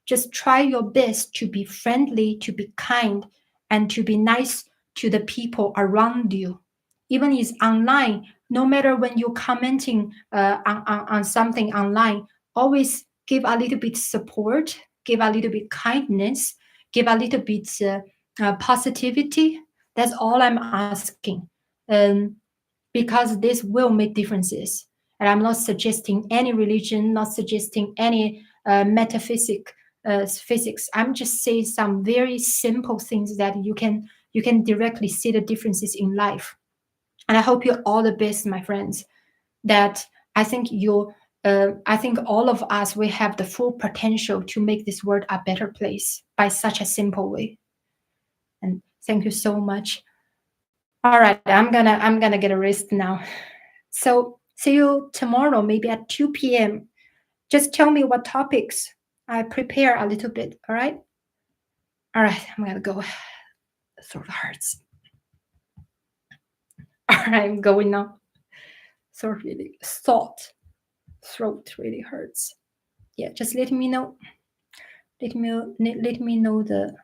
Just try your best to be friendly, to be kind, and to be nice to the people around you. Even is online, no matter when you're commenting on something online, always give a little bit support, give a little bit kindness, give a little bit positivity. That's all I'm asking. Um, because this will make differences. And I'm not suggesting any religion, not suggesting any physics. I'm just saying some very simple things that you can directly see the differences in life. And I hope you're all the best, my friends. That I think I think all of us we have the full potential to make this world a better place by such a simple way. And thank you so much. All right, I'm gonna get a rest now. So see you tomorrow, maybe at 2 p.m. Just tell me what topics. I prepare a little bit. All right. All right. I'm gonna go. Throat hurts. All right. I'm going now. Throat really hurts. Yeah. Just let me know. Let me know the